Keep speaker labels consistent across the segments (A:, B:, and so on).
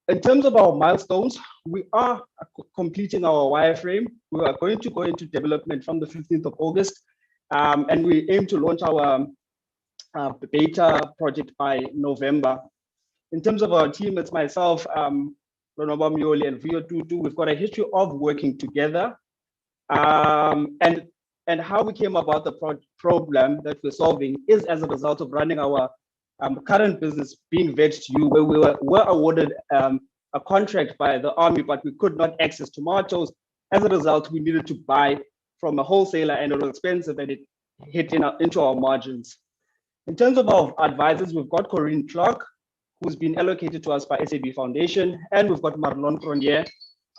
A: in terms of our milestones, we are completing our wireframe. We are going to go into development from the 15th of August, and we aim to launch our beta project by November. In terms of our team, it's myself, Ronoba Mioli and Vio Tutu. We've got a history of working together, and how we came about the problem that we're solving is as a result of running our current business, being Veg2U, where we were awarded a contract by the army, but we could not access tomatoes. As a result, we needed to buy from a wholesaler, and it was expensive, and it hit into our margins. In terms of our advisors, we've got Corinne Clark, who's been allocated to us by SAB Foundation, and we've got Marlon Cronier,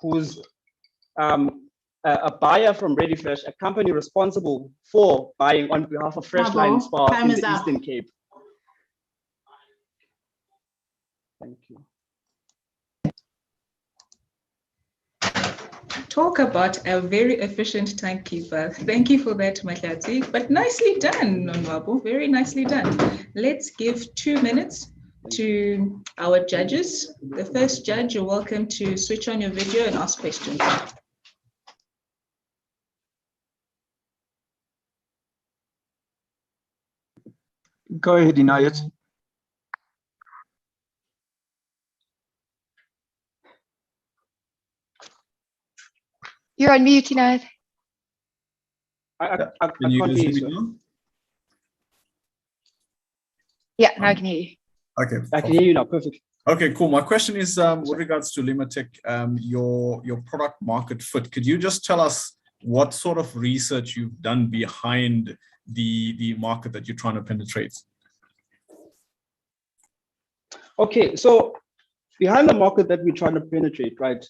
A: who's a buyer from Ready Fresh, a company responsible for buying on behalf of Freshline Spa in the Eastern Cape. Thank you.
B: Talk about a very efficient timekeeper. Thank you for that, Mahlatsi. But nicely done, Nonwabo. Very nicely done. Let's give 2 minutes to our judges. The first judge, you're welcome to switch on your video and ask questions.
C: Go ahead, Inayat.
D: You're on mute, Inayat.
C: Can you hear me now?
D: Yeah, now I can hear you.
C: Okay.
A: I can hear you now, perfect.
C: Okay, cool. My question is with regards to Limatech, your product market fit. Could you just tell us what sort of research you've done behind the market that you're trying to penetrate?
A: Okay, so behind the market that we're trying to penetrate, right?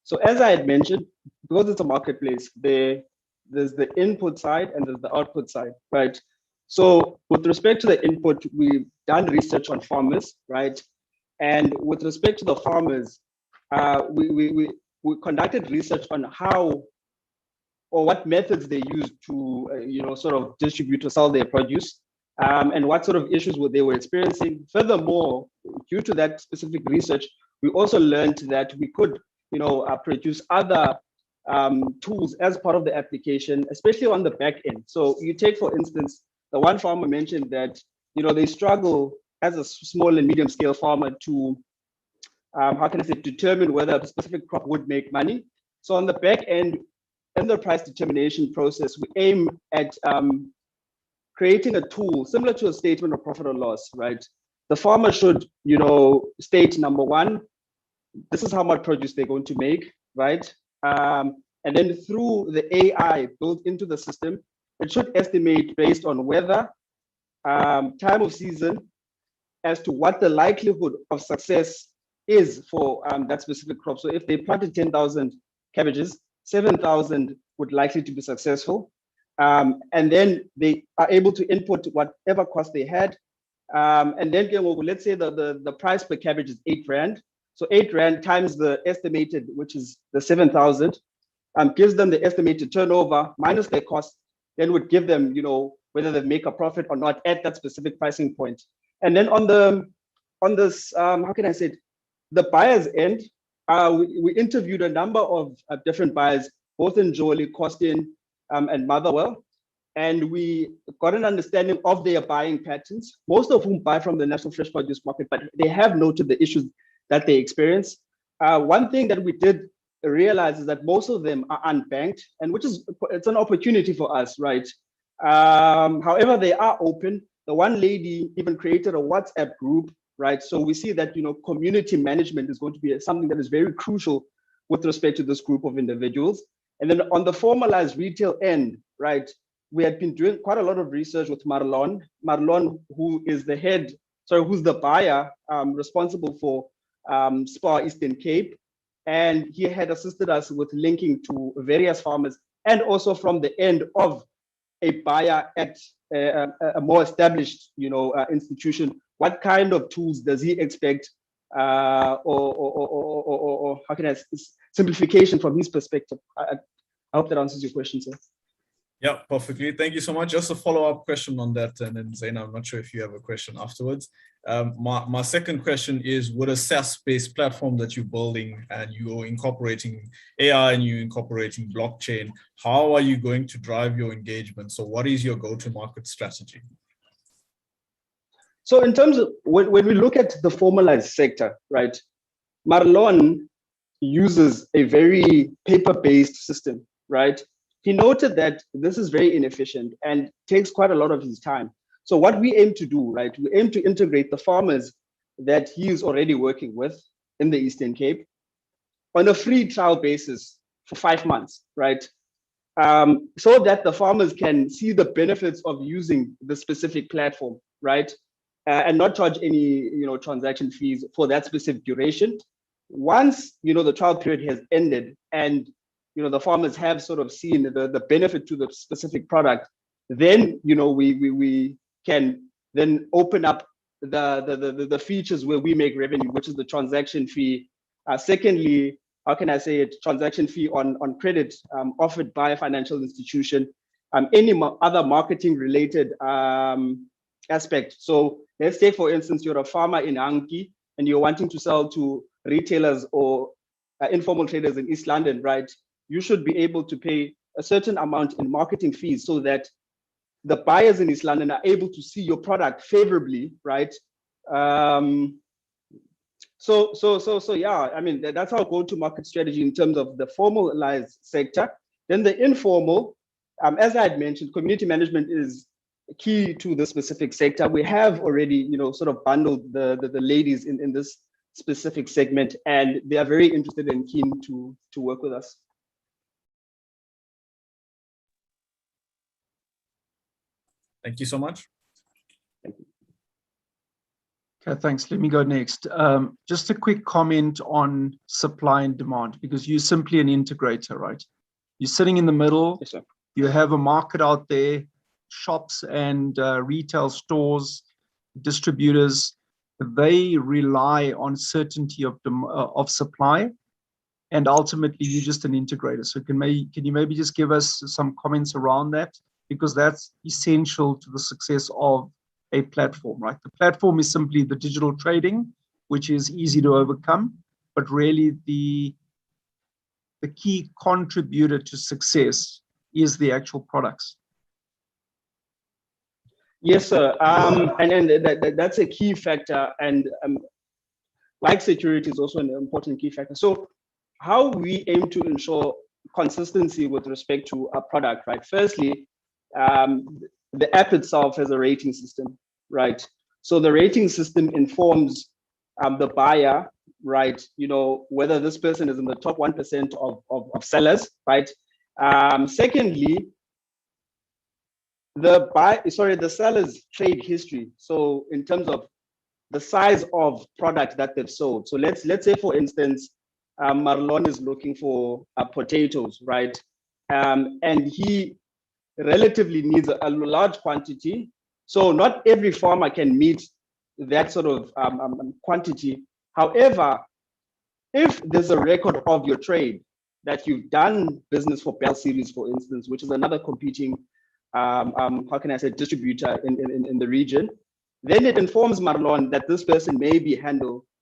A: So as I had mentioned, because it's a marketplace, there's the input side and there's the output side, right? So with respect to the input, we've done research on farmers, right? And with respect to the farmers, we conducted research on how or what methods they use to, sort of distribute or sell their produce, and what sort of issues they were experiencing. Furthermore, due to that specific research, we also learned that we could, produce other tools as part of the application, especially on the back end. So you take, for instance, the one farmer mentioned that, they struggle as a small and medium scale farmer to, determine whether a specific crop would make money. So on the back end, in the price determination process, we aim at creating a tool similar to a statement of profit or loss, right? The farmer should, state, number one, this is how much produce they're going to make, right? And then through the AI built into the system, it should estimate based on weather, time of season, as to what the likelihood of success is for that specific crop. So if they planted 10,000 cabbages, 7,000 would likely to be successful. And then they are able to input whatever cost they had. And then let's say the price per cabbage is 8 Rand. So 8 Rand times the estimated, which is the 7,000, gives them the estimated turnover minus their cost, then would give them, whether they make a profit or not at that specific pricing point. And then on this, the buyer's end, we interviewed a number of different buyers, both in Joli, Costin, and Motherwell, and we got an understanding of their buying patterns, most of whom buy from the National Fresh Produce Market, but they have noted the issues that they experience. One thing that we did realize is that most of them are unbanked, and it's an opportunity for us, right? However, they are open. The one lady even created a WhatsApp group, right? So we see that, community management is going to be something that is very crucial with respect to this group of individuals. And then on the formalized retail end, right, we had been doing quite a lot of research with Marlon, who's the buyer responsible for SPAR Eastern Cape. And he had assisted us with linking to various farmers, and also from the end of a buyer at a more established, institution. What kind of tools does he expect, or how can I simplification from his perspective? I hope that answers your question, sir.
C: Yeah, perfectly. Thank you so much. Just a follow-up question on that, and then Zaina, I'm not sure if you have a question afterwards. My second question is, with a SaaS-based platform that you're building and you're incorporating AI and you're incorporating blockchain, how are you going to drive your engagement? So what is your go-to-market strategy?
A: So in terms of, when we look at the formalized sector, right, Marlon uses a very paper-based system, right? He noted that this is very inefficient and takes quite a lot of his time. So what we aim to do, right, we aim to integrate the farmers that he is already working with in the Eastern Cape on a free trial basis for 5 months, right? So that the farmers can see the benefits of using the specific platform, right? And not charge any, transaction fees for that specific duration. Once, the trial period has ended and, the farmers have sort of seen the benefit to the specific product, then, we can then open up the features where we make revenue, which is the transaction fee. Secondly, how can I say it? Transaction fee on credit offered by a financial institution, any other marketing related aspect. So let's say, for instance, you're a farmer in Anki and you're wanting to sell to retailers or informal traders in East London, right? You should be able to pay a certain amount in marketing fees so that the buyers in East London are able to see your product favorably, right? So yeah, I mean, that's our go-to-market strategy in terms of the formalized sector. Then the informal, as I had mentioned, community management is key to the specific sector. We have already, sort of bundled the ladies in this specific segment, and they are very interested and keen to work with us.
C: Thank you so much.
A: Thank you.
E: Okay, thanks. Let me go next. Just a quick comment on supply and demand, because you're simply an integrator, right? You're sitting in the middle.
A: Yes, sir.
E: You have a market out there, shops and retail stores, distributors. They rely on certainty of supply, and ultimately you're just an integrator. So can you maybe just give us some comments around that, because that's essential to the success of a platform, right? The platform is simply the digital trading, which is easy to overcome, but really the key contributor to success is the actual products.
A: Yes, sir. And that's a key factor, and like security is also an important key factor. So how we aim to ensure consistency with respect to a product, right? Firstly, the app itself has a rating system, right? So the rating system informs the buyer, right? Whether this person is in the top 1% of sellers, right? Secondly, the seller's trade history. So in terms of the size of product that they've sold. So let's say, for instance, Marlon is looking for potatoes, right? And he relatively needs a large quantity. So not every farmer can meet that sort of quantity. However, if there's a record of your trade that you've done business for Bell Series, for instance, which is another competing, how can I say, distributor in the region, then it informs Marlon that this person may be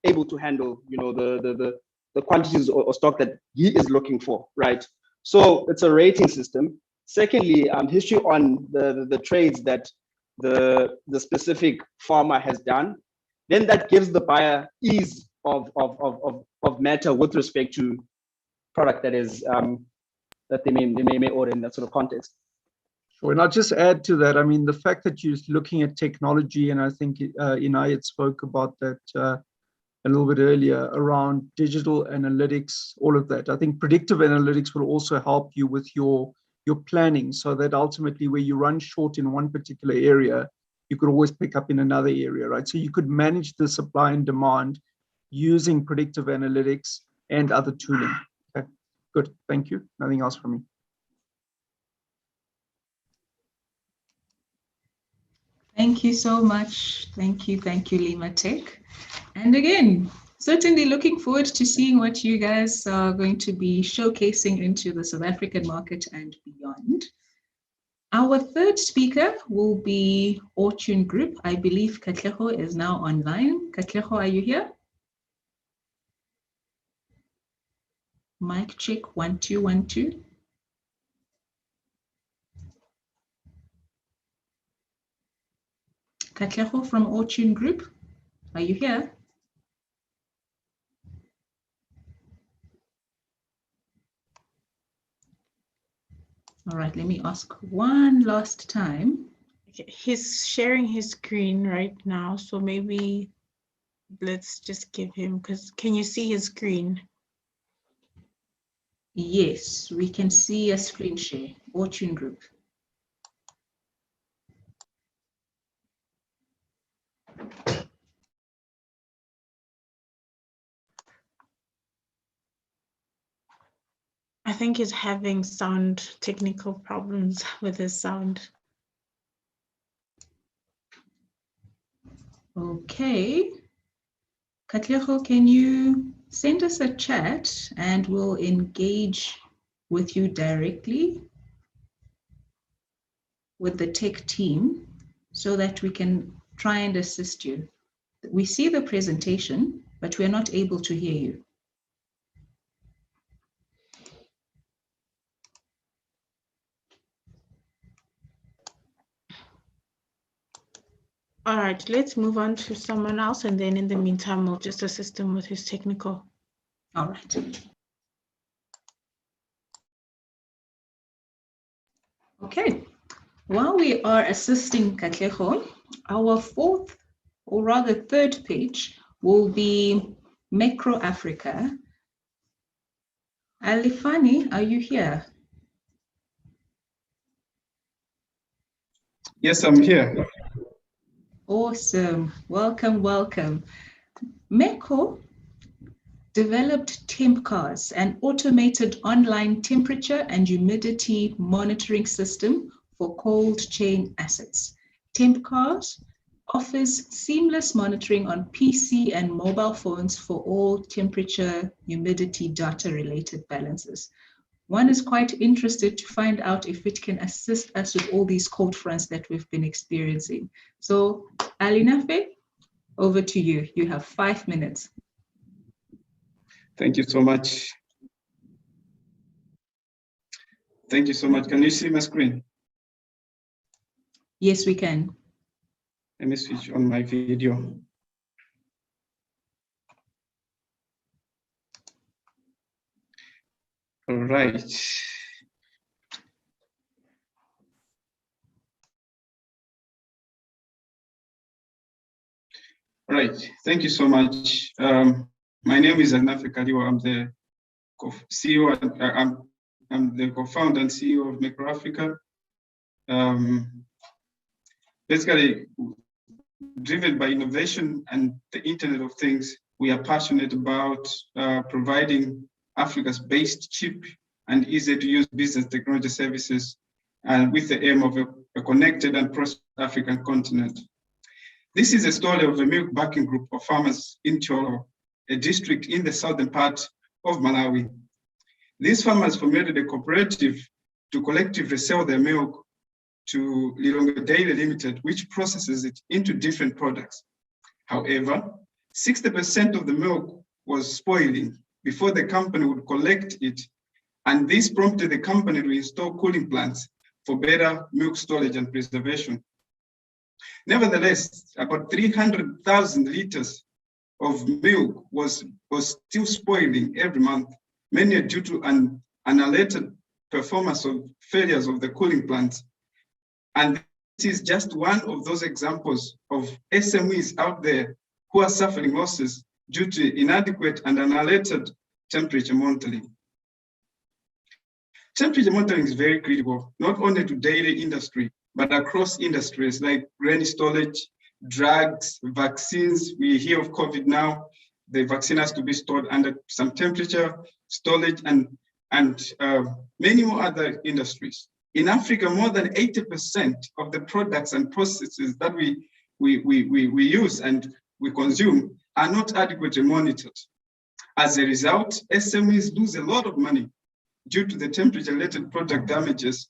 A: able to handle, the quantities or stock that he is looking for, right? So it's a rating system. Secondly, history on the trades that the specific farmer has done. Then that gives the buyer ease of matter with respect to product that is that they may order in that sort of context.
E: Sure, and I'll just add to that. I mean, the fact that you're looking at technology, and I think Inai had spoke about that a little bit earlier around digital analytics, all of that. I think predictive analytics will also help you with your planning, so that ultimately where you run short in one particular area, you could always pick up in another area, right? So you could manage the supply and demand using predictive analytics and other tooling. Okay, good, thank you. Nothing else from me.
B: Thank you so much. Thank you, Lima Tech. And again, certainly looking forward to seeing what you guys are going to be showcasing into the South African market and beyond. Our third speaker will be Fortune Group. I believe Katleho is now online. Katleho, are you here? Mic check, 1 2 1 2. Katleho from Fortune Group, are you here? All right, let me ask one last time.
F: He's sharing his screen right now, so maybe let's just give him, because can you see his screen?
B: Yes, we can see a screen share, Fortune Group.
F: I think he's having technical problems with his sound.
B: Okay. Katleho, can you send us a chat and we'll engage with you directly with the tech team so that we can try and assist you. We see the presentation, but we're not able to hear you.
F: All right, let's move on to someone else, and then in the meantime, we'll just assist him with his technical.
B: All right. Okay, while we are assisting Katleho, our fourth, or rather third page, will be Macro Africa. Alifani, are you here?
G: Yes, I'm here.
B: Awesome. Welcome, welcome. MECO developed TempCars, an automated online temperature and humidity monitoring system for cold chain assets. TempCars offers seamless monitoring on PC and mobile phones for all temperature, humidity, data-related balances. One is quite interested to find out if it can assist us with all these cold fronts that we've been experiencing. So, Alinafe, over to you. You have 5 minutes.
G: Thank you so much. Thank you so much. Can you see my screen?
B: Yes, we can.
G: Let me switch on my video. All right. All right. Thank you so much. My name is Anafe Kaliwa. I'm the CEO. I'm the co-founder and CEO of Macro Africa. Basically, driven by innovation and the Internet of Things, we are passionate about providing Africa's best, cheap, and easy to use business technology services, and with the aim of a connected and prosperous African continent. This is a story of a milk banking group of farmers in Cholo, a district in the southern part of Malawi. These farmers formed a cooperative to collectively sell their milk to Lilongwe Dairy Limited, which processes it into different products. However, 60% of the milk was spoiling before the company would collect it, and this prompted the company to install cooling plants for better milk storage and preservation. Nevertheless, about 300,000 liters of milk was still spoiling every month, mainly due to an unalerted performance of failures of the cooling plants. And this is just one of those examples of SMEs out there who are suffering losses due to inadequate and unalerted temperature monitoring. Temperature monitoring is very critical, not only to dairy industry, but across industries like grain storage, drugs, vaccines. We hear of COVID now. The vaccine has to be stored under some temperature, storage, and many more other industries. In Africa, more than 80% of the products and processes that we use and we consume are not adequately monitored. As a result, SMEs lose a lot of money due to the temperature-related product damages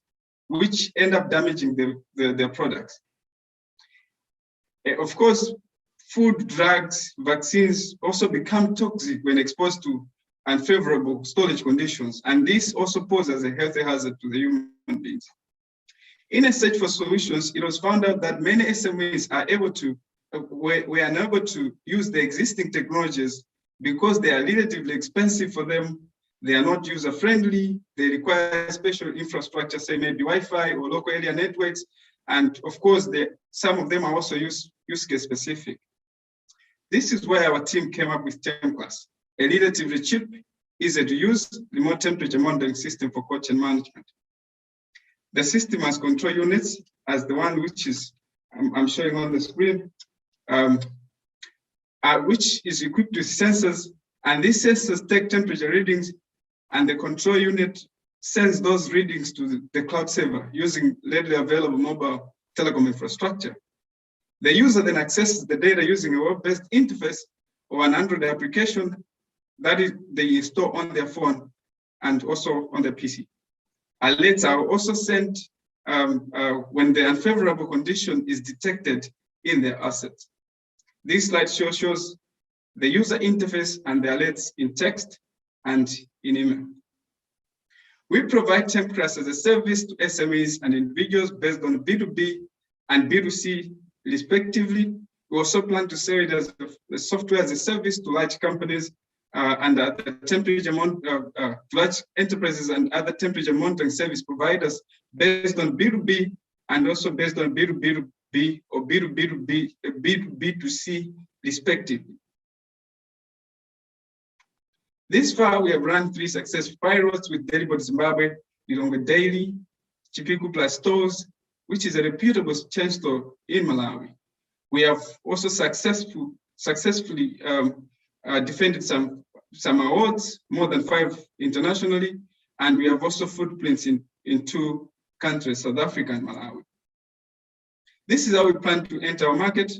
G: which end up damaging their products. Of course, food, drugs, vaccines also become toxic when exposed to unfavorable storage conditions, and this also poses a health hazard to the human beings. In a search for solutions, it was found out that many SMEs are were unable to use the existing technologies because they are relatively expensive for them. They are not user-friendly. They require special infrastructure, say maybe Wi-Fi or local area networks. And of course, some of them are also use case specific. This is where our team came up with TempClass, a relatively cheap, easy to use remote temperature monitoring system for cold chain management. The system has control units as the one which is I'm showing on the screen, which is equipped with sensors, and these sensors take temperature readings, and the control unit sends those readings to the cloud server using readily available mobile telecom infrastructure. The user then accesses the data using a web-based interface or an Android application that they install on their phone and also on their PC. Alerts are also sent when the unfavorable condition is detected in their assets. This slide shows the user interface and the alerts in text and in email. We provide TempClass as a service to SMEs and individuals based on B2B and B2C respectively. We also plan to sell it as a software as a service to large companies and to large enterprises and other temperature monitoring service providers based on B2B and also based on B2B2B or B2B2C respectively. This far, we have run 3 successful pilots with Delibot Zimbabwe, Lilongwe Daily, Chipiku Plus Stores, which is a reputable chain store in Malawi. We have also successfully defended some awards, more than 5 internationally, and we have also footprints in 2 countries, South Africa and Malawi. This is how we plan to enter our market.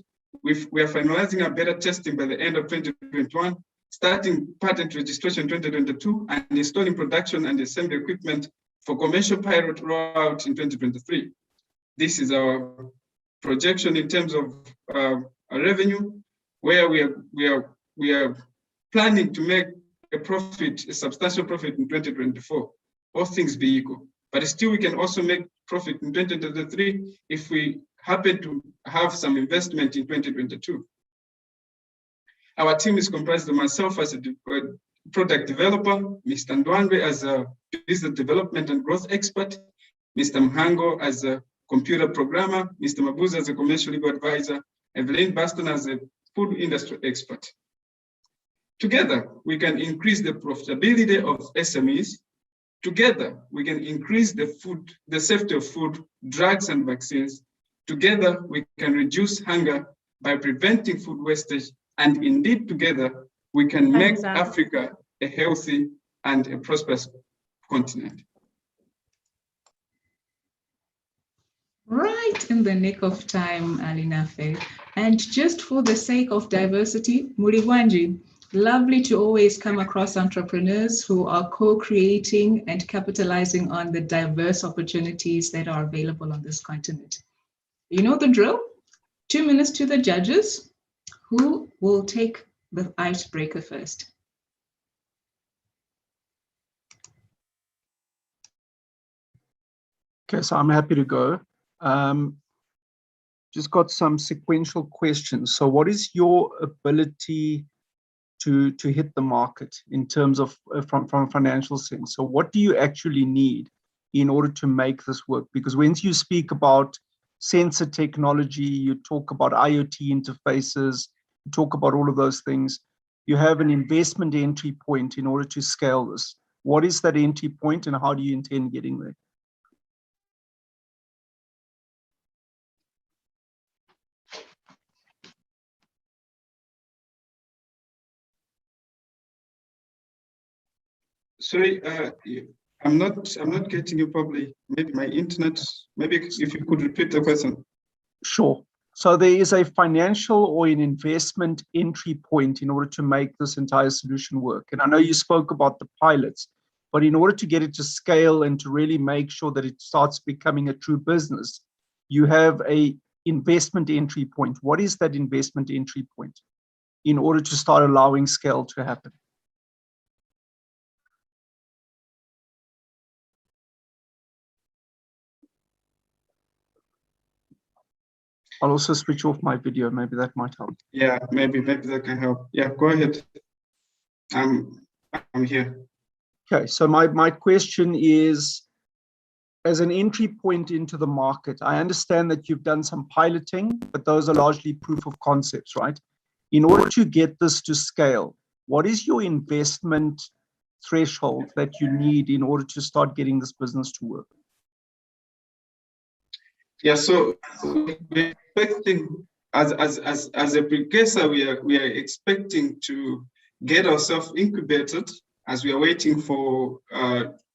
G: We are finalizing our beta testing by the end of 2021, starting patent registration 2022, and installing production and assembly equipment for commercial pilot rollout in 2023. This is our projection in terms of revenue, where we are planning to make a substantial profit in 2024, all things be equal. But still, we can also make profit in 2023 if we happen to have some investment in 2022. Our team is comprised of myself as a product developer, Mr. Ndwandwe as a business development and growth expert, Mr. Mhango as a computer programmer, Mr. Mabuza as a commercial legal advisor, Evelyn Baston as a food industry expert. Together, we can increase the profitability of SMEs. Together, we can increase the safety of food, drugs, and vaccines. Together, we can reduce hunger by preventing food wastage. And indeed, together, we can make Africa a healthy and a prosperous continent.
B: Right in the nick of time, Alinafe. And just for the sake of diversity, Murigwanji, lovely to always come across entrepreneurs who are co-creating and capitalizing on the diverse opportunities that are available on this continent. You know the drill? 2 minutes to the judges. Who will take the icebreaker first?
E: Okay, so I'm happy to go. Just got some sequential questions. So what is your ability to hit the market in terms of from a financial sense? So what do you actually need in order to make this work? Because when you speak about sensor technology, you talk about IoT interfaces, you talk about all of those things. You have an investment entry point in order to scale this. What is that entry point and how do you intend getting there?
G: Sorry, I'm not getting you probably. Maybe my internet. Maybe if you could repeat the question.
E: Sure. So there is a financial or an investment entry point in order to make this entire solution work. And I know you spoke about the pilots. But in order to get it to scale and to really make sure that it starts becoming a true business, you have a investment entry point. What is that investment entry point in order to start allowing scale to happen? I'll also switch off my video. Maybe that might help.
G: Yeah, maybe that can help. Yeah, go ahead. I'm here.
E: Okay, so my question is, as an entry point into the market, I understand that you've done some piloting, but those are largely proof of concepts, right? In order to get this to scale, what is your investment threshold that you need in order to start getting this business to work?
G: Yeah, so we're expecting, as a precursor, we are expecting to get ourselves incubated as we are waiting for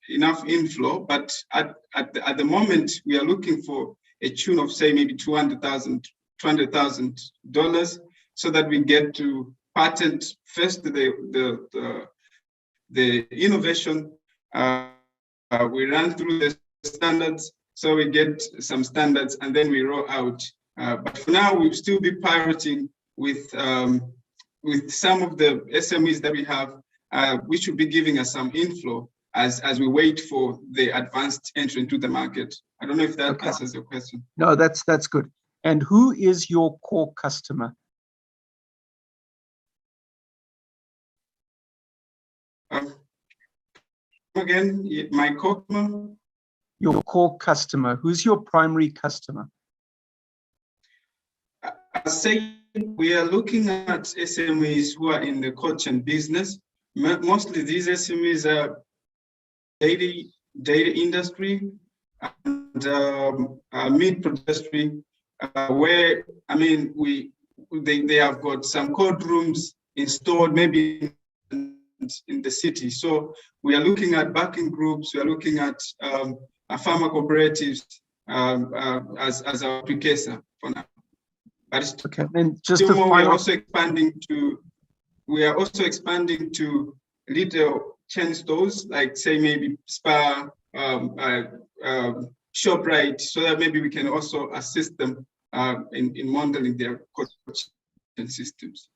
G: enough inflow. But at the moment, we are looking for a tune of, say, maybe $200,000, so that we get to patent first the innovation. We run through the standards, so we get some standards, and then we roll out. But for now, we'll still be piloting with some of the SMEs that we have, which will be giving us some inflow as we wait for the advanced entry into the market. I don't know if that answers your question.
E: No, that's good. And who is your core customer?
G: Again, my customer.
E: Your core customer. Who's your primary customer?
G: I say we are looking at SMEs who are in the cotton business. Mostly these SMEs are dairy industry and meat industry, where, I mean, they have got some cold rooms installed maybe in the city. So we are looking at backing groups. We are looking at farmer cooperatives as our precursor for now. But
E: okay, and just
G: we are also expanding to retail chain stores, like, say, maybe Spar, ShopRite, so that maybe we can also assist them in modeling their systems.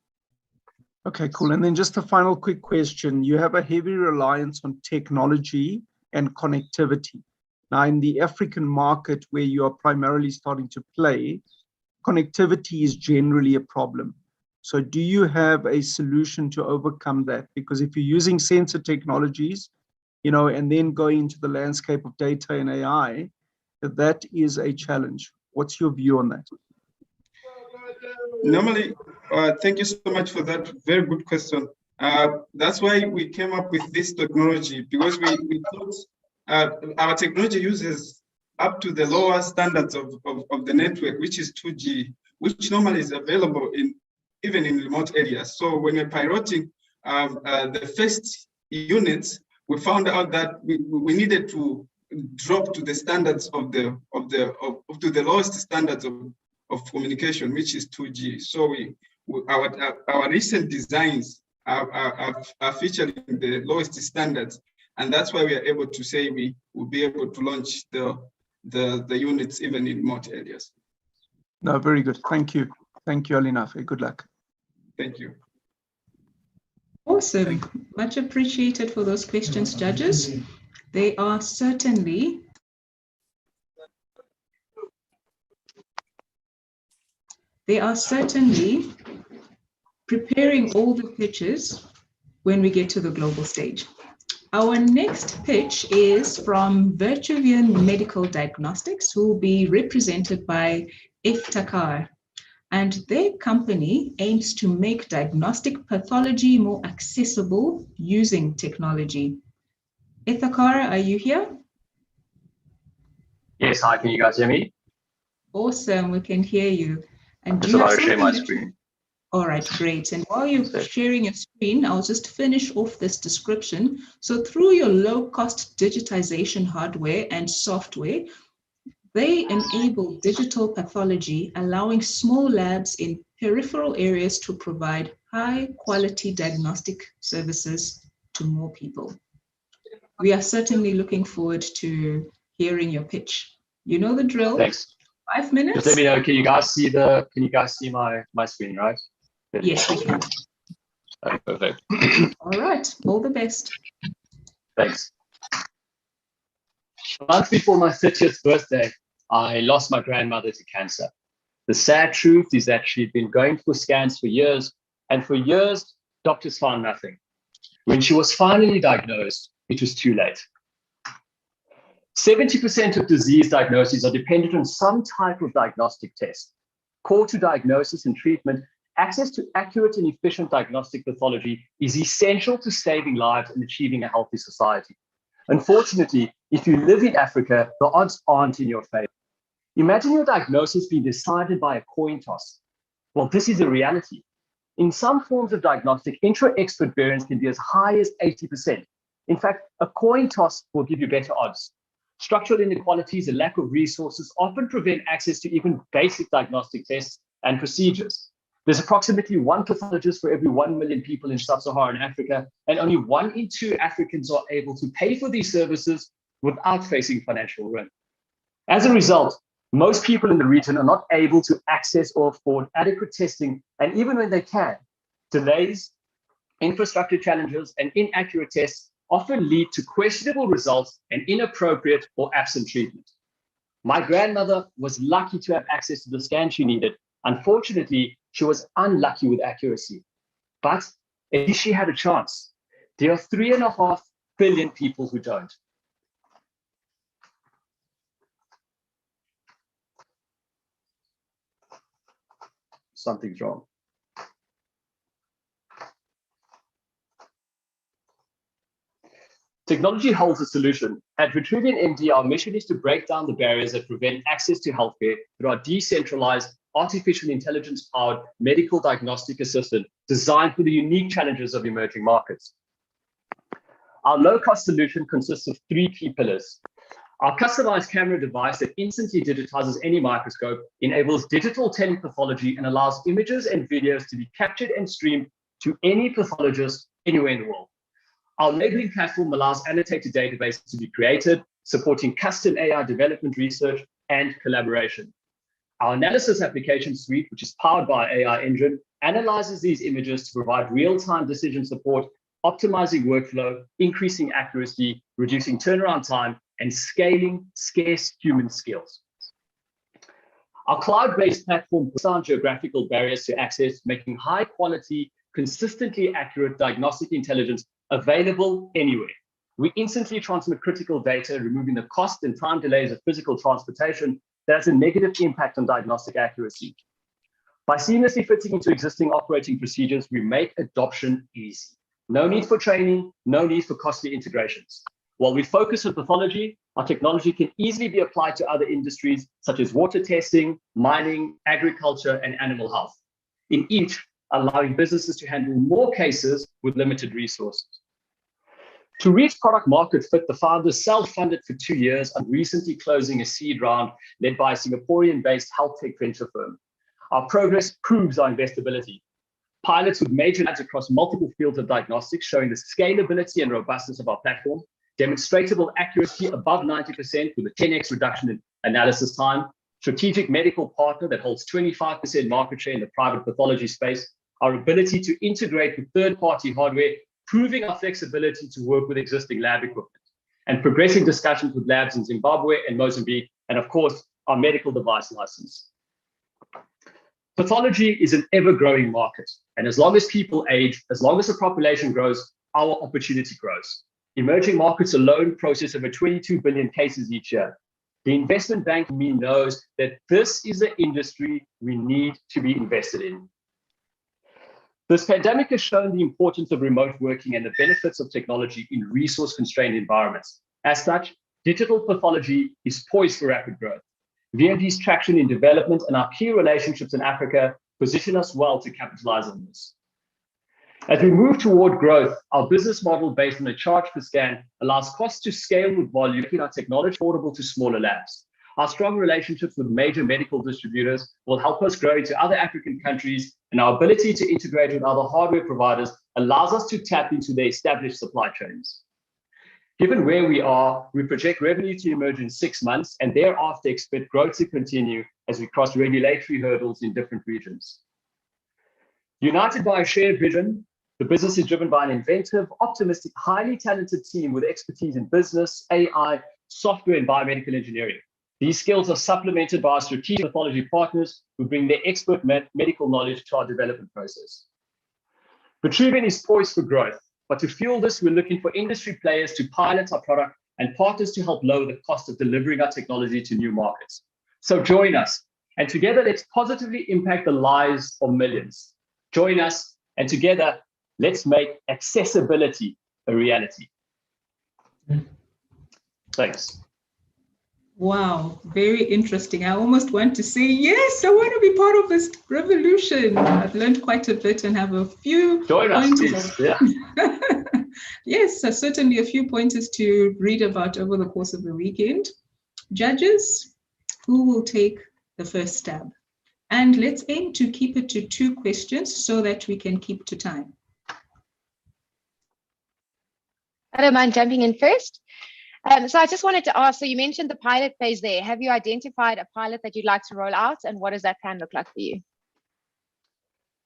E: Okay, cool. And then just a final quick question. You have a heavy reliance on technology and connectivity. Now, in the African market, where you are primarily starting to play, connectivity is generally a problem. So do you have a solution to overcome that? Because if you're using sensor technologies, and then going into the landscape of data and AI, that is a challenge. What's your view on that?
G: Normally, thank you so much for that very good question. That's why we came up with this technology, because we thought our technology uses up to the lower standards of the network, which is 2G, which normally is available even in remote areas. So when we're piloting the first units, we found out that we needed to drop to the standards to the lowest standards of communication, which is 2G. So our recent designs are featuring the lowest standards, and that's why we are able to say we will be able to launch the units even in remote areas.
E: No, very good. Thank you. Thank you, Alinafe. Good luck.
G: Thank you.
B: Awesome. Much appreciated for those questions, judges. They are certainly preparing all the pitches when we get to the global stage. Our next pitch is from Virtuvian Medical Diagnostics, who will be represented by Iftikhar. And their company aims to make diagnostic pathology more accessible using technology. Iftikhar, are you here?
H: Yes, hi, can you guys hear me?
B: Awesome, we can hear you. And do
H: Just
B: you have
H: about to share my
B: something
H: screen.
B: All right, great. And while you're sharing your screen, I'll just finish off this description. So through your low-cost digitization hardware and software, they enable digital pathology, allowing small labs in peripheral areas to provide high-quality diagnostic services to more people. we are certainly looking forward to hearing your pitch. You know the drill.
H: Thanks.
B: 5 minutes.
H: Just let me know. Can you guys see my screen, right?
B: Yes, we can.
H: Okay, perfect.
B: All right. All the best.
H: Thanks. A month before my 30th birthday, I lost my grandmother to cancer. The sad truth is that she'd been going for scans for years, and for years, doctors found nothing. When she was finally diagnosed, it was too late. 70% of disease diagnoses are dependent on some type of diagnostic test. Core to diagnosis and treatment, access to accurate and efficient diagnostic pathology is essential to saving lives and achieving a healthy society. Unfortunately, if you live in Africa, the odds aren't in your favor. Imagine your diagnosis being decided by a coin toss. Well, this is a reality. In some forms of diagnostic, intra-expert variance can be as high as 80%. In fact, a coin toss will give you better odds. Structural inequalities and lack of resources often prevent access to even basic diagnostic tests and procedures. There's approximately 1 pathologist for every 1 million people in sub-Saharan Africa, and only 1 in 2 Africans are able to pay for these services without facing financial ruin. As a result, most people in the region are not able to access or afford adequate testing, and even when they can, delays, infrastructure challenges, and inaccurate tests often lead to questionable results and inappropriate or absent treatment. My grandmother was lucky to have access to the scan she needed. Unfortunately, she was unlucky with accuracy, but at least she had a chance. There are 3.5 billion people who don't. Something's wrong. Technology holds a solution. At Virtuvian MD, our mission is to break down the barriers that prevent access to healthcare through our decentralized, artificial intelligence-powered medical diagnostic assistant designed for the unique challenges of emerging markets. Our low-cost solution consists of 3 key pillars. Our customized camera device that instantly digitizes any microscope enables digital telepathology and allows images and videos to be captured and streamed to any pathologist anywhere in the world. Our labeling platform allows annotated databases to be created, supporting custom AI development research and collaboration. Our analysis application suite, which is powered by our AI engine, analyzes these images to provide real-time decision support, optimizing workflow, increasing accuracy, reducing turnaround time, and scaling scarce human skills. Our cloud-based platform puts down geographical barriers to access, making high-quality, consistently accurate diagnostic intelligence available anywhere. We instantly transmit critical data, removing the cost and time delays of physical transportation that has a negative impact on diagnostic accuracy. By seamlessly fitting into existing operating procedures, we make adoption easy. No need for training, no need for costly integrations. While we focus on pathology, our technology can easily be applied to other industries such as water testing, mining, agriculture, and animal health. In each, allowing businesses to handle more cases with limited resources. To reach product market fit, the founders self-funded for 2 years and recently closing a seed round led by a Singaporean-based health tech venture firm. Our progress proves our investability. Pilots with major labs across multiple fields of diagnostics showing the scalability and robustness of our platform, demonstratable accuracy above 90% with a 10x reduction in analysis time, strategic medical partner that holds 25% market share in the private pathology space, our ability to integrate with third-party hardware, proving our flexibility to work with existing lab equipment, and progressing discussions with labs in Zimbabwe and Mozambique, and of course, our medical device license. Pathology is an ever-growing market, and as long as people age, as long as the population grows, our opportunity grows. Emerging markets alone process over 22 billion cases each year. The investment bank in me knows that this is an industry we need to be invested in. This pandemic has shown the importance of remote working and the benefits of technology in resource-constrained environments. As such, digital pathology is poised for rapid growth. VMD's traction in development and our key relationships in Africa position us well to capitalize on this. As we move toward growth, our business model based on a charge per scan allows costs to scale with volume, making our technology affordable to smaller labs. Our strong relationships with major medical distributors will help us grow into other African countries, and our ability to integrate with other hardware providers allows us to tap into their established supply chains. Given where we are, we project revenue to emerge in 6 months and thereafter expect growth to continue as we cross regulatory hurdles in different regions. United by a shared vision, the business is driven by an inventive, optimistic, highly talented team with expertise in business, AI, software, and biomedical engineering. These skills are supplemented by our strategic pathology partners who bring their expert medical knowledge to our development process. Virtuvian is poised for growth, but to fuel this, we're looking for industry players to pilot our product and partners to help lower the cost of delivering our technology to new markets. So join us, and together let's positively impact the lives of millions. Join us, and together let's make accessibility a reality. Thanks.
B: Wow, very interesting. I almost want to say, yes, I want to be part of this revolution. I've learned quite a bit and have a few pointers.
H: Yeah.
B: Yes, so certainly a few pointers to read about over the course of the weekend. Judges, who will take the first stab? And let's aim to keep it to 2 questions so that we can keep to time.
D: I don't mind jumping in first. So I just wanted to ask, so you mentioned the pilot phase there. Have you identified a pilot that you'd like to roll out, and what does that plan look like for you?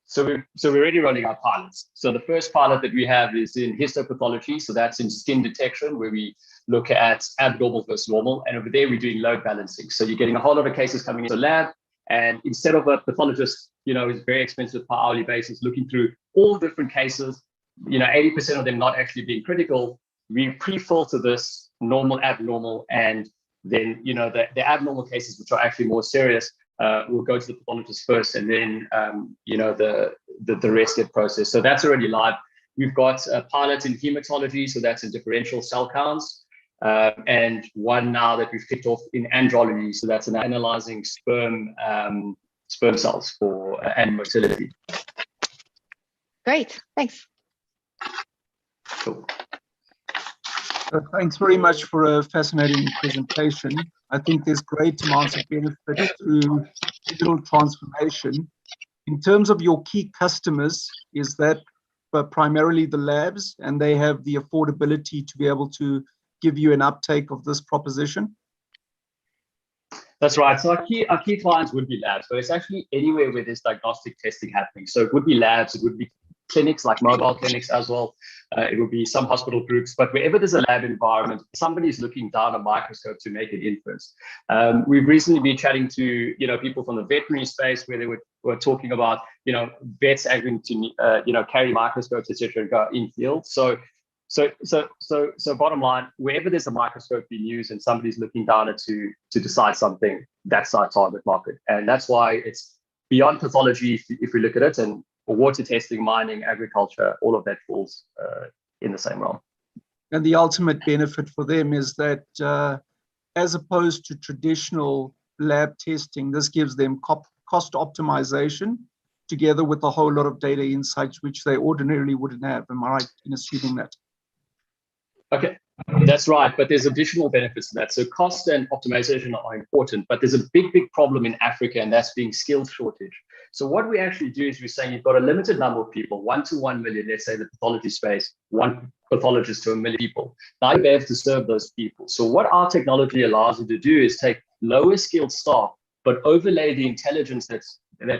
H: So we're already rolling out pilots. So the first pilot that we have is in histopathology. So that's in skin detection, where we look at abnormal versus normal. And over there, we're doing load balancing. So you're getting a whole lot of cases coming into the lab. And instead of a pathologist, is very expensive per hourly basis, looking through all different cases, 80% of them not actually being critical, we pre-filter this normal, abnormal, and then, the abnormal cases, which are actually more serious, will go to the pathologist first, and then, the rest get processed. So that's already live. We've got a pilot in hematology, so that's in differential cell counts, and one now that we've kicked off in andrology, so that's in analyzing sperm cells for animal motility.
D: Great, thanks.
H: Cool.
E: Thanks very much for a fascinating presentation. I think there's great amounts of benefit through digital transformation. In terms of your key customers, is that primarily the labs, and they have the affordability to be able to give you an uptake of this proposition?
H: That's right. So our key clients would be labs, but it's actually anywhere where there's diagnostic testing happening. So it would be labs, it would be clinics, like mobile clinics as well. It will be some hospital groups, but wherever there's a lab environment, somebody's looking down a microscope to make an inference. We've recently been chatting to people from the veterinary space, where they were talking about vets having to carry microscopes, etc., and go in field. So bottom line, wherever there's a microscope being used and somebody's looking down it to decide something, that's our target market, and that's why it's beyond pathology. If we look at it, and water testing, mining, agriculture, all of that falls in the same realm.
E: And the ultimate benefit for them is that as opposed to traditional lab testing, this gives them cost optimization together with a whole lot of data insights, which they ordinarily wouldn't have. Am I right in assuming that?
H: Okay, that's right. But there's additional benefits to that. So cost and optimization are important, but there's a big problem in Africa, and that's being skill shortage. So what we actually do is we're saying you've got a limited number of people, 1 to 1 million, let's say the pathology space, 1 pathologist to 1 million people. Now you have to serve those people. So what our technology allows you to do is take lower skilled staff, but overlay the intelligence that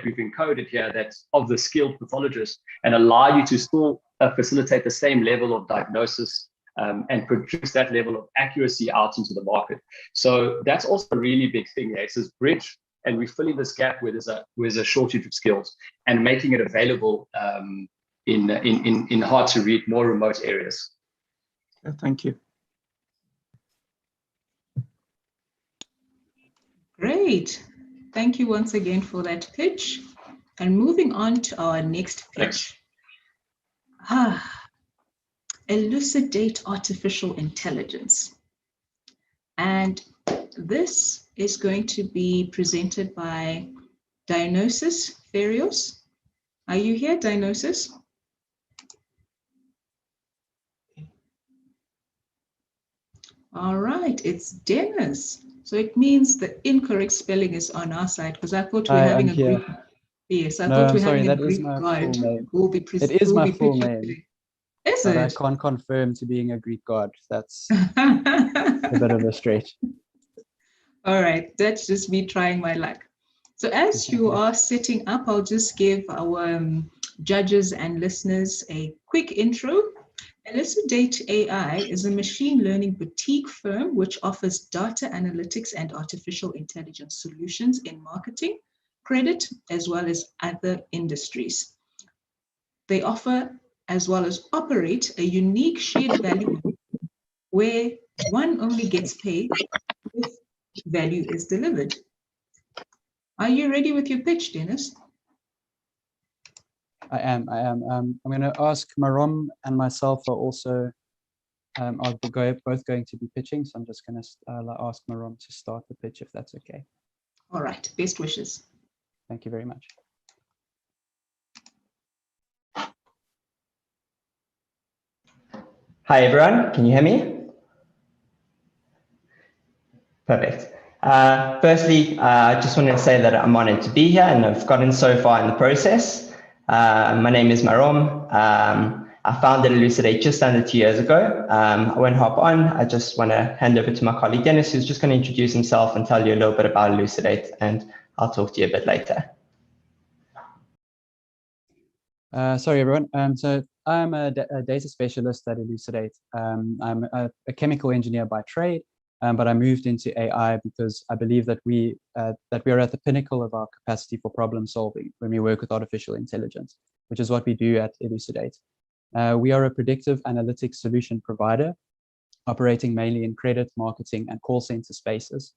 H: we've encoded here, that's of the skilled pathologist, and allow you to still facilitate the same level of diagnosis and produce that level of accuracy out into the market. So that's also a really big thing there. It's this bridge, and we're filling this gap where there's a shortage of skills and making it available in hard to reach, more remote areas.
E: Thank you.
B: Great. Thank you once again for that pitch. And moving on to our next pitch. Elucidate artificial intelligence. And this is going to be presented by Diagnostics Ferios. Are you here, Diagnostics? All right, it's Dennis. So it means the incorrect spelling is on our side, because I thought we were having a Greek. Yes, I thought we were having a Greek god who will be presenting.
I: It is my full name.
B: Is
I: But I
B: it?
I: can't confirm to being a Greek god. That's a bit of a stretch.
B: All right, that's just me trying my luck. So as you are setting up, I'll just give our judges and listeners a quick intro. Elucidate AI is a machine learning boutique firm which offers data analytics and artificial intelligence solutions in marketing, credit, as well as other industries. They offer as well as operate a unique shared value where one only gets paid if value is delivered. Are you ready with your pitch, Dennis?
I: I am. I'm going to ask Marom and myself are also are both going to be pitching. So I'm just going to ask Marom to start the pitch, if that's okay.
B: All right. Best wishes.
I: Thank you very much.
J: Hi, everyone. Can you hear me? Perfect. Firstly, I just wanted to say that I'm honored to be here and I've gotten so far in the process. My name is Marom. I founded Elucidate just under 2 years ago. I won't hop on. I just want to hand over to my colleague Dennis, who's just going to introduce himself and tell you a little bit about Elucidate, and I'll talk to you a bit later.
I: Sorry, everyone. So I'm a data specialist at Elucidate. I'm a chemical engineer by trade, but I moved into AI because I believe that we are at the pinnacle of our capacity for problem solving when we work with artificial intelligence, which is what we do at Elucidate. We are a predictive analytics solution provider operating mainly in credit, marketing, and call center spaces.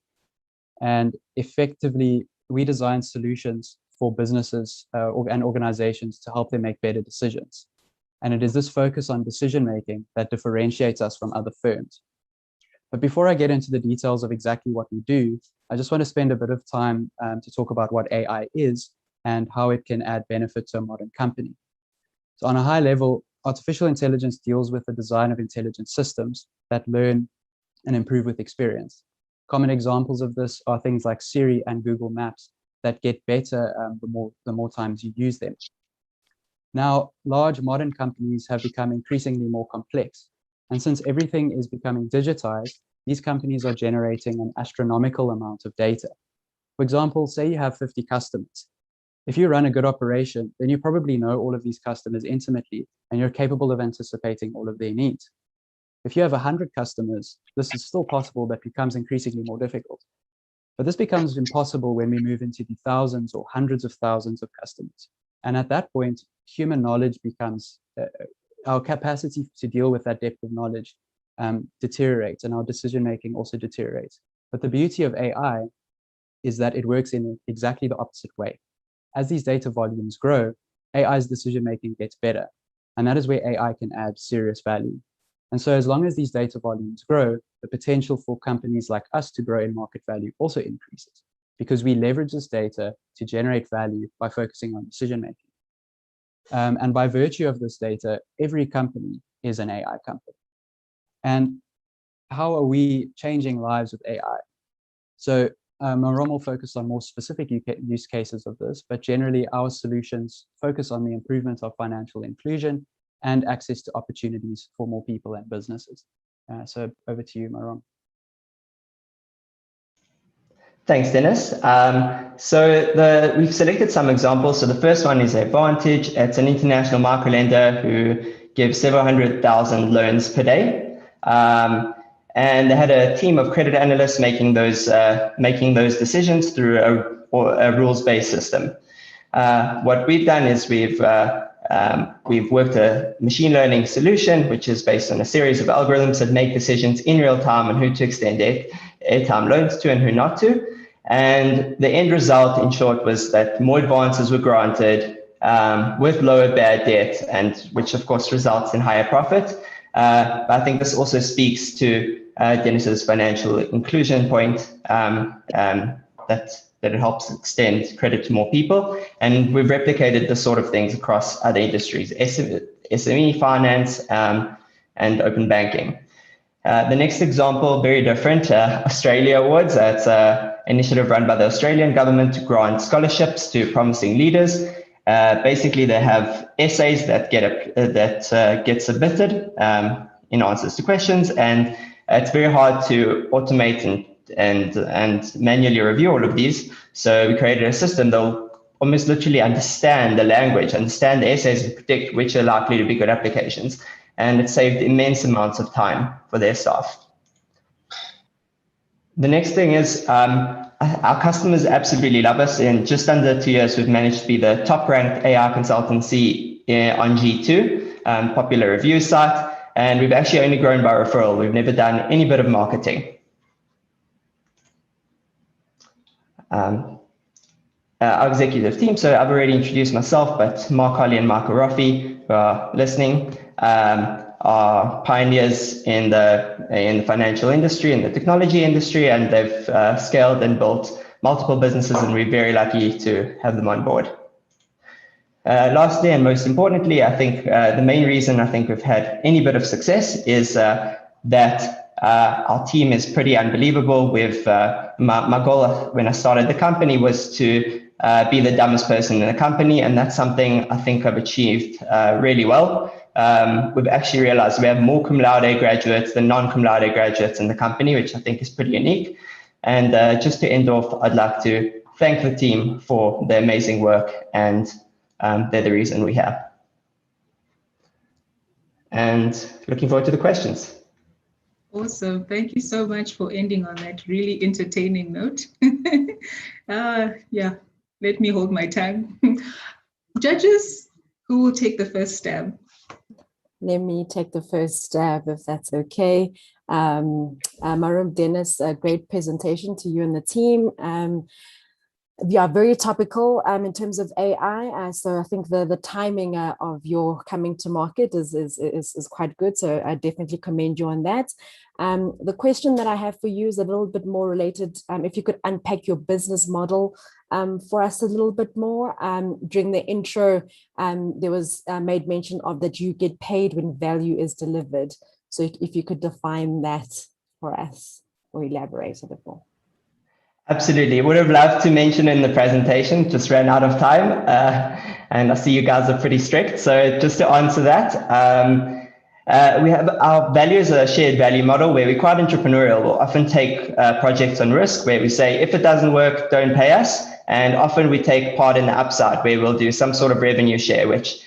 I: And effectively, we design solutions for businesses and organizations to help them make better decisions. And it is this focus on decision-making that differentiates us from other firms. But before I get into the details of exactly what we do, I just want to spend a bit of time to talk about what AI is and how it can add benefit to a modern company. So on a high level, artificial intelligence deals with the design of intelligent systems that learn and improve with experience. Common examples of this are things like Siri and Google Maps that get better the more times you use them. Now, large modern companies have become increasingly more complex. And since everything is becoming digitized, these companies are generating an astronomical amount of data. For example, say you have 50 customers. If you run a good operation, then you probably know all of these customers intimately, and you're capable of anticipating all of their needs. If you have 100 customers, this is still possible, but becomes increasingly more difficult. But this becomes impossible when we move into the thousands or hundreds of thousands of customers. And at that point, human knowledge becomes, our capacity to deal with that depth of knowledge deteriorates, and our decision-making also deteriorates. But the beauty of AI is that it works in exactly the opposite way. As these data volumes grow, AI's decision-making gets better. And that is where AI can add serious value. And so as long as these data volumes grow, the potential for companies like us to grow in market value also increases, because we leverage this data to generate value by focusing on decision-making. And by virtue of this data, every company is an AI company. And how are we changing lives with AI? So Marom will focus on more specific use cases of this, but generally our solutions focus on the improvement of financial inclusion and access to opportunities for more people and businesses. So over to you, Marom.
J: Thanks, Dennis. We've selected some examples. So the first one is Advantage. It's an international microlender who gives several 100,000 loans per day. And they had a team of credit analysts making those decisions through a rules-based system. What we've done is we've worked a machine learning solution, which is based on a series of algorithms that make decisions in real time on who to extend airtime loans to and who not to. And the end result, in short, was that more advances were granted with lower bad debt, and which of course results in higher profit. But I think this also speaks to Dennis's financial inclusion point, that it helps extend credit to more people. And we've replicated this sort of things across other industries, SME finance, and open banking. The next example, very different, Australia Awards. That's an initiative run by the Australian government to grant scholarships to promising leaders. Basically, they have essays that get submitted in answers to questions, and it's very hard to automate and manually review all of these. So we created a system that will almost literally understand the language, understand the essays, and predict which are likely to be good applications. And it saved immense amounts of time for their staff. The next thing is our customers absolutely love us. In just under 2 years, we've managed to be the top ranked AI consultancy on G2, popular review site. And we've actually only grown by referral. We've never done any bit of marketing. Our executive team, so I've already introduced myself, but Mark Holly and Michael Raffi, who are listening, are pioneers in the financial industry, in the technology industry, and they've scaled and built multiple businesses, and we're very lucky to have them on board. Lastly, and most importantly, I think the main reason I think we've had any bit of success is that our team is pretty unbelievable. My goal when I started the company was to be the dumbest person in the company, and that's something I think I've achieved really well. We've actually realized we have more cum laude graduates than non-cum laude graduates in the company, which I think is pretty unique. And just to end off, I'd like to thank the team for their amazing work, and they're the reason we have. And looking forward to the questions.
B: Awesome. Thank you so much for ending on that really entertaining note. Yeah, let me hold my tongue. Judges, who will take the first stab?
K: Let me take the first stab, if that's okay. Marum, Dennis, a great presentation to you and the team. Yeah, very topical in terms of AI. So I think the timing of your coming to market is quite good. So I definitely commend you on that. The question that I have for you is a little bit more related. If you could unpack your business model for us a little bit more. During the intro, there was made mention of that you get paid when value is delivered. So if you could define that for us or elaborate a bit more.
J: Absolutely. Would have loved to mention in the presentation, just ran out of time. And I see you guys are pretty strict. So just to answer that, we have our value is a shared value model where we're quite entrepreneurial. We'll often take projects on risk where we say, if it doesn't work, don't pay us. And often we take part in the upside where we'll do some sort of revenue share, which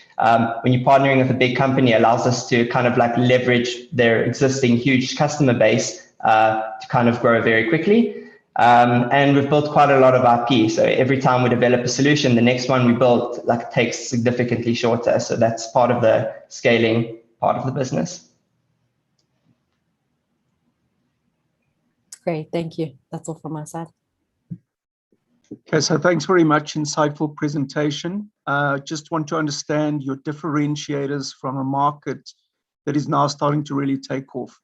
J: when you're partnering with a big company allows us to kind of like leverage their existing huge customer base to kind of grow very quickly. And we've built quite a lot of IP. So every time we develop a solution, the next one we build like takes significantly shorter. So that's part of the scaling part of the business.
K: Great, thank you. That's all from my side.
E: Okay, so thanks very much. Insightful presentation. Just want to understand your differentiators from a market that is now starting to really take off.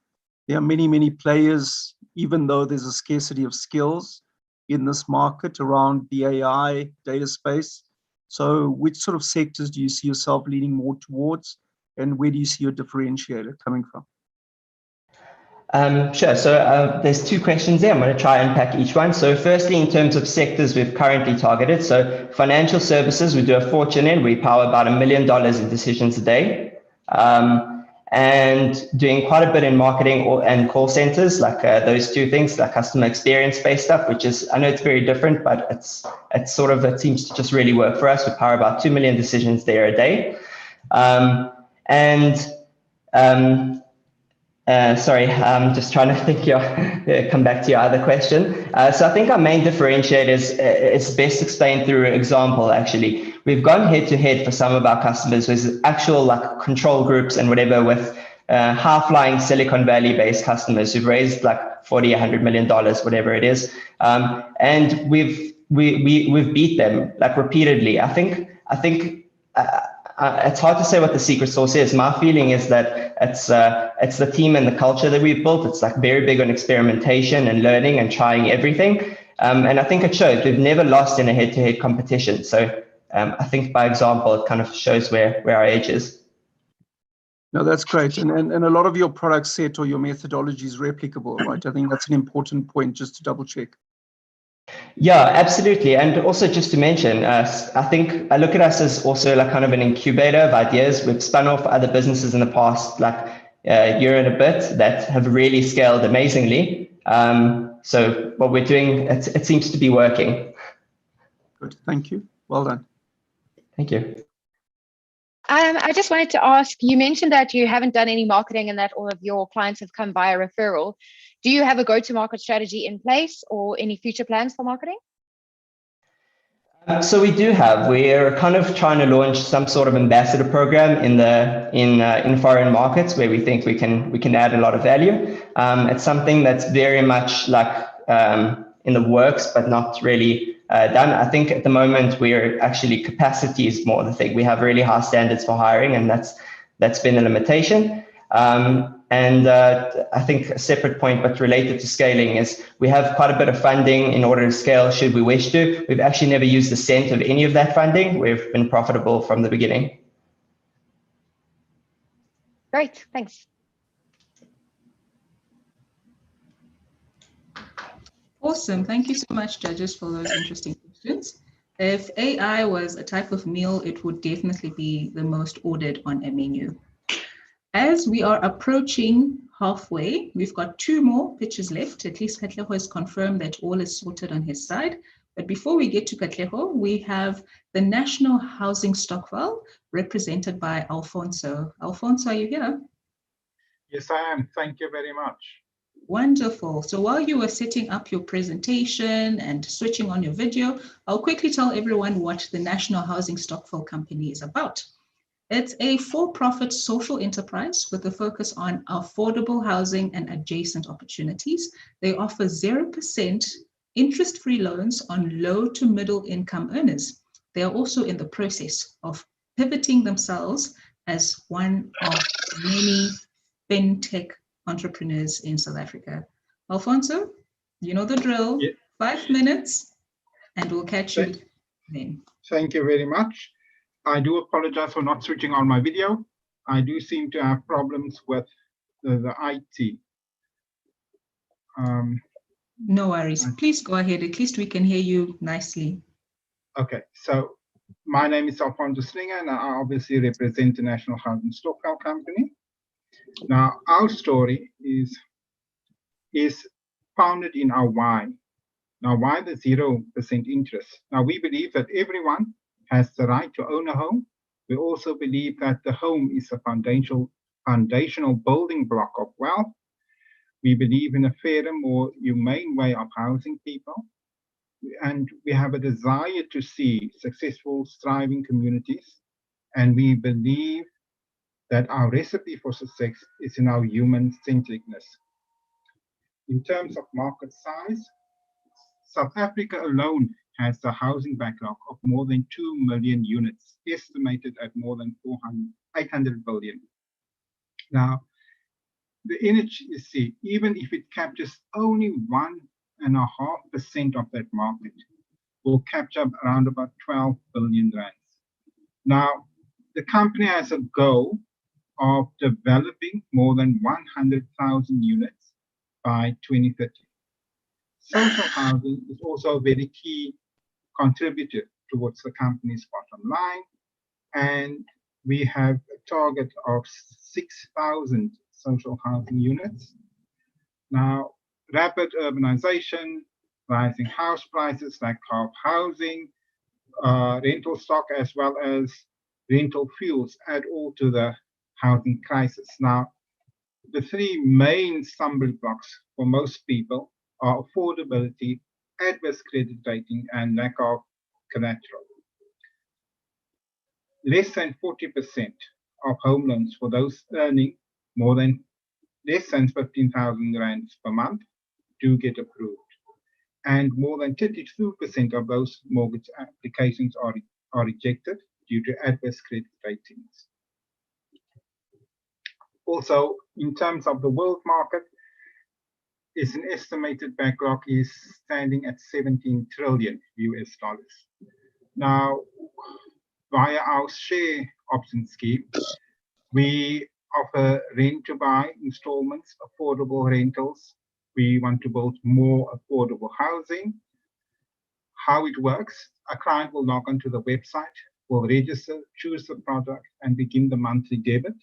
E: There are many, many players, even though there's a scarcity of skills in this market around the AI data space. So which sort of sectors do you see yourself leaning more towards, and where do you see your differentiator coming from?
J: Sure. So there's two questions there. I'm going to try and unpack each one. So firstly, in terms of sectors we've currently targeted, so financial services, we do a fortune in. We power about $1 million in decisions a day. And doing quite a bit in marketing and call centers, like those two things, like customer experience-based stuff, which is, I know it's very different, but it's sort of, it seems to just really work for us. We power about 2 million decisions there a day. Sorry, I'm just trying to think come back to your other question. So I think our main differentiator is best explained through an example, actually. We've gone head to head for some of our customers with actual like control groups and whatever with high-flying Silicon Valley based customers who've raised like $40, $100 million, whatever it is. And we've beat them like repeatedly. I think it's hard to say what the secret sauce is. My feeling is that it's the team and the culture that we've built. It's like very big on experimentation and learning and trying everything. And I think it shows. We've never lost in a head-to-head competition. So I think by example, it kind of shows where our edge is.
E: No, that's great. And a lot of your product set or your methodology is replicable, right? I think that's an important point just to double check.
J: Yeah, absolutely. And also just to mention, I think I look at us as also like kind of an incubator of ideas. We've spun off other businesses in the past, like a year and a bit, that have really scaled amazingly. So what we're doing, it seems to be working.
E: Good, thank you. Well done.
J: Thank you.
D: I just wanted to ask, you mentioned that you haven't done any marketing and that all of your clients have come via referral. Do you have a go-to-market strategy in place or any future plans for marketing?
J: So we do have. We're kind of trying to launch some sort of ambassador program in foreign markets where we think we can add a lot of value. It's something that's very much like in the works, but not really done. I think at the moment we're actually capacity is more the thing. We have really high standards for hiring, and that's been a limitation. And I think a separate point, but related to scaling, is we have quite a bit of funding in order to scale should we wish to. We've actually never used a cent of any of that funding. We've been profitable from the beginning.
D: Great, thanks.
B: Awesome. Thank you so much, judges, for those interesting questions. If AI was a type of meal, it would definitely be the most ordered on a menu. As we are approaching halfway, we've got 2 more pitches left. At least Katleho has confirmed that all is sorted on his side. But before we get to Katleho, we have the National Housing Stockfile represented by Alfonso. Alfonso, are you here?
L: Yes, I am. Thank you very much.
B: Wonderful. So while you were setting up your presentation and switching on your video, I'll quickly tell everyone what the National Housing Stockfile Company is about. It's a for-profit social enterprise with a focus on affordable housing and adjacent opportunities. They offer 0% interest-free loans on low to middle income earners. They are also in the process of pivoting themselves as one of many fintech entrepreneurs in South Africa. Alfonso, you know the drill. Yeah. 5 minutes and we'll catch you then.
L: Thank you very much. I do apologize for not switching on my video. I do seem to have problems with the IT.
B: No worries. Please go ahead. At least we can hear you nicely.
L: Okay, so my name is Alfonso Slinger, and I obviously represent the National Housing Stockfile Company. Now, our story is founded in our why. Now, why the 0% interest? Now, we believe that everyone has the right to own a home. We also believe that the home is a foundational building block of wealth. We believe in a fairer, more humane way of housing people. And we have a desire to see successful, thriving communities. And we believe that our recipe for success is in our human-centeredness. In terms of market size, South Africa alone has a housing backlog of more than 2 million units, estimated at more than 800 billion. Now, the NHSC, even if it captures only 1.5% of that market, will capture around about 12 billion rands. Now, the company has a goal of developing more than 100,000 units by 2030. Social housing is also a very key contributor towards the company's bottom line, and we have a target of 6,000 social housing units. Now, rapid urbanization, rising house prices, lack of housing, rental stock, as well as rental fuels add all to the housing crisis. Now, the 3 main stumbling blocks for most people are affordability, adverse credit rating, and lack of collateral. Less than 40% of home loans for those earning less than 15,000 rands per month do get approved. And more than 32% of those mortgage applications are rejected due to adverse credit ratings. Also, in terms of the world market, is an estimated backlog is standing at 17 trillion US dollars. Now, via our share option scheme, we offer rent to buy installments, affordable rentals. We want to build more affordable housing. how it works. A client will log onto the website, will register, choose the product, and begin the monthly debit.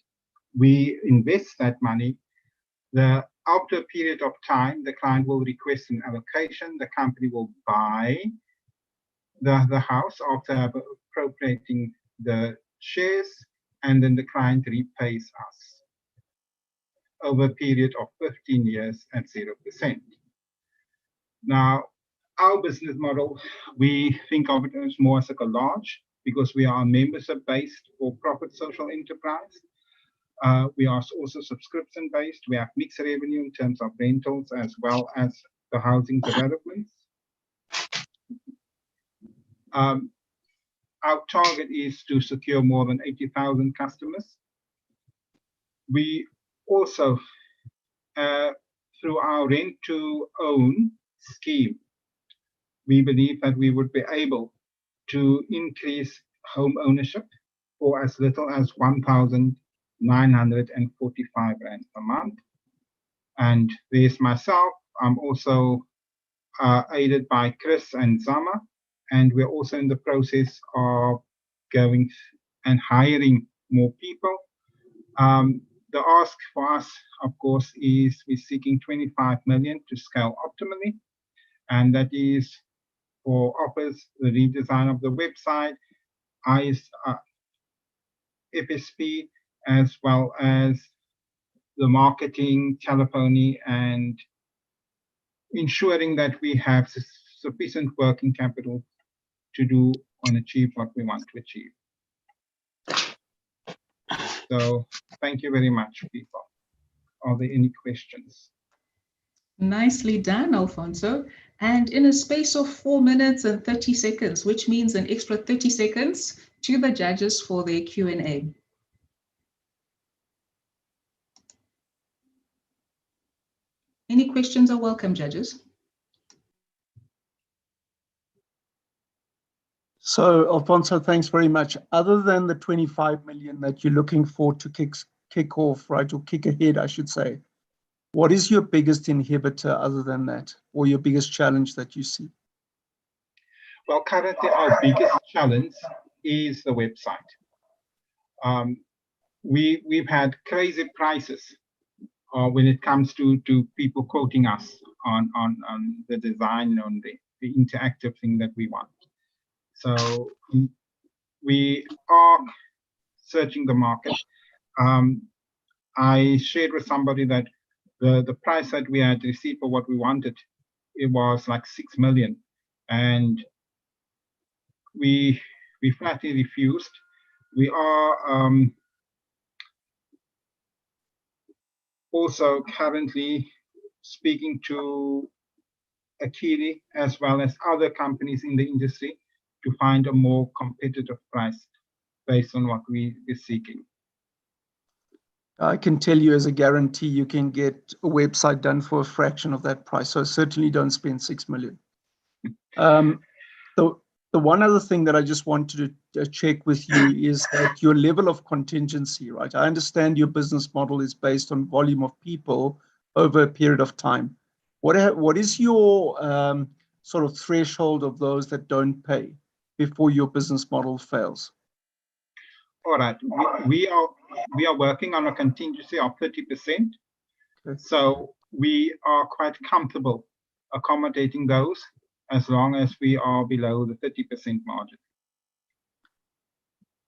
L: We invest that money. After a period of time, the client will request an allocation. The company will buy the house after appropriating the shares, and then the client repays us over a period of 15 years at 0%. Now, our business model, we think of it as more as like a lodge, because we are a membership-based or profit social enterprise. We are also subscription-based. We have mixed revenue in terms of rentals as well as the housing developments. Our target is to secure more than 80,000 customers. We also, through our rent-to-own scheme, we believe that we would be able to increase home ownership for as little as 1,945 rand per month. And there's myself. I'm also aided by Chris and Zama, and we're also in the process of going and hiring more people. The ask for us, of course, is we're seeking 25 million to scale optimally, and that is for offers, the redesign of the website, FSP, as well as the marketing, telephony, and ensuring that we have sufficient working capital to do and achieve what we want to achieve. So thank you very much, people. Are there any questions?
B: Nicely done, Alfonso. And in a space of 4 minutes and 30 seconds, which means an extra 30 seconds to the judges for their Q&A. Any questions are welcome, judges.
E: So, Alfonso, thanks very much. Other than the 25 million that you're looking for to kick off, right, or kick ahead, I should say, what is your biggest inhibitor other than that, or your biggest challenge that you see?
L: Well, currently our biggest challenge is the website. We've had crazy prices when it comes to people quoting us on the design, on the interactive thing that we want. So we are searching the market. I shared with somebody that the price that we had received for what we wanted, it was like 6 million, and we flatly refused. We are also currently speaking to Akiri as well as other companies in the industry to find a more competitive price based on what we are seeking.
E: I can tell you as a guarantee, you can get a website done for a fraction of that price. So certainly don't spend 6 million. The one other thing that I just wanted to check with you is that your level of contingency, right? I understand your business model is based on volume of people over a period of time. What is your sort of threshold of those that don't pay before your business model fails?
L: All right, we are working on a contingency of 30%. Okay. So we are quite comfortable accommodating those as long as we are below the 30% margin.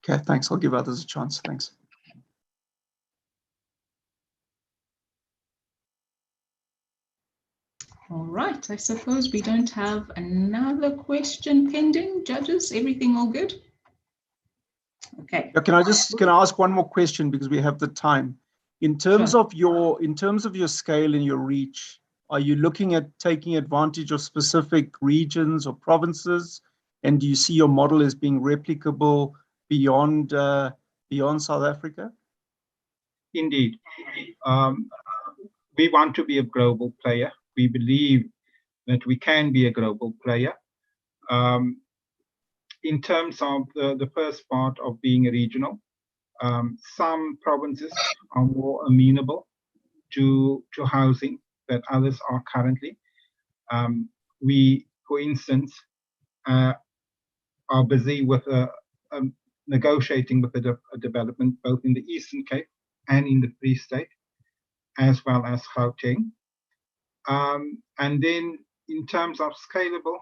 E: Okay, thanks. I'll give others a chance. Thanks.
B: All right, I suppose we don't have another question pending. Judges, everything all good? Okay.
E: Can I ask one more question because we have the time? In terms of your scale and your reach, are you looking at taking advantage of specific regions or provinces? And do you see your model as being replicable beyond South Africa?
L: Indeed. We want to be a global player. We believe that we can be a global player. In terms of the first part of being regional, some provinces are more amenable to housing than others are currently. We, for instance, are busy with negotiating with a development both in the Eastern Cape and in the Free State, as well as Gauteng. And then in terms of scalable,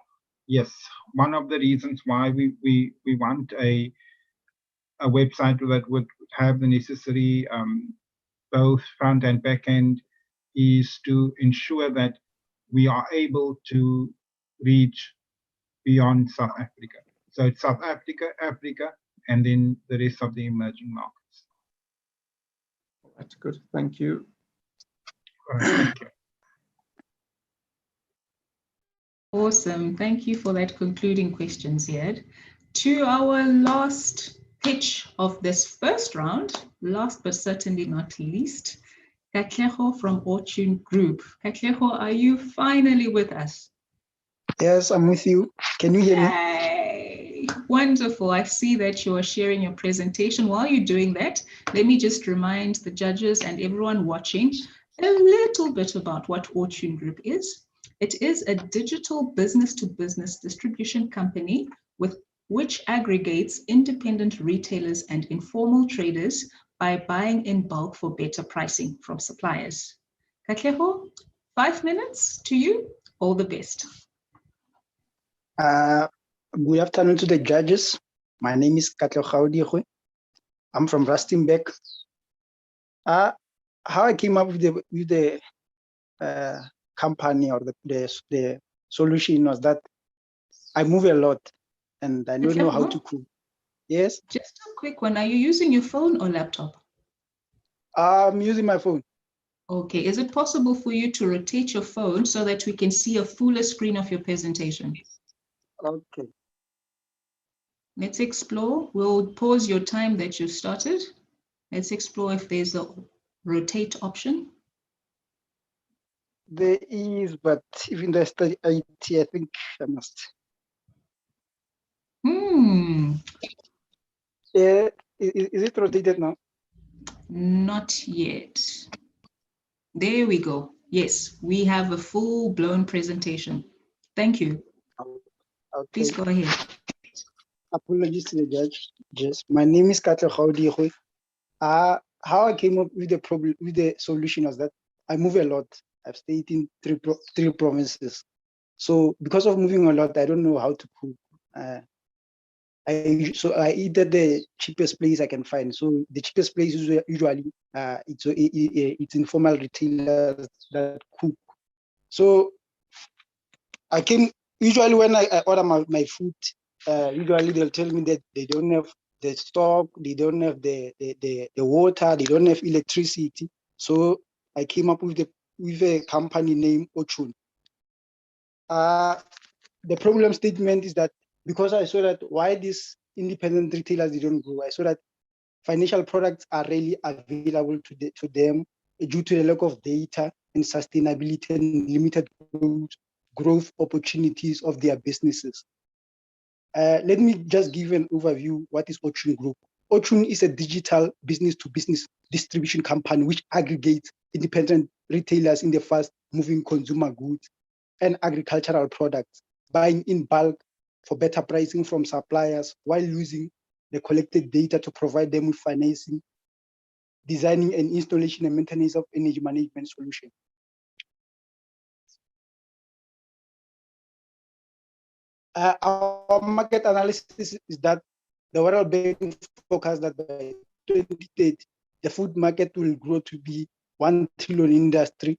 L: yes, one of the reasons why we want a website that would have the necessary both front and back end is to ensure that we are able to reach beyond South Africa. So it's South Africa, Africa, and then the rest of the emerging markets.
E: That's good. Thank you.
L: All right, thank you.
B: Awesome. Thank you for that concluding question, Ziad. To our last pitch of this first round, last but certainly not least, Katlego from Fortune Group. Katlego, are you finally with us?
M: Yes, I'm with you. Can you hear me?
B: Yay. Wonderful. I see that you are sharing your presentation. While you're doing that, let me just remind the judges and everyone watching a little bit about what Fortune Group is. It is a digital business-to-business distribution company which aggregates independent retailers and informal traders by buying in bulk for better pricing from suppliers. Katlego, 5 minutes to you. All the best.
M: Good afternoon to the judges. My name is Katlego. I'm from Rustenburg. How I came up with the company or the solution was that I move a lot and I don't know how to cook. Yes?
B: Just a quick one. Are you using your phone or laptop?
M: I'm using my phone.
B: Okay. Is it possible for you to rotate your phone so that we can see a fuller screen of your presentation?
M: Okay.
B: Let's explore. We'll pause your time that you started. Let's explore if there's a rotate option.
M: There is, but even the study IT, I think I must. Yeah, is it rotated now?
B: Not yet. There we go. Yes, we have a full-blown presentation. Thank you.
M: Okay.
B: Please go ahead.
M: Apologies to the judge. Yes, my name is Katlego. How I came up with the solution was that I move a lot. I've stayed in three provinces. So because of moving a lot, I don't know how to cook. So I eat at the cheapest place I can find. So the cheapest place is usually it's informal retailers that cook. So I came usually when I order my food. Usually they'll tell me that they don't have the stock, they don't have the water, they don't have electricity. So I came up with a company named Ochun. The problem statement is that because I saw that why these independent retailers didn't grow, I saw that financial products are really available to them due to the lack of data and sustainability and limited growth opportunities of their businesses. Let me just give an overview. What is Ochun Group? Ochun is a digital business-to-business distribution company which aggregates independent retailers in the fast-moving consumer goods and agricultural products, buying in bulk for better pricing from suppliers while using the collected data to provide them with financing, designing and installation and maintenance of energy management solutions. Our market analysis is that the World Bank forecast that by 2030, the food market will grow to be 1 trillion industry.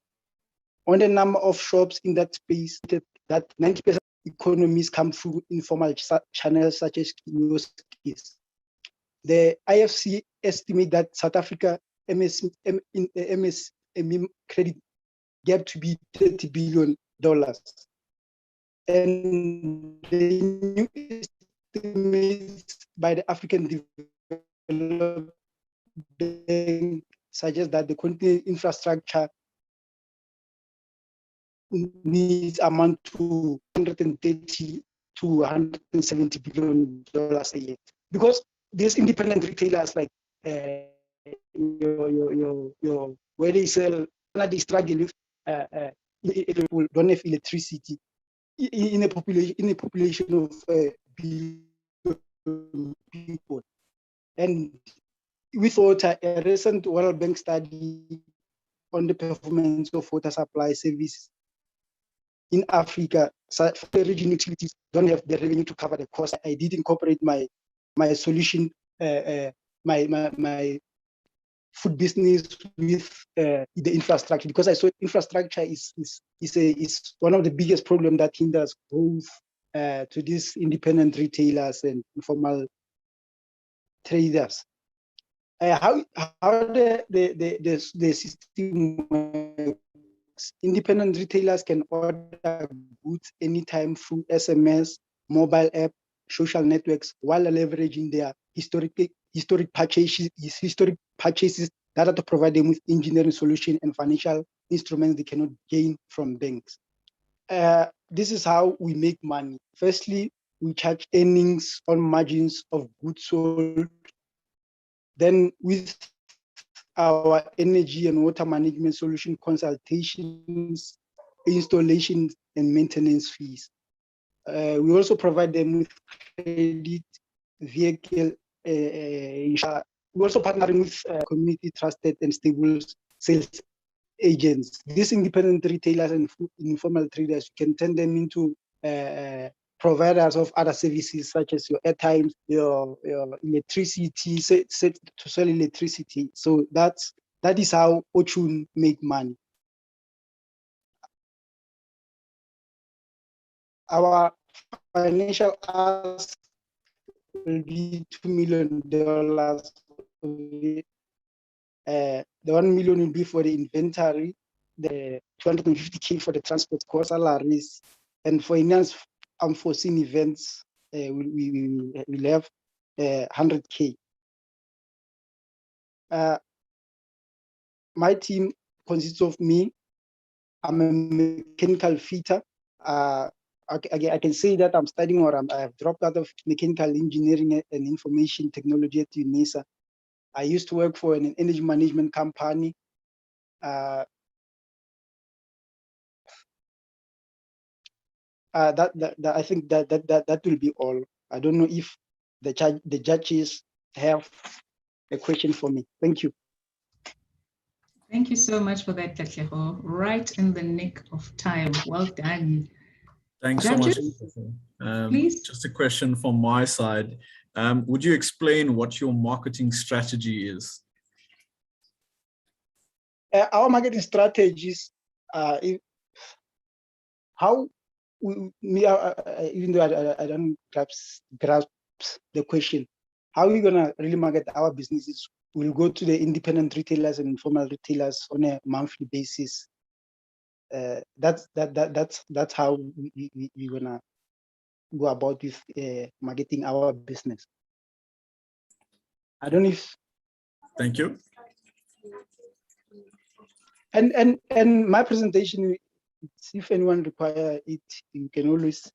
M: On the number of shops in that space, that 90% economies come through informal channels such as kiosks. The IFC estimate that South Africa MSME credit gap to be $30 billion. And the new estimates by the African Development Bank suggest that the continent infrastructure needs amount to 130 to 170 billion dollars a year, because these independent retailers like where they sell, they struggle with people don't have electricity. in a population of billion people. And with water, a recent World Bank study on the performance of water supply service in Africa, region utilities don't have the revenue to cover the cost. I did incorporate my solution, my food business with the infrastructure, because I saw infrastructure is one of the biggest problems that hinders growth to these independent retailers and informal traders. How the system works. Independent retailers can order goods anytime through SMS, mobile app, social networks, while leveraging their historic purchases that are to provide them with engineering solution and financial instruments they cannot gain from banks. This is how we make money. Firstly, we charge earnings on margins of goods sold. Then with our energy and water management solution consultations, installations, and maintenance fees. We also provide them with credit, vehicle, we're also partnering with community trusted and stable sales agents. These independent retailers and informal traders, you can turn them into providers of other services such as your airtime, your electricity, set to sell electricity. So that is how Ochun make money. Our financial ask will be $2 million. The 1 million will be for the inventory, the 250K for the transport cost, salaries, and for finance unforeseen events, we'll have 100K. My team consists of me. I'm a mechanical fitter. I can say that I'm studying, or I've dropped out of mechanical engineering and information technology at UNISA. I used to work for an energy management company. I think that will be all. I don't know if the judges have a question for me. Thank you.
B: Thank you so much for that, Katlego. Right in the nick of time. Well done.
C: Thanks
B: Judges,
C: so much.
B: please.
C: Just a question from my side. Would you explain what your marketing strategy is?
M: Our marketing strategies, how even though I don't grasp the question, how are we gonna really market our businesses? We'll go to the independent retailers and informal retailers on a monthly basis. That's how we're gonna go about with marketing our business. I don't know if.
C: Thank you.
M: And my presentation, if anyone require it, you can always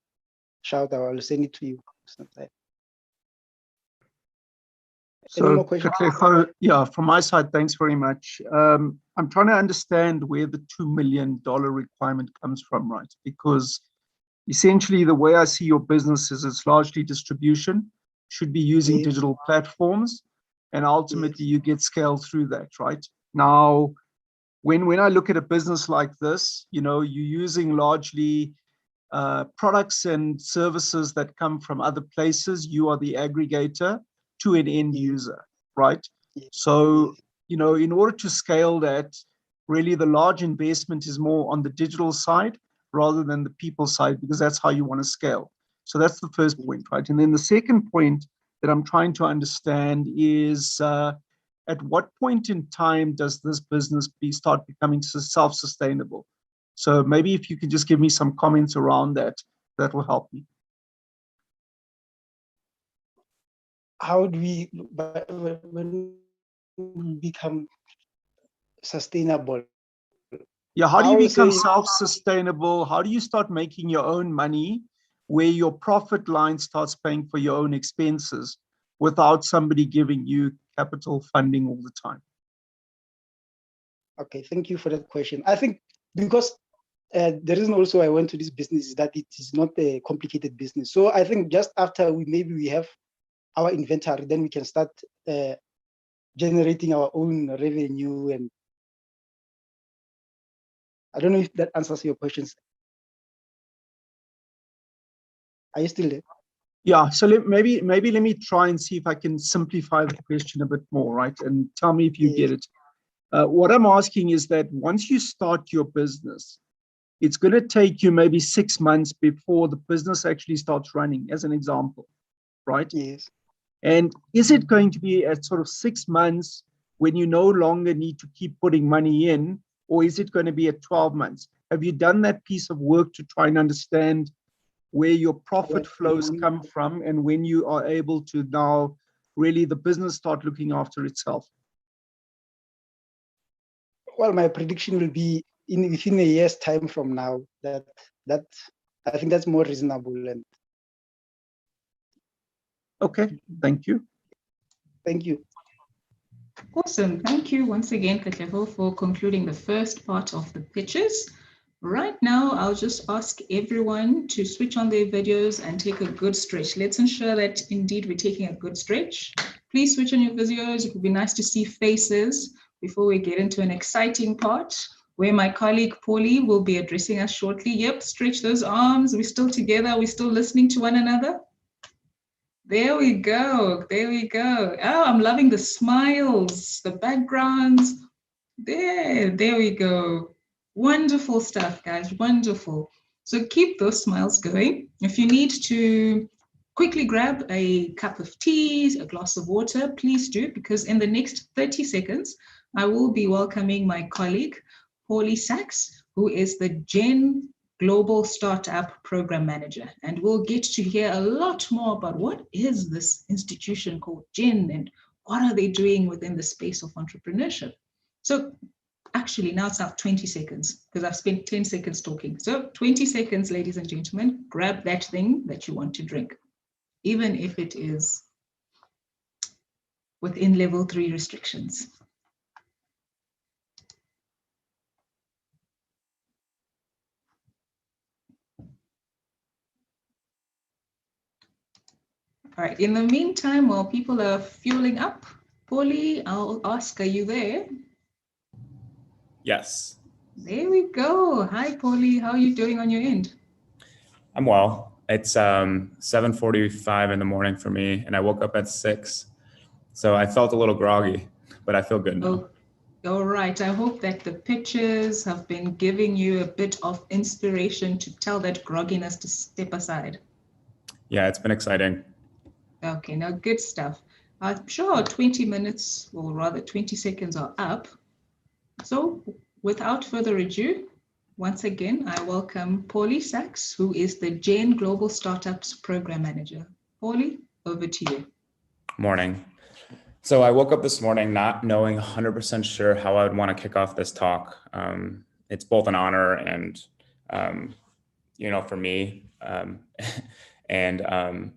M: shout out. I'll send it to you sometime. Any more questions?
E: Yeah, from my side, thanks very much. I'm trying to understand where the $2 million requirement comes from, right? Because essentially the way I see your business is it's largely distribution, should be using digital platforms, and ultimately you get scale through that, right? Now, when I look at a business like this, you know, you're using largely products and services that come from other places. You are the aggregator to an end user, right? So, you know, in order to scale that, really the large investment is more on the digital side rather than the people side, because that's how you want to scale. So that's the first point, right? And then the second point that I'm trying to understand is at what point in time does this business start becoming self-sustainable? So maybe if you could just give me some comments around that, that will help me.
M: How do we become sustainable?
E: Yeah, how do you become self-sustainable? How do you start making your own money where your profit line starts paying for your own expenses without somebody giving you capital funding all the time?
M: Okay, thank you for that question. I think because the reason also I went to this business is that it is not a complicated business. So I think just after we have our inventory, then we can start generating our own revenue. And I don't know if that answers your questions. Are you still there?
E: Yeah, so maybe let me try and see if I can simplify the question a bit more, right? And tell me if you get it. What I'm asking is that once you start your business, it's going to take you maybe 6 months before the business actually starts running, as an example, right?
M: Yes.
E: And is it going to be at sort of 6 months when you no longer need to keep putting money in, or is it going to be at 12 months? Have you done that piece of work to try and understand where your profit flows come from and when you are able to now really the business start looking after itself?
M: Well, my prediction will be within a year's time from now. That I think that's more reasonable. And
E: okay, thank you.
M: Thank you.
B: Awesome. Thank you once again, Katlego, for concluding the first part of the pitches. Right now, I'll just ask everyone to switch on their videos and take a good stretch. Let's ensure that indeed we're taking a good stretch. Please switch on your videos. It would be nice to see faces before we get into an exciting part where my colleague Paulie will be addressing us shortly. Yep, stretch those arms. We're still together. We're still listening to one another. There we go. There we go. Oh, I'm loving the smiles, the backgrounds. There we go. Wonderful stuff, guys. Wonderful. So keep those smiles going. If you need to quickly grab a cup of tea, a glass of water, please do, because in the next 30 seconds, I will be welcoming my colleague, Paulie Sachs, who is the Gen Global Startup Program Manager. And we'll get to hear a lot more about what is this institution called Gen and what are they doing within the space of entrepreneurship. So actually now it's up 20 seconds because I've spent 10 seconds talking. So 20 seconds, ladies and gentlemen, grab that thing that you want to drink, even if it is within level 3 restrictions. All right, in the meantime, while people are fueling up, Paulie, I'll ask, are you there?
N: Yes.
B: There we go. Hi, Paulie. How are you doing on your end?
N: I'm well. It's 7:45 in the morning for me, and I woke up at 6. So I felt a little groggy, but I feel good now.
B: Oh, all right. I hope that the pictures have been giving you a bit of inspiration to tell that grogginess to step aside.
N: Yeah, it's been exciting.
B: Okay, now good stuff. I'm sure 20 minutes, or rather 20 seconds are up. So without further ado, once again, I welcome Paulie Sachs, who is the Gen Global Startups Program Manager. Paulie, over to you.
N: Morning. So I woke up this morning not knowing 100% sure how I would want to kick off this talk. It's both an honor and, for me, and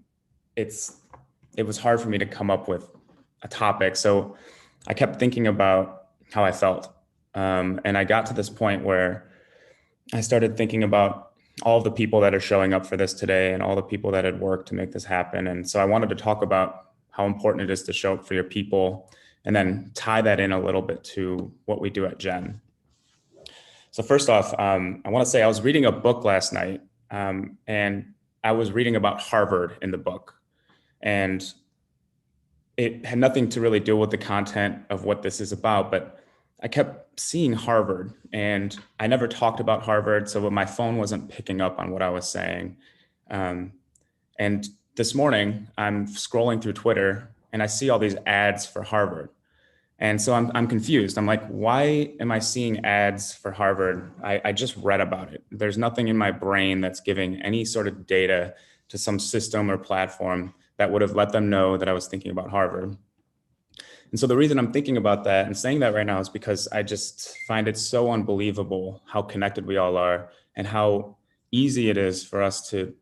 N: it was hard for me to come up with a topic. So I kept thinking about how I felt. And I got to this point where I started thinking about all of the people that are showing up for this today and all the people that had worked to make this happen. And so I wanted to talk about how important it is to show up for your people and then tie that in a little bit to what we do at Gen. So first off, I want to say I was reading a book last night and I was reading about Harvard in the book. And it had nothing to really do with the content of what this is about, but I kept seeing Harvard and I never talked about Harvard. So my phone wasn't picking up on what I was saying. And this morning I'm scrolling through Twitter and I see all these ads for Harvard. And so I'm confused. I'm like, why am I seeing ads for Harvard? I just read about it. There's nothing in my brain that's giving any sort of data to some system or platform that would have let them know that I was thinking about Harvard. And so the reason I'm thinking about that and saying that right now is because I just find it so unbelievable how connected we all are and how easy it is for us to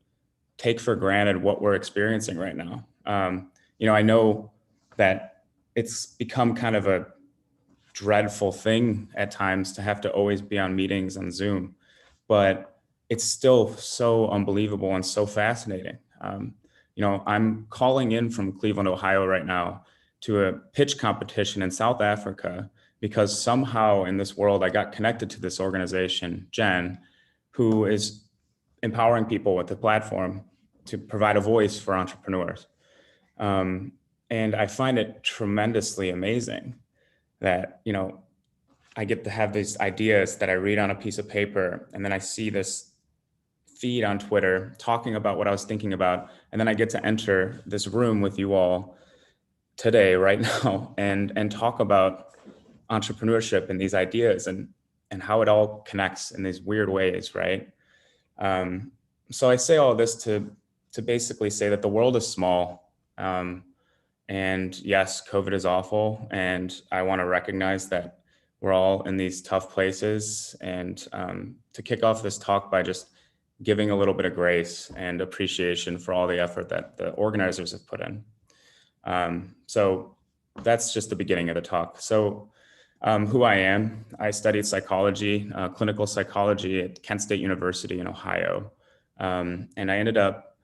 N: take for granted what we're experiencing right now. I know that it's become kind of a dreadful thing at times to have to always be on meetings on Zoom. but it's still so unbelievable and so fascinating. You know, I'm calling in from Cleveland, Ohio right now to a pitch competition in South Africa because somehow in this world, I got connected to this organization, Jen, who is empowering people with the platform to provide a voice for entrepreneurs. And I find it tremendously amazing that, you know, I get to have these ideas that I read on a piece of paper, and then I see this feed on Twitter talking about what I was thinking about. And then I get to enter this room with you all today, right now, and talk about entrepreneurship and these ideas and how it all connects in these weird ways, right? So I say all this to basically say that the world is small. And yes, COVID is awful. And I want to recognize that we're all in these tough places. And to kick off this talk by just giving a little bit of grace and appreciation for all the effort that the organizers have put in. So that's just the beginning of the talk. So who I am, I studied psychology, clinical psychology at Kent State University in Ohio. And I ended up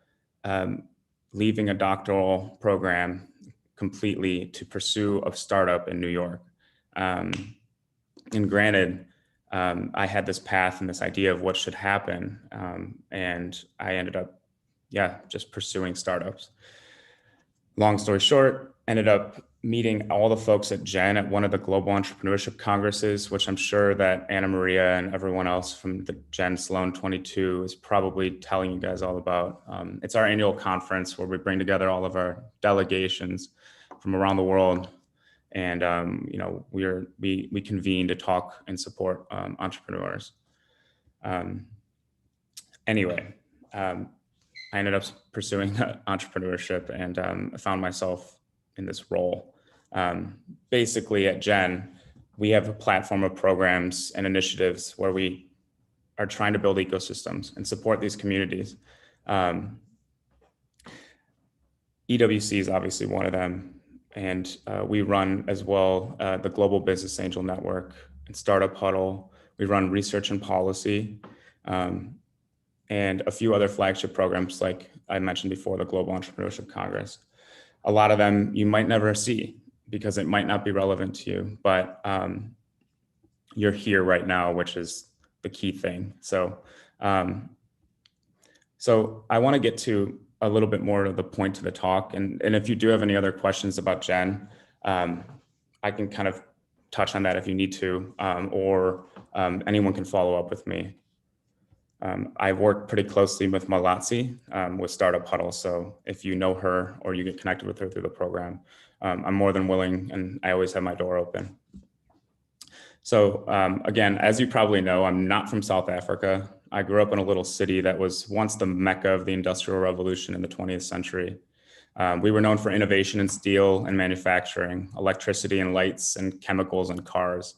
N: leaving a doctoral program completely to pursue a startup in New York. And granted, I had this path and this idea of what should happen. And I ended up, just pursuing startups. Long story short, ended up meeting all the folks at Gen at one of the Global Entrepreneurship Congresses, which I'm sure that Anna Maria and everyone else from the Gen Sloan 22 is probably telling you guys all about. It's our annual conference where we bring together all of our delegations from around the world. And you know, we convene to talk and support entrepreneurs. Anyway, I ended up pursuing entrepreneurship and I found myself in this role. Basically at Gen, we have a platform of programs and initiatives where we are trying to build ecosystems and support these communities. EWC is obviously one of them. And we run as well the Global Business Angel Network and Startup Huddle. We run research and policy and a few other flagship programs like I mentioned before, the Global Entrepreneurship Congress. A lot of them you might never see because it might not be relevant to you, but you're here right now, which is the key thing. So, so I want to get to a little bit more of the point to the talk. And if you do have any other questions about Gen, I can kind of touch on that if you need to, or anyone can follow up with me. I've worked pretty closely with Malatsi with Startup Huddle. So if you know her or you get connected with her through the program, I'm more than willing and I always have my door open. So again, as you probably know, I'm not from South Africa. I grew up in a little city that was once the mecca of the Industrial Revolution in the 20th century. We were known for innovation in steel and manufacturing, electricity and lights and chemicals and cars.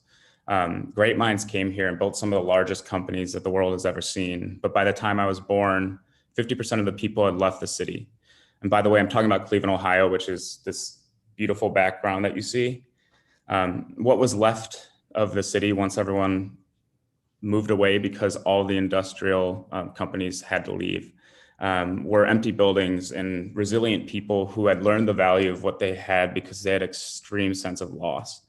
N: Great minds came here and built some of the largest companies that the world has ever seen. But by the time I was born, 50% of the people had left the city. And by the way, I'm talking about Cleveland, Ohio, which is this beautiful background that you see. What was left of the city once everyone moved away because all the industrial companies had to leave were empty buildings and resilient people who had learned the value of what they had because they had extreme sense of loss.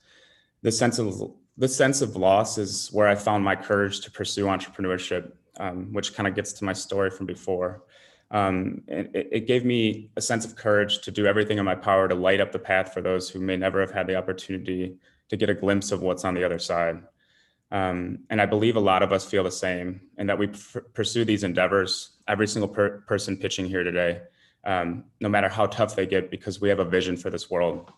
N: The sense of loss is where I found my courage to pursue entrepreneurship, which kind of gets to my story from before. It gave me a sense of courage to do everything in my power to light up the path for those who may never have had the opportunity to get a glimpse of what's on the other side. And I believe a lot of us feel the same, and that we pursue these endeavors, every single person pitching here today, no matter how tough they get, because we have a vision for this world.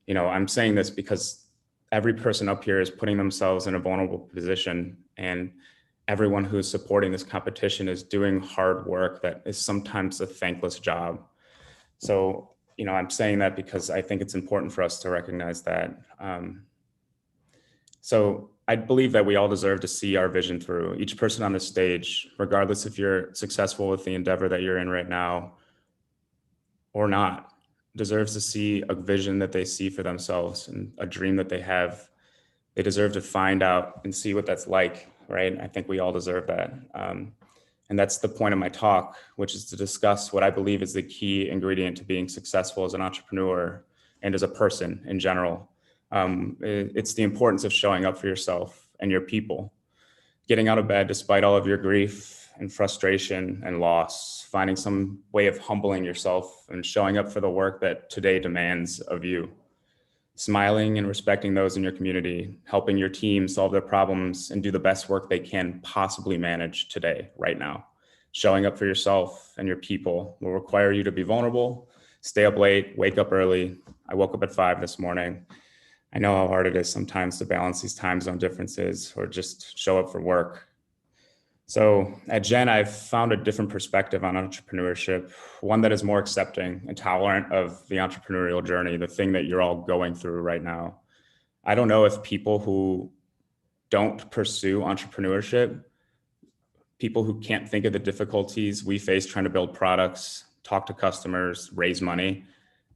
N: You know, I'm saying this because every person up here is putting themselves in a vulnerable position, and everyone who is supporting this competition is doing hard work that is sometimes a thankless job. So, you know, I'm saying that because I think it's important for us to recognize that. So I believe that we all deserve to see our vision through. Each person on the stage, regardless if you're successful with the endeavor that you're in right now or not, deserves to see a vision that they see for themselves and a dream that they have. They deserve to find out and see what that's like, right? I think we all deserve that. And that's the point of my talk, which is to discuss what I believe is the key ingredient to being successful as an entrepreneur and as a person in general. It's the importance of showing up for yourself and your people, getting out of bed despite all of your grief and frustration and loss, finding some way of humbling yourself and showing up for the work that today demands of you. Smiling and respecting those in your community, helping your team solve their problems and do the best work they can possibly manage today, right now. Showing up for yourself and your people will require you to be vulnerable, stay up late, wake up early. I woke up at 5 this morning. I know how hard it is sometimes to balance these time zone differences or just show up for work. So at Gen, I've found a different perspective on entrepreneurship, one that is more accepting and tolerant of the entrepreneurial journey, the thing that you're all going through right now. I don't know if people who don't pursue entrepreneurship, people who can't think of the difficulties we face trying to build products, talk to customers, raise money,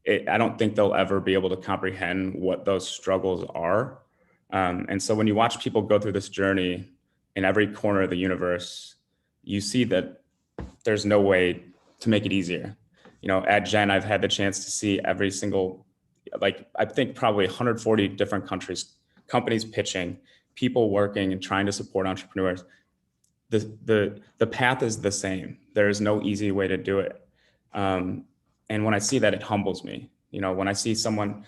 N: I don't think they'll ever be able to comprehend what those struggles are. And so when you watch people go through this journey in every corner of the universe, you see that there's no way to make it easier. You know, at Gen, I've had the chance to see every single, like, I think probably 140 different companies pitching, people working and trying to support entrepreneurs. The path is the same. There is no easy way to do it. And when I see that, it humbles me. You know, when I see someone,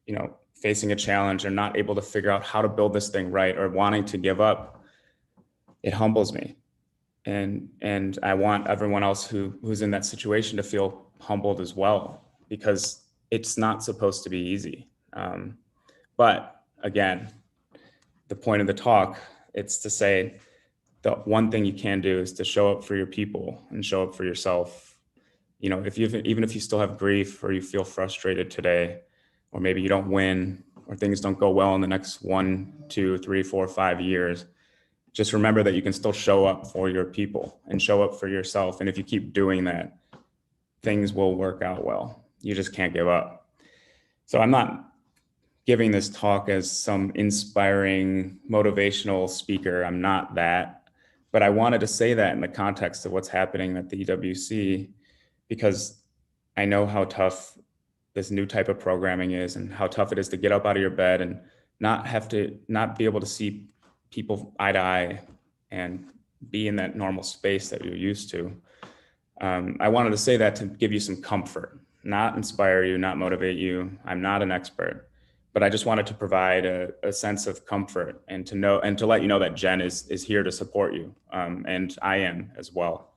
N: you know, facing a challenge or not able to figure out how to build this thing right or wanting to give up, it humbles me. And I want everyone else who's in that situation to feel humbled as well, because it's not supposed to be easy. But again, the point of the talk, it's to say the one thing you can do is to show up for your people and show up for yourself. You know, even if you still have grief or you feel frustrated today, or maybe you don't win or things don't go well in the next 1, 2, 3, 4, 5 years, just remember that you can still show up for your people and show up for yourself. And if you keep doing that, things will work out well. You just can't give up. So I'm not giving this talk as some inspiring, motivational speaker. I'm not that. But I wanted to say that in the context of what's happening at the EWC, because I know how tough this new type of programming is and how tough it is to get up out of your bed and not be able to see people eye to eye and be in that normal space that you're used to. I wanted to say that to give you some comfort, not inspire you, not motivate you. I'm not an expert, but I just wanted to provide a sense of comfort and to know and to let you know that Jen is here to support you, and I am as well.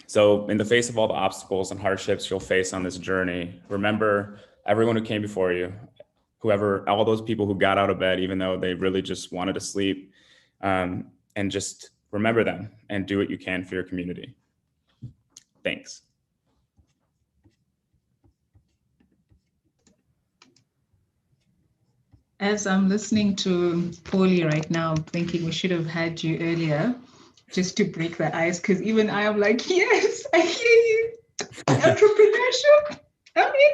N: So in the face of all the obstacles and hardships you'll face on this journey, remember everyone who came before you, all those people who got out of bed, even though they really just wanted to sleep, and just remember them and do what you can for your community. Thanks.
B: As I'm listening to Paulie right now, I'm thinking we should have had you earlier just to break the ice, because even I am like, yes, I hear you. Entrepreneurship, I mean,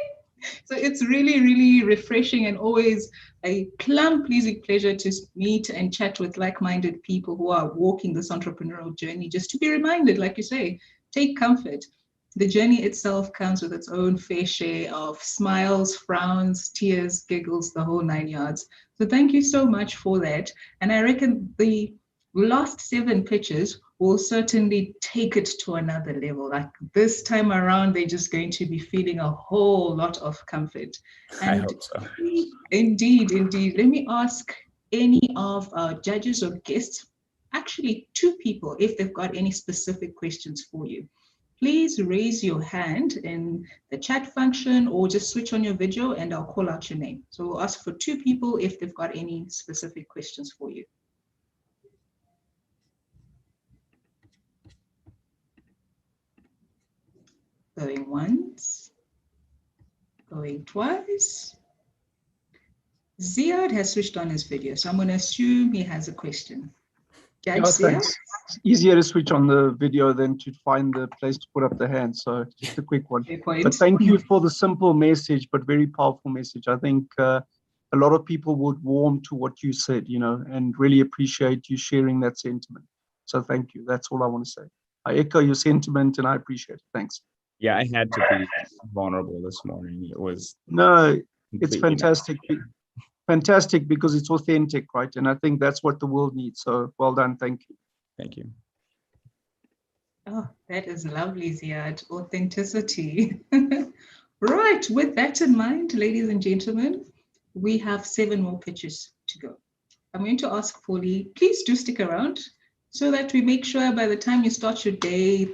B: so it's really, really refreshing and always a pleasing pleasure to meet and chat with like-minded people who are walking this entrepreneurial journey, just to be reminded, like you say, take comfort. The journey itself comes with its own fair share of smiles, frowns, tears, giggles, the whole 9 yards. So thank you so much for that. And I reckon the last 7 pitches will certainly take it to another level. Like this time around, they're just going to be feeling a whole lot of comfort. And
N: I hope so.
B: Indeed, indeed. Let me ask any of our judges or guests, actually 2 people, if they've got any specific questions for you. Please raise your hand in the chat function or just switch on your video and I'll call out your name. So we'll ask for 2 people if they've got any specific questions for you. Going once, going twice. Ziad has switched on his video, so I'm going to assume he has a question.
E: Yeah, thanks. It's easier to switch on the video than to find the place to put up the hand. So just a quick one. But thank you for the simple message, but very powerful message. I think a lot of people would warm to what you said, you know, and really appreciate you sharing that sentiment. So thank you. That's all I want to say. I echo your sentiment and I appreciate it. Thanks.
N: Yeah, I had to be vulnerable this morning. It was
E: no, it's
N: completely
E: fantastic. Fantastic because it's authentic, right? And I think that's what the world needs. So well done. Thank you.
N: Thank you.
B: Oh, that is lovely, Ziad. Authenticity. Right. With that in mind, ladies and gentlemen, we have 7 more pitches to go. I'm going to ask Paulie, please do stick around so that we make sure by the time you start your day,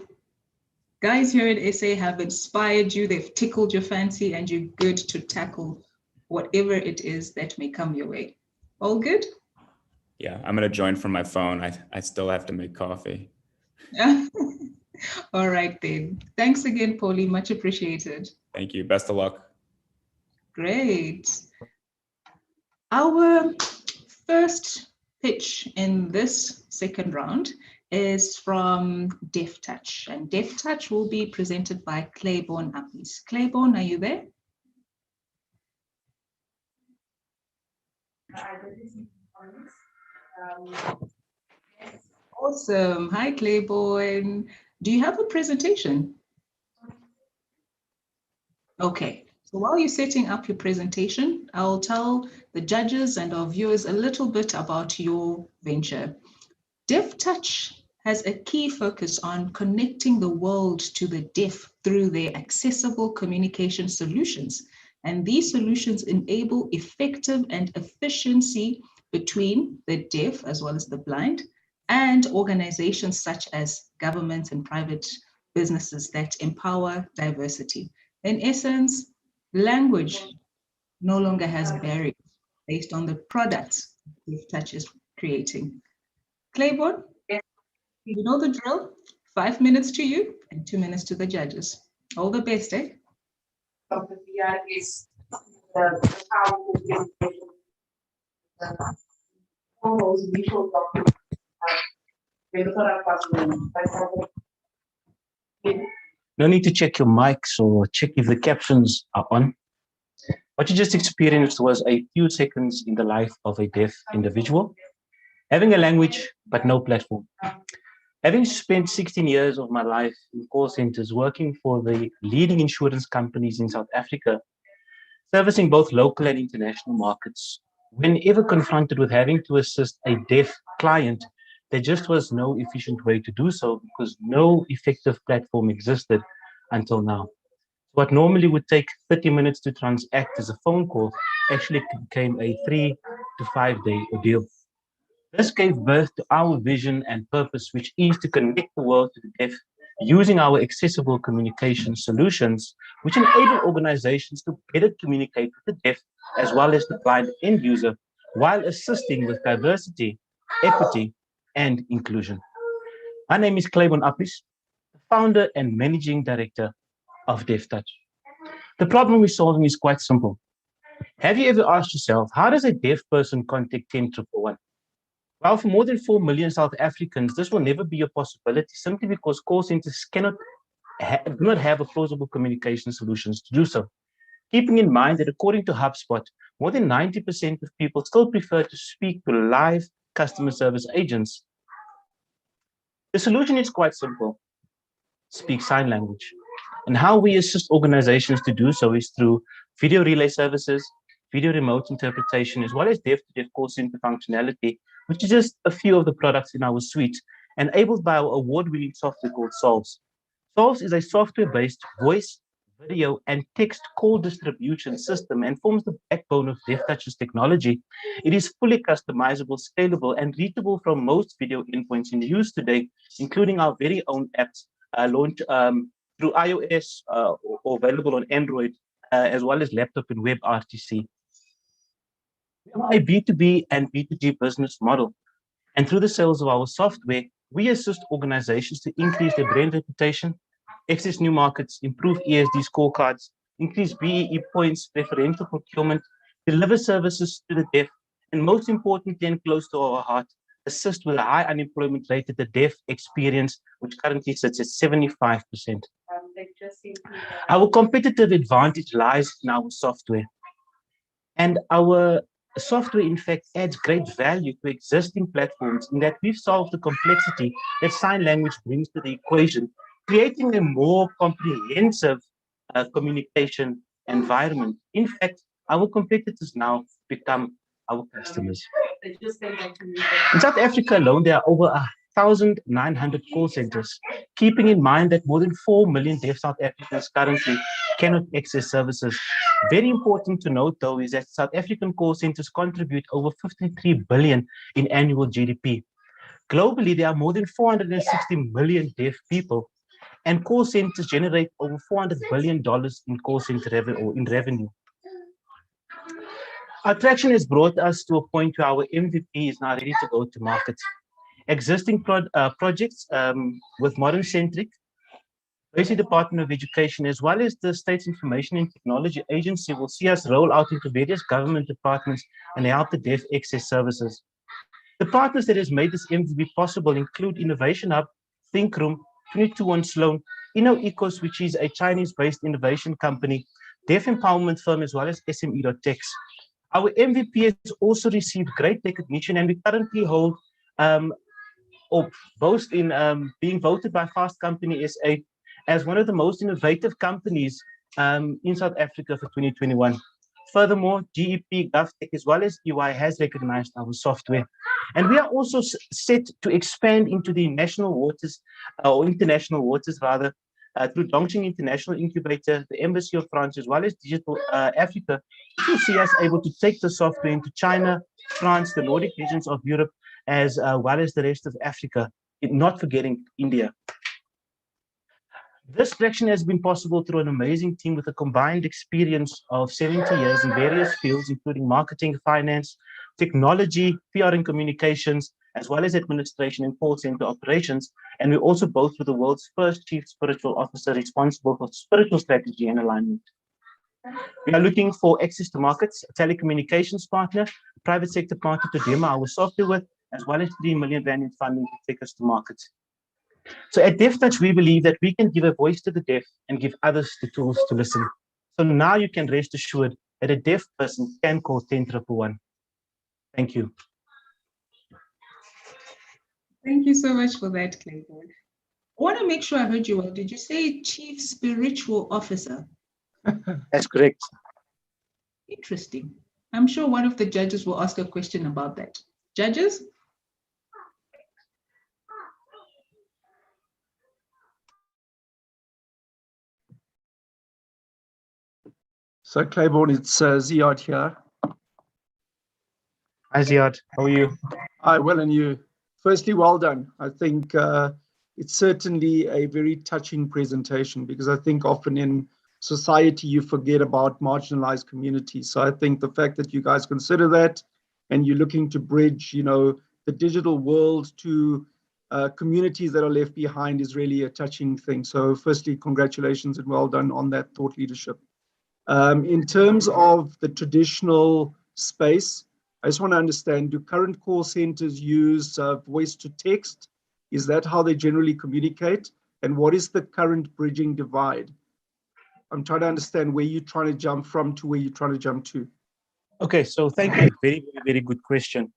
B: guys here in SA have inspired you, they've tickled your fancy, and you're good to tackle whatever it is that may come your way. All good?
N: Yeah, I'm going to join from my phone. I still have to make coffee.
B: All right, then. Thanks again, Paulie. Much appreciated.
N: Thank you. Best of luck.
B: Great. Our first pitch in this second round is from DefTouch, and DefTouch will be presented by Claiborne Appis. Claiborne, are you there? Awesome. Hi, Claiborne. Do you have a presentation? Okay. So while you're setting up your presentation, I'll tell the judges and our viewers a little bit about your venture. DefTouch has a key focus on connecting the world to the deaf through their accessible communication solutions. And these solutions enable effective and efficiency between the deaf as well as the blind and organizations such as governments and private businesses that empower diversity. In essence, language no longer has barriers based on the products DefTouch is creating. Claiborne, you know the drill. 5 minutes to you and 2 minutes to the judges. All the best, eh?
O: No need to check your mics or check if the captions are on. What you just experienced was a few seconds in the life of a deaf individual, having a language but no platform. Having spent 16 years of my life in call centers working for the leading insurance companies in South Africa, servicing both local and international markets, whenever confronted with having to assist a deaf client, there just was no efficient way to do so because no effective platform existed until now. What normally would take 30 minutes to transact as a phone call actually became a 3 to 5 day ordeal. This gave birth to our vision and purpose, which is to connect the world to the deaf using our accessible communication solutions, which enable organizations to better communicate with the deaf as well as the blind end user while assisting with diversity, equity, and inclusion. My name is Claiborne Appis, the founder and managing director of DefTouch. The problem we're solving is quite simple. Have you ever asked yourself, how does a deaf person contact 10-111? Well, for more than 4 million South Africans, this will never be a possibility simply because call centers do not have a plausible communication solutions to do so. Keeping in mind that according to HubSpot, more than 90% of people still prefer to speak to live customer service agents. The solution is quite simple. Speak sign language. And how we assist organizations to do so is through video relay services, video remote interpretation, as well as deaf-to-deaf call center functionality, which is just a few of the products in our suite, enabled by our award-winning software called Solves. Solves is a software-based voice, video, and text call distribution system and forms the backbone of DefTouch's technology. It is fully customizable, scalable, and reachable from most video endpoints in use today, including our very own apps launched through iOS or available on Android, as well as laptop and web RTC. We are a B2B and B2G business model. And through the sales of our software, we assist organizations to increase their brand reputation, access new markets, improve ESG scorecards, increase BEE points, preferential procurement, deliver services to the deaf, and most importantly and close to our heart, assist with a high unemployment rate that the deaf experience, which currently sits at 75%. Our competitive advantage lies in our software. And our software, in fact, adds great value to existing platforms in that we've solved the complexity that sign language brings to the equation, creating a more comprehensive communication environment. In fact, our competitors now become our customers. In South Africa alone, there are over 1,900 call centers, keeping in mind that more than 4 million deaf South Africans currently cannot access services. Very important to note, though, is that South African call centers contribute over 53 billion in annual GDP. Globally, there are more than 460 million deaf people, and call centers generate over $400 billion in call center revenue. Our traction has brought us to a point where our MVP is now ready to go to market. Existing projects with Modern Centric, Basic Department of Education, as well as the State's Information and Technology Agency will see us roll out into various government departments and help the deaf access services. The partners that has made this MVP possible include Innovation Hub, Think Room, 22 Sloan, InnoEcos, which is a Chinese-based innovation company, deaf empowerment firm, as well as SME.Tex. Our MVP has also received great recognition, and we currently hold or boast in being voted by Fast Company SA as one of the most innovative companies in South Africa for 2021. Furthermore, GEP, GovTech, as well as EY has recognized our software. And we are also set to expand into the national waters, or international waters rather, through Dongqing International Incubator, the Embassy of France, as well as Digital Africa, to see us able to take the software into China, France, the Nordic regions of Europe, as well as the rest of Africa, not forgetting India. This traction has been possible through an amazing team with a combined experience of 70 years in various fields, including marketing, finance, technology, PR and communications, as well as administration and call center operations. And we also both were the world's first chief spiritual officer responsible for spiritual strategy and alignment. We are looking for access to markets, a telecommunications partner, a private sector partner to demo our software with, as well as 3 million rand in funding to take us to market. So at DeafTouch, we believe that we can give a voice to the deaf and give others the tools to listen. So now you can rest assured that a deaf person can call 10-111. Thank you.
B: Thank you so much for that, Claiborne. I want to make sure I heard you well. Did you say Chief Spiritual Officer?
O: That's correct.
B: Interesting. I'm sure one of the judges will ask a question about that. Judges?
E: So Claiborne, it's Ziad here.
O: Hi Ziad, how are you?
E: Hi, well, and you? Firstly, well done. I think it's certainly a very touching presentation, because I think often in society you forget about marginalized communities. So I think the fact that you guys consider that and you're looking to bridge, you know, the digital world to communities that are left behind is really a touching thing. So firstly, congratulations and well done on that thought leadership. In terms of the traditional space, I just want to understand, do current call centers use voice to text? Is that how they generally communicate? And what is the current bridging divide? I'm trying to understand where you're trying to jump from to where you're trying to jump to.
O: Okay, so thank you. Very, very good question.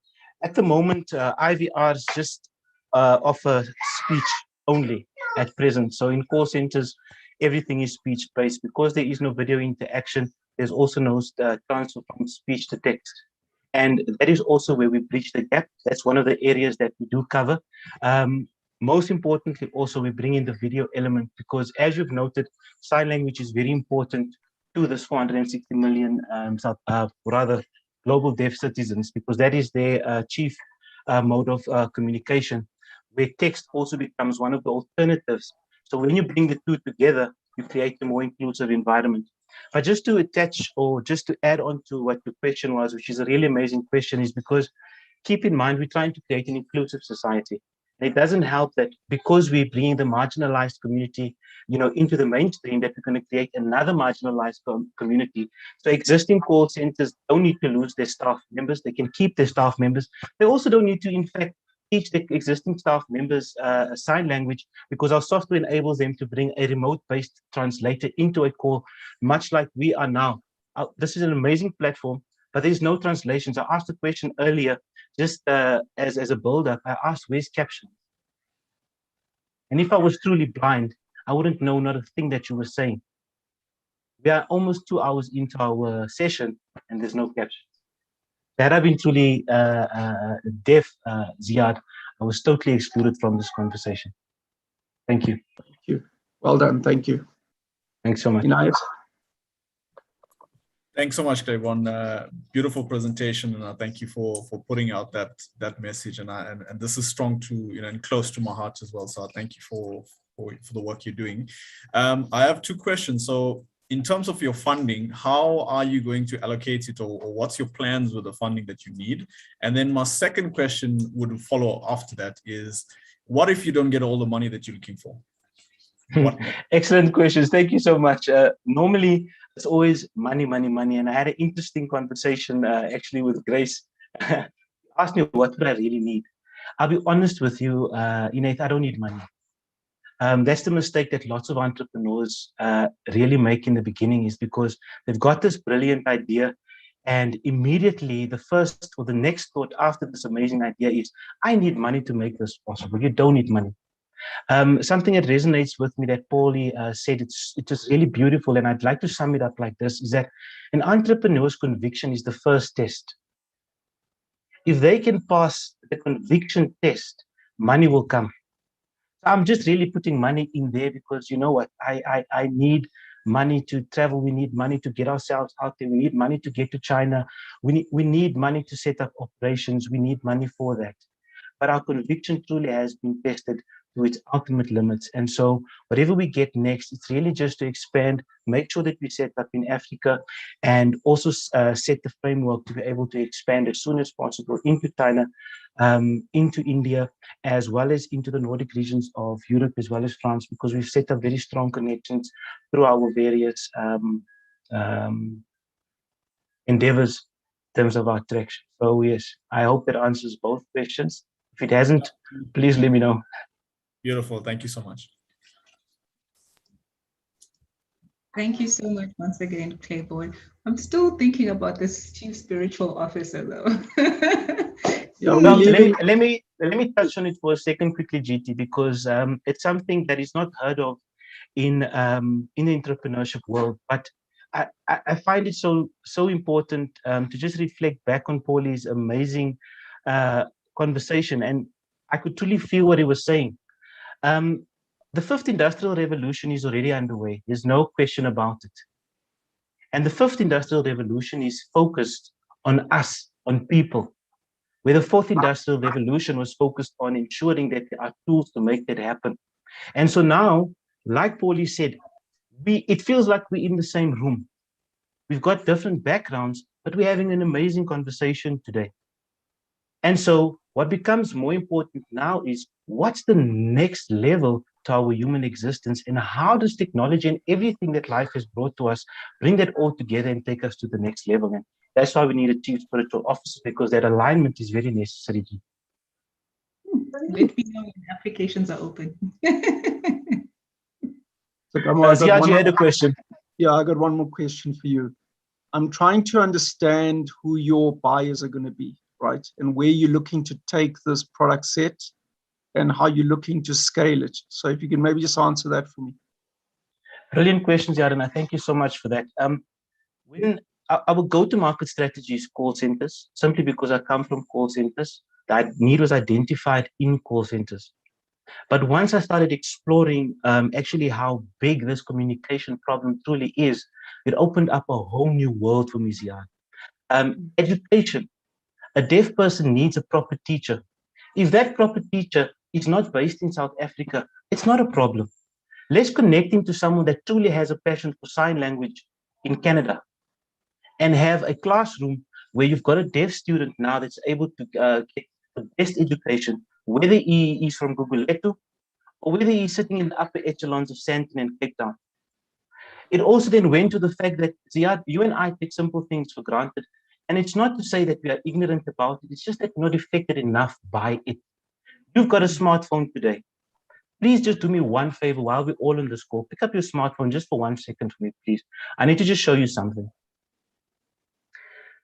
O: At the moment, IVRs just offer speech only at present. So in call centers, everything is speech-based. Because there is no video interaction, there's also no transfer from speech to text. And that is also where we bridge the gap. That's one of the areas that we do cover. Most importantly, also, we bring in the video element, because as you've noted, sign language is very important to this 460 million rather global deaf citizens, because that is their chief mode of communication, where text also becomes one of the alternatives. So when you bring the two together, you create a more inclusive environment. But just to attach, or just to add on to what the question was, which is a really amazing question, is because keep in mind, we're trying to create an inclusive society. And it doesn't help that because we're bringing the marginalized community, you know, into the mainstream, that we're going to create another marginalized community. So existing call centers don't need to lose their staff members. They can keep their staff members. They also don't need to, in fact, teach the existing staff members sign language, because our software enables them to bring a remote-based translator into a call, much like we are now. This is an amazing platform, but there's no translations. I asked a question earlier, just as a build-up. I asked, where's caption? And if I was truly blind, I wouldn't know not a thing that you were saying. We are almost 2 hours into our session, and there's no caption. Had I been truly deaf, Ziad, I was totally excluded from this conversation. Thank you.
E: Thank you. Well done. Thank you.
O: Thanks so much.
C: Thanks so much, Clayborn. Beautiful presentation, and thank you for putting out that message. And this is strong to and close to my heart as well. So thank you for the work you're doing. I have two questions. So in terms of your funding, how are you going to allocate it, or what's your plans with the funding that you need? And then my second question would follow after that is, what if you don't get all the money that you're looking for?
O: Excellent questions. Thank you so much. Normally, it's always money, money, money. And I had an interesting conversation actually with Grace. Asked me, what would I really need? I'll be honest with you, Inaith, I don't need money. That's the mistake that lots of entrepreneurs really make in the beginning, is because they've got this brilliant idea, and immediately the first or the next thought after this amazing idea is, I need money to make this possible. You don't need money. Something that resonates with me that Paulie said, it was really beautiful, and I'd like to sum it up like this, is that an entrepreneur's conviction is the first test. If they can pass the conviction test, money will come. I'm just really putting money in there because, you know what, I need money to travel. We need money to get ourselves out there. We need money to get to China. We need money to set up operations. We need money for that. But our conviction truly has been tested to its ultimate limits. And so whatever we get next, it's really just to expand, make sure that we set up in Africa, and also set the framework to be able to expand as soon as possible into China, into India, as well as into the Nordic regions of Europe, as well as France, because we've set up very strong connections through our various endeavors in terms of our traction. So yes, I hope that answers both questions. If it hasn't, please let me know.
C: Beautiful. Thank you so much.
B: Thank you so much once again, Clayborn. I'm still thinking about this chief spiritual officer though.
O: Let me touch on it for a second quickly, GT, because it's something that is not heard of in the entrepreneurship world. But I find it so important to just reflect back on Paulie's amazing conversation, and I could truly feel what he was saying. The fifth industrial revolution is already underway. There's no question about it. And the fifth industrial revolution is focused on us, on people, where the fourth industrial revolution was focused on ensuring that there are tools to make that happen. And so now, like Paulie said, it feels like we're in the same room. We've got different backgrounds, but we're having an amazing conversation today. And so what becomes more important now is, what's the next level to our human existence, and how does technology and everything that life has brought to us bring that all together and take us to the next level? And that's why we need a chief spiritual officer, because that alignment is very necessary.
B: Let me know when applications are open.
E: So,
O: Ziad, you had a question.
E: Yeah, I got one more question for you. I'm trying to understand who your buyers are going to be, right? And where you're looking to take this product set, and how you're looking to scale it. So if you can maybe just answer that for me.
O: Brilliant questions, Yarden. Thank you so much for that. When our go-to-market strategy is call centers, simply because I come from call centers, that need was identified in call centers. But once I started exploring actually how big this communication problem truly is, it opened up a whole new world for me, Ziad. Education. A deaf person needs a proper teacher. If that proper teacher is not based in South Africa, it's not a problem. Let's connect him to someone that truly has a passion for sign language in Canada, and have a classroom where you've got a deaf student now that's able to get the best education, whether he is from Guguletu or whether he's sitting in the upper echelons of Sandton and Cape Town. It also then went to the fact that, Ziad, you and I take simple things for granted. And it's not to say that we are ignorant about it. It's just that we're not affected enough by it. You've got a smartphone today. Please just do me one favor while we're all on this call. Pick up your smartphone just for 1 second for me, please. I need to just show you something.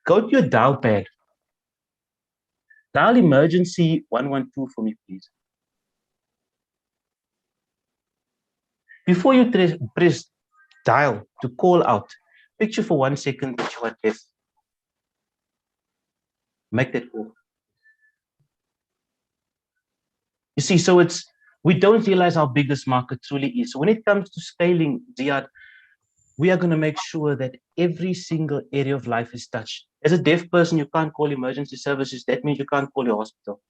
O: go to your dial pad. Dial emergency 112 for me, please. Before you press dial to call out, picture for 1 second that you are deaf. Make that call. You see, so we don't realize how big this market truly is. So when it comes to scaling, Ziad, we are going to make sure that every single area of life is touched. As a deaf person, you can't call emergency services. That means you can't call your hospital.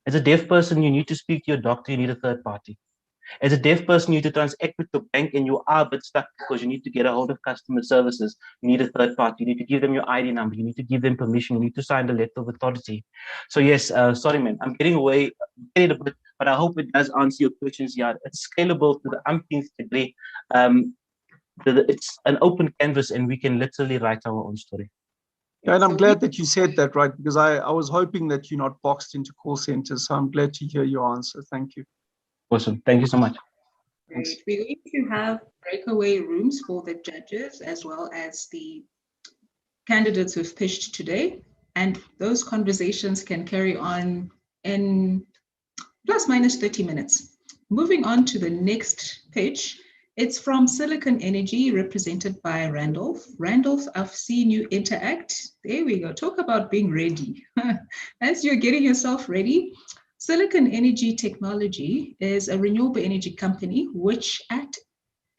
O: As a deaf person, you need to speak to your doctor. You need a third party. As a deaf person, you need to transact with the bank and you are a bit stuck because you need to get a hold of customer services. You need a third party. You need to give them your ID number. You need to give them permission. You need to sign the letter of authority. So yes, sorry, man, I'm getting away a bit, but I hope it does answer your questions. Yeah, it's scalable to the umpteenth degree. It's an open canvas and we can literally write our own story.
E: Yeah, and I'm glad that you said that, right? Because I was hoping that you're not boxed into call centers. So I'm glad to hear your answer. Thank you.
O: Awesome. Thank you so much.
B: Great. We're going to have breakaway rooms for the judges as well as the candidates who've pitched today. And those conversations can carry on in plus minus 30 minutes. Moving on to the next pitch. It's from Silicon Energy, represented by Randolph. Randolph, I've seen you interact. There we go. Talk about being ready. As you're getting yourself ready, Silicon Energy Technology is a renewable energy company which at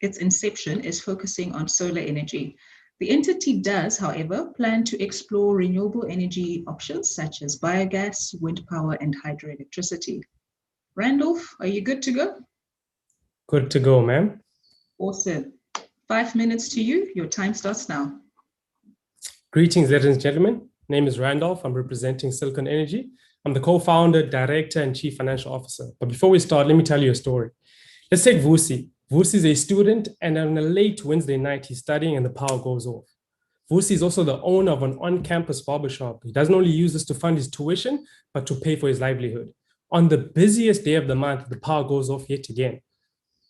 B: its inception is focusing on solar energy. The entity does, however, plan to explore renewable energy options such as biogas, wind power, and hydroelectricity. Randolph, are you good to go?
P: Good to go, ma'am.
B: Awesome. 5 minutes to you. Your time starts now.
P: Greetings, ladies and gentlemen. Name is Randolph. I'm representing Silicon Energy. I'm the co-founder, director, and chief financial officer. But before we start, let me tell you a story. Let's take Vusi. Vusi is a student, and on a late Wednesday night, he's studying and the power goes off. Vusi is also the owner of an on-campus barbershop. He doesn't only use this to fund his tuition, but to pay for his livelihood. On the busiest day of the month, the power goes off yet again.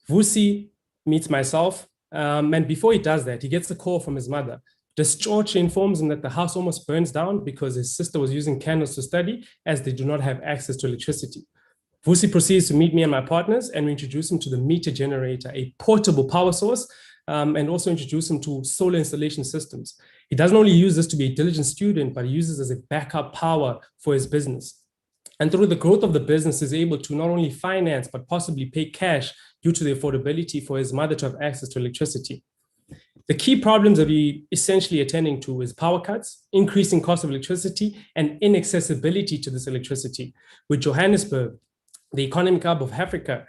P: Vusi meets myself, and before he does that, he gets a call from his mother. Distraught, she informs him that the house almost burns down because his sister was using candles to study as they do not have access to electricity. Vusi proceeds to meet me and my partners, and we introduce him to the meter generator, a portable power source, and also introduce him to solar installation systems. He doesn't only use this to be a diligent student, but he uses it as a backup power for his business. And through the growth of the business, is able to not only finance, but possibly pay cash due to the affordability for his mother to have access to electricity. The key problems that we essentially attending to is power cuts, increasing cost of electricity, and inaccessibility to this electricity. With Johannesburg, the economic hub of Africa,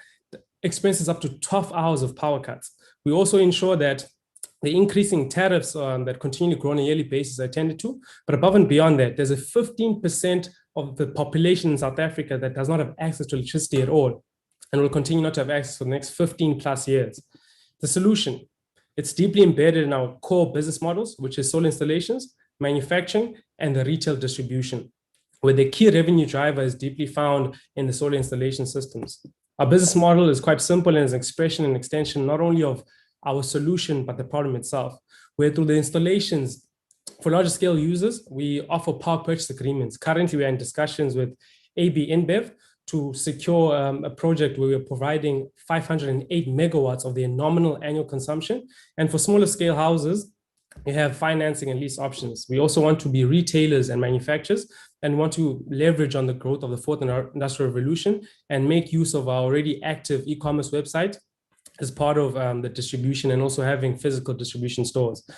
P: experiences up to 12 hours of power cuts. We also ensure that the increasing tariffs that continue to grow on a yearly basis are attended to, but above and beyond that, there's a 15% of the population in South Africa that does not have access to electricity at all, and will continue not to have access for the next 15 plus years. The solution, it's deeply embedded in our core business models, which is solar installations, manufacturing, and the retail distribution, where the key revenue driver is deeply found in the solar installation systems. Our business model is quite simple and is an expression and extension not only of our solution, but the problem itself, where through the installations, for larger scale users, we offer power purchase agreements. Currently, we are in discussions with AB InBev to secure a project where we're providing 508 megawatts of their nominal annual consumption. And for smaller scale houses, we have financing and lease options. We also want to be retailers and manufacturers and want to leverage on the growth of the fourth industrial revolution and make use of our already active e-commerce website as part of the distribution and also having physical distribution stores.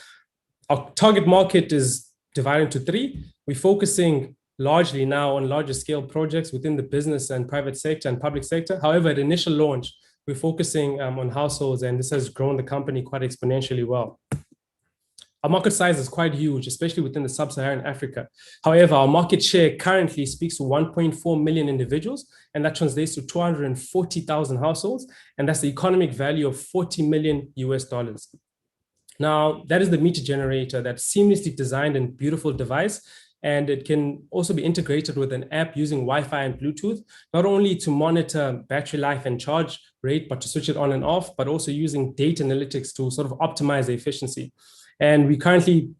P: Our target market is divided into three. We're focusing largely now on larger scale projects within the business and private sector and public sector. However, at initial launch, we're focusing on households, and this has grown the company quite exponentially well. Our market size is quite huge, especially within the sub-Saharan Africa. However, our market share currently speaks to 1.4 million individuals, and that translates to 240,000 households, and that's the economic value of $40 million US. Now, that is the meter generator, that seamlessly designed and beautiful device, and it can also be integrated with an app using Wi-Fi and Bluetooth, not only to monitor battery life and charge rate, but to switch it on and off, but also using data analytics to sort of optimize the efficiency. And we're currently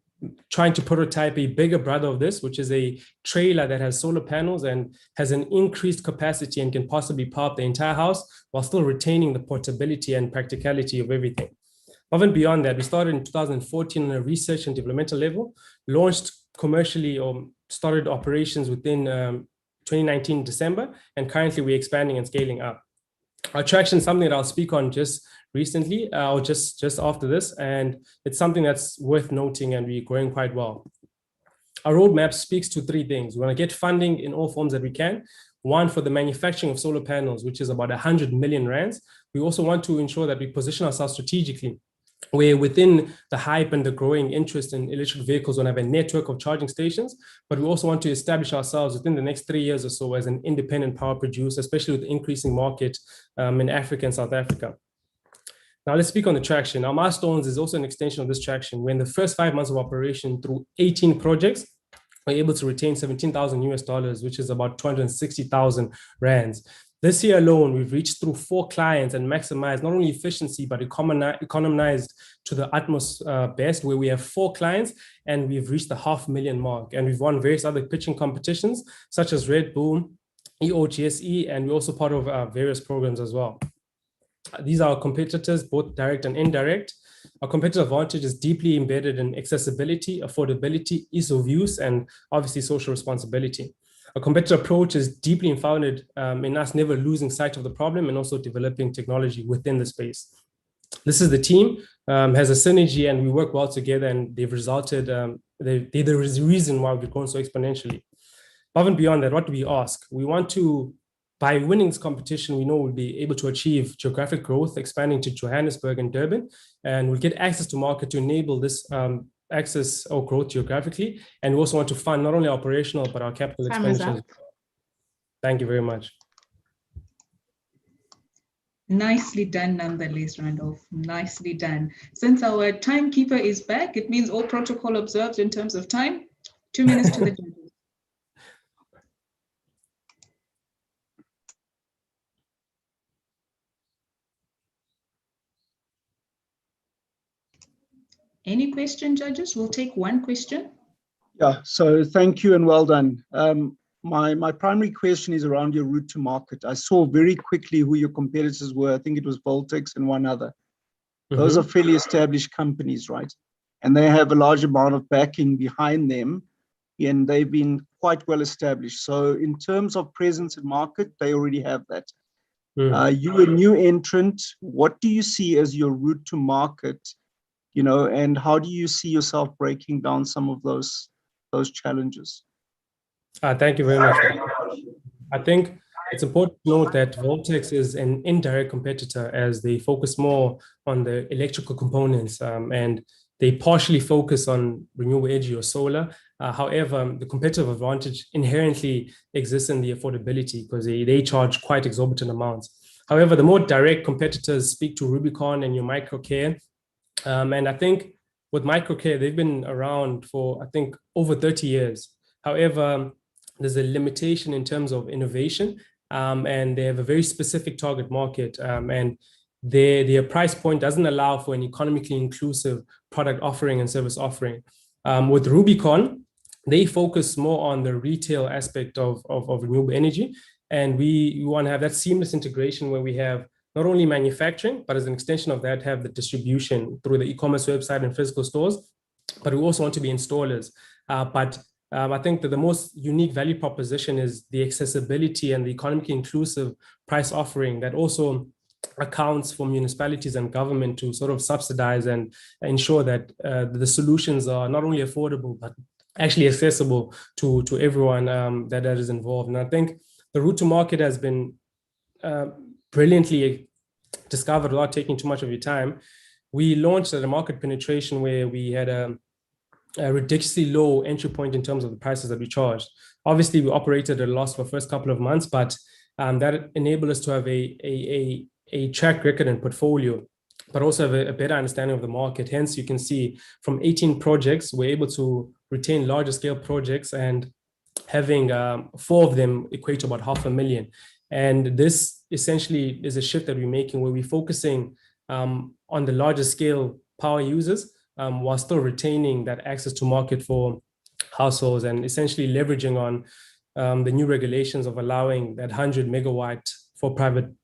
P: trying to prototype a bigger brother of this, which is a trailer that has solar panels and has an increased capacity and can possibly power up the entire house while still retaining the portability and practicality of everything. Above and beyond that, we started in 2014 on a research and developmental level, launched commercially or started operations within 2019 December, and currently we're expanding and scaling up. Our traction is something that I'll speak on just recently or just after this, and it's something that's worth noting, and we're growing quite well. Our roadmap speaks to three things. We want to get funding in all forms that we can. One, for the manufacturing of solar panels, which is about 100 million rands. We also want to ensure that we position ourselves strategically, where within the hype and the growing interest in electric vehicles, we have a network of charging stations, but we also want to establish ourselves within the next 3 years or so as an independent power producer, especially with the increasing market in Africa and South Africa. Now let's speak on the traction. Our Milestones is also an extension of this traction. When the first 5 months of operation through 18 projects, we're able to retain $17,000, which is about 260,000 rands. This year alone, we've reached through 4 clients and maximized not only efficiency, but economized to the utmost best, where we have 4 clients and we've reached the $500,000 mark. And we've won various other pitching competitions, such as Red Bull, EOGSE, and we're also part of various programs as well. These are our competitors, both direct and indirect. Our competitive advantage is deeply embedded in accessibility, affordability, ease of use, and obviously social responsibility. Our competitive approach is deeply founded in us never losing sight of the problem and also developing technology within the space. This is the team, has a synergy, and we work well together, and they've resulted, they're the reason why we've grown so exponentially. Above and beyond that, what do we ask? We want to, by winning this competition, we know we'll be able to achieve geographic growth, expanding to Johannesburg and Durban, and we'll get access to market to enable this access or growth geographically. And we also want to fund not only operational, but our capital expenditures. Thank you very much.
B: Nicely done, nonetheless, Randolph. Nicely done. Since our timekeeper is back, it means all protocol observed in terms of time. 2 minutes to the judges. Any question, judges? We'll take one question.
E: Yeah, so thank you and well done. My primary question is around your route to market. I saw very quickly who your competitors were. I think it was Voltex and one other. Those are fairly established companies, right? And they have a large amount of backing behind them, and they've been quite well established. So in terms of presence in market, they already have that. You're a new entrant. What do you see as your route to market? You know, and how do you see yourself breaking down some of those challenges?
P: Thank you very much. I think it's important to note that Voltex is an indirect competitor, as they focus more on the electrical components and they partially focus on renewable energy or solar. However, the competitive advantage inherently exists in the affordability, because they charge quite exorbitant amounts. However, the more direct competitors speak to Rubicon and your Microcare. And I think with Microcare, they've been around for, I think, over 30 years. However, there's a limitation in terms of innovation, and they have a very specific target market, and their price point doesn't allow for an economically inclusive product offering and service offering. With Rubicon, they focus more on the retail aspect of renewable energy, and we want to have that seamless integration where we have not only manufacturing, but as an extension of that, have the distribution through the e-commerce website and physical stores. But we also want to be installers. I think that the most unique value proposition is the accessibility and the economically inclusive price offering that also accounts for municipalities and government to sort of subsidize and ensure that the solutions are not only affordable, but actually accessible to everyone that is involved. And I think the route to market has been brilliantly discovered without taking too much of your time. We launched at a market penetration where we had a ridiculously low entry point in terms of the prices that we charged. Obviously, we operated at a loss for the first couple of months, but that enabled us to have a track record and portfolio, but also have a better understanding of the market. Hence, you can see from 18 projects, we're able to retain larger scale projects, and having 4 of them equate to about $500,000. And this essentially is a shift that we're making, where we're focusing on the larger scale power users, while still retaining that access to market for households and essentially leveraging on the new regulations of allowing that 100 megawatt for private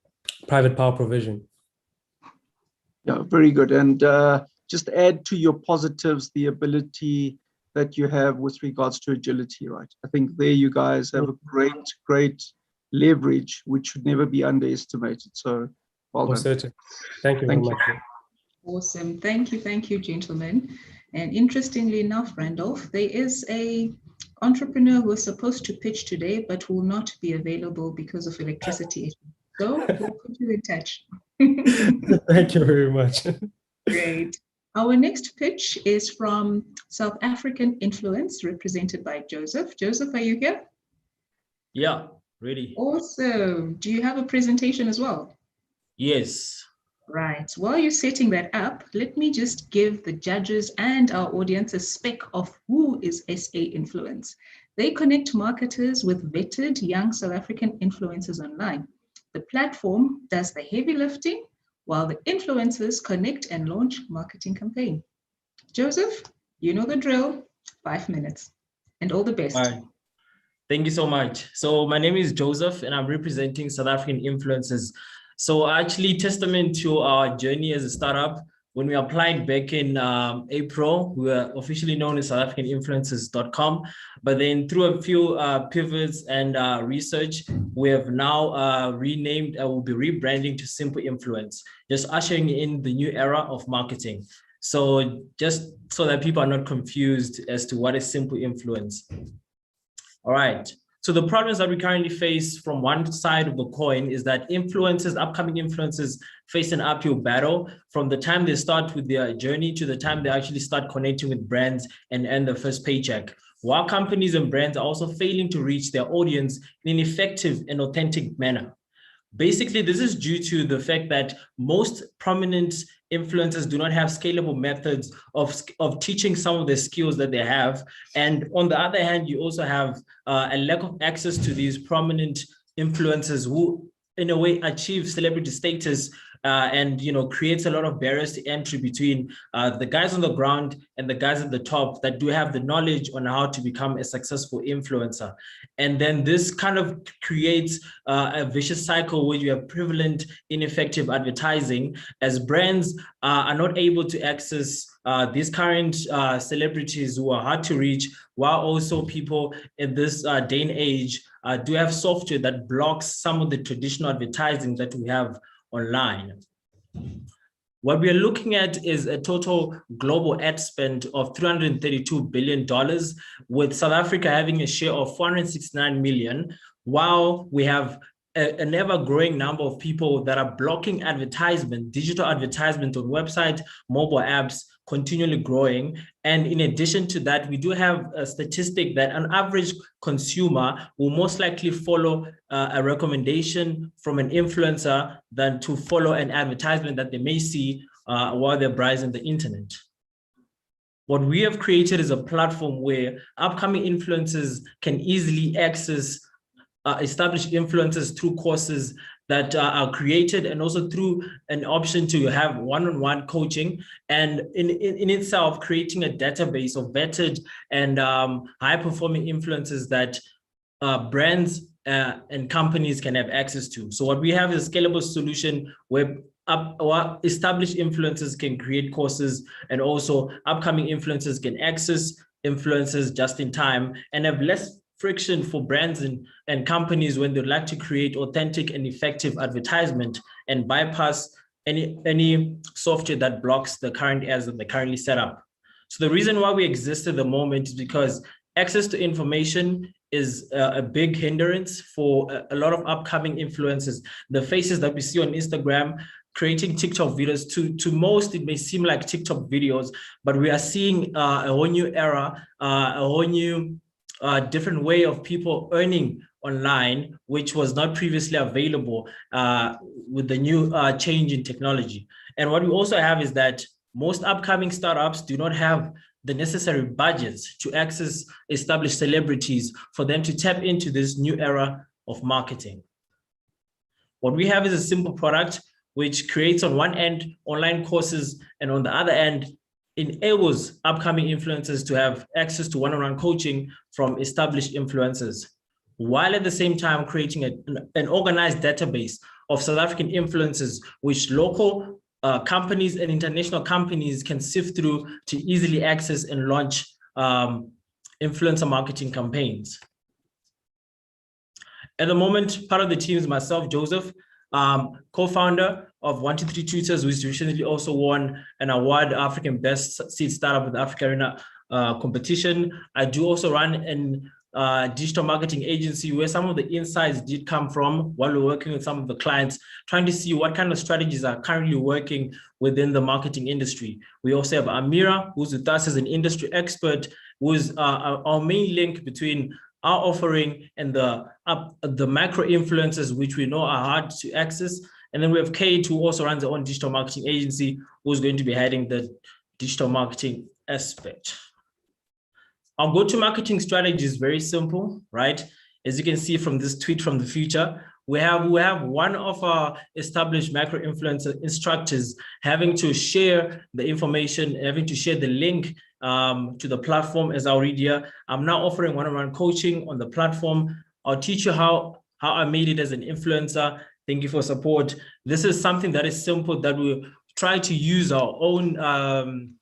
P: power provision.
E: Yeah, very good. And just add to your positives the ability that you have with regards to agility, right? I think there you guys have a great leverage, which should never be underestimated. So well done.
P: Certain. Thank you very much.
B: Awesome. Thank you, gentlemen. And interestingly enough, Randolph, there is a entrepreneur who is supposed to pitch today, but will not be available because of electricity issues. So we'll put you in touch.
P: Thank you very much.
B: Great. Our next pitch is from South African Influence, represented by Joseph. Joseph, are you here?
Q: Yeah, ready.
B: Awesome. Do you have a presentation as well?
Q: Yes.
B: Right. While you're setting that up, let me just give the judges and our audience a spec of who is SA Influence. They connect marketers with vetted young South African influencers online. The platform does the heavy lifting, while the influencers connect and launch marketing campaign. Joseph, you know the drill, 5 minutes, and all the best.
Q: All right. Thank you so much. So my name is Joseph, and I'm representing South African Influencers. So actually, testament to our journey as a startup, when we applied back in April, we were officially known as SouthAfricanInfluencers.com. But then through a few pivots and research, we have now renamed, we'll be rebranding to Simple Influence, just ushering in the new era of marketing. So just so that people are not confused as to what is Simple Influence. All right. So the problems that we currently face from one side of the coin is that influencers, upcoming influencers, face an uphill battle from the time they start with their journey to the time they actually start connecting with brands and earn their first paycheck. While companies and brands are also failing to reach their audience in an effective and authentic manner. Basically, this is due to the fact that most prominent influencers do not have scalable methods of teaching some of the skills that they have. And on the other hand, you also have a lack of access to these prominent influencers who, in a way, achieve celebrity status and creates a lot of barriers to entry between the guys on the ground and the guys at the top that do have the knowledge on how to become a successful influencer. And then this kind of creates a vicious cycle where you have prevalent, ineffective advertising as brands are not able to access these current celebrities who are hard to reach, while also people in this day and age do have software that blocks some of the traditional advertising that we have online. What we are looking at is a total global ad spend of $332 billion, with South Africa having a share of 469 million, while we have an ever-growing number of people that are blocking advertisement, digital advertisement on websites, mobile apps, continually growing. And in addition to that, we do have a statistic that an average consumer will most likely follow a recommendation from an influencer than to follow an advertisement that they may see while they're browsing the internet. What we have created is a platform where upcoming influencers can easily access established influencers through courses that are created, and also through an option to have one-on-one coaching, and in itself creating a database of vetted and high-performing influencers that brands and companies can have access to. So what we have is a scalable solution where established influencers can create courses, and also upcoming influencers can access influencers just in time and have less friction for brands and companies when they'd like to create authentic and effective advertisement and bypass any software that blocks the current ads that they currently set up. So the reason why we exist at the moment is because access to information is a big hindrance for a lot of upcoming influencers. The faces that we see on Instagram creating TikTok videos, to most, it may seem like TikTok videos, but we are seeing a whole new era, a whole new different way of people earning online, which was not previously available with the new change in technology. And what we also have is that most upcoming startups do not have the necessary budgets to access established celebrities for them to tap into this new era of marketing. What we have is a simple product which creates on one end online courses, and on the other end enables upcoming influencers to have access to one-on-one coaching from established influencers, while at the same time creating an organized database of South African influencers, which local companies and international companies can sift through to easily access and launch influencer marketing campaigns. At the moment, part of the team is myself, Joseph, co-founder of 123 Tutors, who's recently also won an award, African Best Seed Startup with the Africa Arena competition. I do also run an digital marketing agency where some of the insights did come from while we're working with some of the clients, trying to see what kind of strategies are currently working within the marketing industry. We also have Amira, who's with us as an industry expert, who is our main link between our offering and the macro influencers, which we know are hard to access. And then we have Kate, who also runs her own digital marketing agency, who's going to be heading the digital marketing aspect. Our go-to-marketing strategy is very simple, right? As you can see from this tweet from the future, we have one of our established macro influencer instructors having to share the information, having to share the link to the platform. As I'll read here, I'm now offering one-on-one coaching on the platform. I'll teach you how I made it as an influencer. Thank you for support. This is something that is simple, that we try to use our own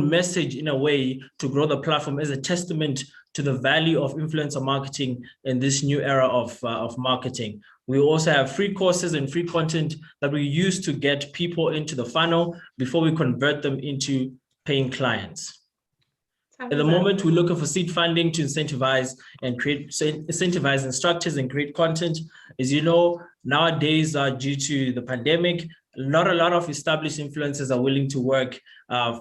Q: message in a way to grow the platform as a testament to the value of influencer marketing in this new era of marketing. We also have free courses and free content that we use to get people into the funnel before we convert them into paying clients. At the moment, we're looking for seed funding to incentivize instructors and create content. As you know, nowadays, due to the pandemic, not a lot of established influencers are willing to work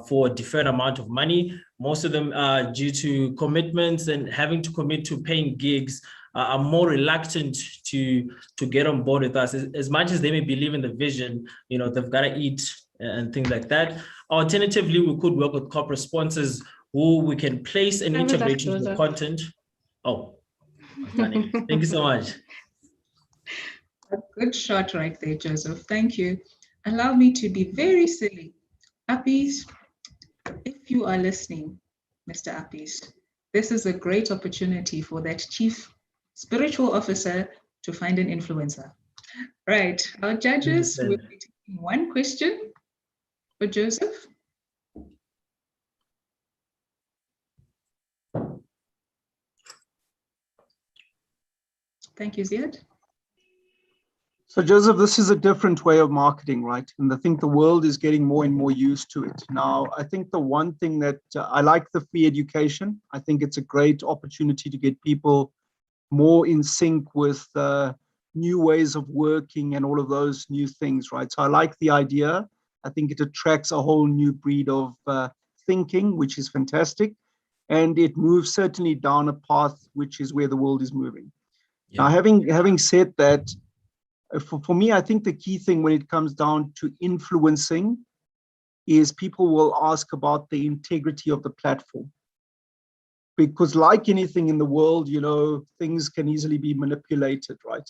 Q: for a deferred amount of money. Most of them, due to commitments and having to commit to paying gigs, are more reluctant to get on board with us. As much as they may believe in the vision, you know, they've got to eat and things like that. Alternatively, we could work with corporate sponsors who we can place and integrate into the content. Oh, thank you so much.
B: A good shot right there, Joseph. Thank you. Allow me to be very silly. Appies, if you are listening, Mr. Appies, this is a great opportunity for that chief spiritual officer to find an influencer. Right, our judges will be taking one question for Joseph. Thank you, Ziad.
E: So Joseph, this is a different way of marketing, right? And I think the world is getting more and more used to it. Now, I think the one thing that I like the free education. I think it's a great opportunity to get people more in sync with new ways of working and all of those new things, right? So I like the idea. I think it attracts a whole new breed of thinking, which is fantastic. And it moves certainly down a path, which is where the world is moving. Yeah. Now, having said that, for me, I think the key thing when it comes down to influencing is people will ask about the integrity of the platform. Because like anything in the world, you know, things can easily be manipulated, right?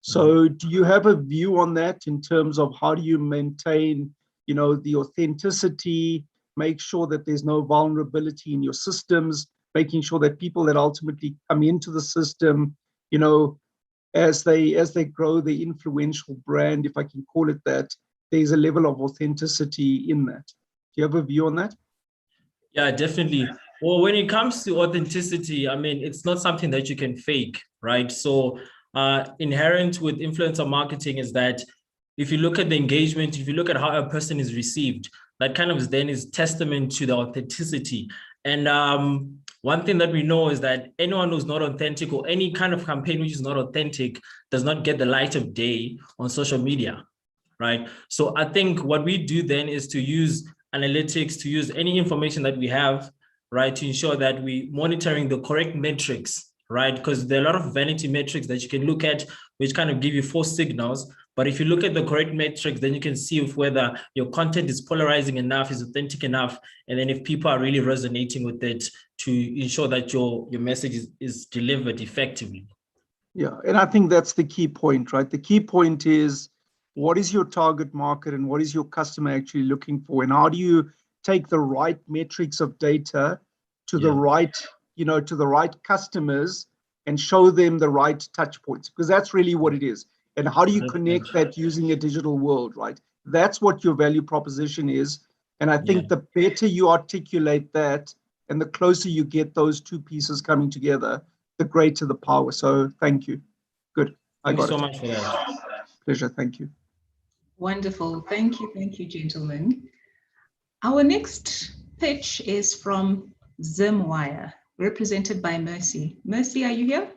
E: So do you have a view on that in terms of how do you maintain, you know, the authenticity, make sure that there's no vulnerability in your systems, making sure that people that ultimately come into the system, you know, as they grow the influential brand, if I can call it that, there's a level of authenticity in that. Do you have a view on that?
Q: Yeah, definitely. Well, when it comes to authenticity, I mean, it's not something that you can fake, right? So inherent with influencer marketing is that if you look at the engagement, if you look at how a person is received, that kind of then is testament to the authenticity. And one thing that we know is that anyone who's not authentic, or any kind of campaign which is not authentic, does not get the light of day on social media, right? So I think what we do then is to use analytics, to use any information that we have, right, to ensure that we're monitoring the correct metrics, right? Because there are a lot of vanity metrics that you can look at, which kind of give you false signals. But if you look at the correct metrics, then you can see if whether your content is polarizing enough, is authentic enough, and then if people are really resonating with it, to ensure that your message is delivered effectively.
E: Yeah, and I think that's the key point, right? The key point is, what is your target market and what is your customer actually looking for? And how do you take the right metrics of data to the right, to the right customers and show them the right touch points, because that's really what it is. And how do you connect that using a digital world, right? That's what your value proposition is. And I think the better you articulate that and the closer you get those two pieces coming together, the greater the power. So thank you. Good.
Q: Thank you so much for that.
E: Pleasure. Thank you.
B: Wonderful. Thank you, gentlemen. Our next pitch is from Zimwire, represented by Mercy. Mercy, are you here?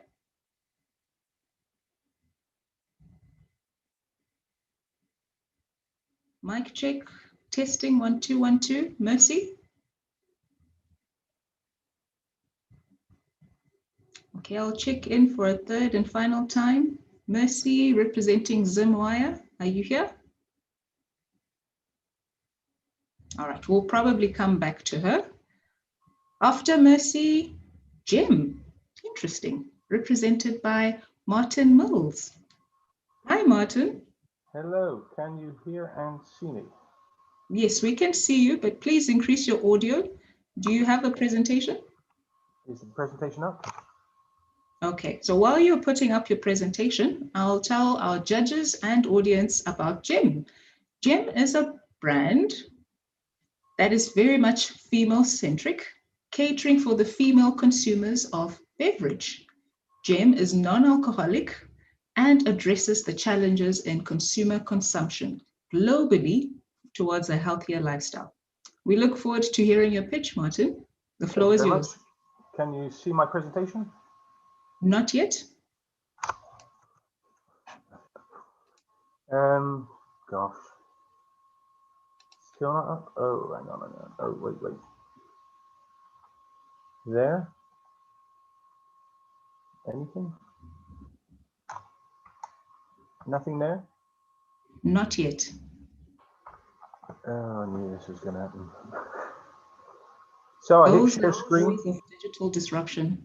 B: Mic check, testing, 1 2 1 2. Mercy? Okay, I'll check in for a third and final time. Mercy, representing Zimwire, are you here? All right, we'll probably come back to her. After Mercy, Jim, interesting, represented by Martin Mills. Hi, Martin.
R: Hello, can you hear and see me?
B: Yes, we can see you, but please increase your audio. Do you have a presentation?
R: Is the presentation up?
B: Okay, so while you're putting up your presentation, I'll tell our judges and audience about Gem. Gem is a brand that is very much female-centric, catering for the female consumers of beverage. Gem is non-alcoholic and addresses the challenges in consumer consumption globally towards a healthier lifestyle. We look forward to hearing your pitch, Martin. The floor is yours.
R: Can you see my presentation?
B: Not yet.
R: Gosh. Still not up? Oh, hang on. Oh, wait. There? Anything? Nothing there?
B: Not yet.
R: Oh, I knew this was going to happen. So I hit share screen.
B: Digital disruption.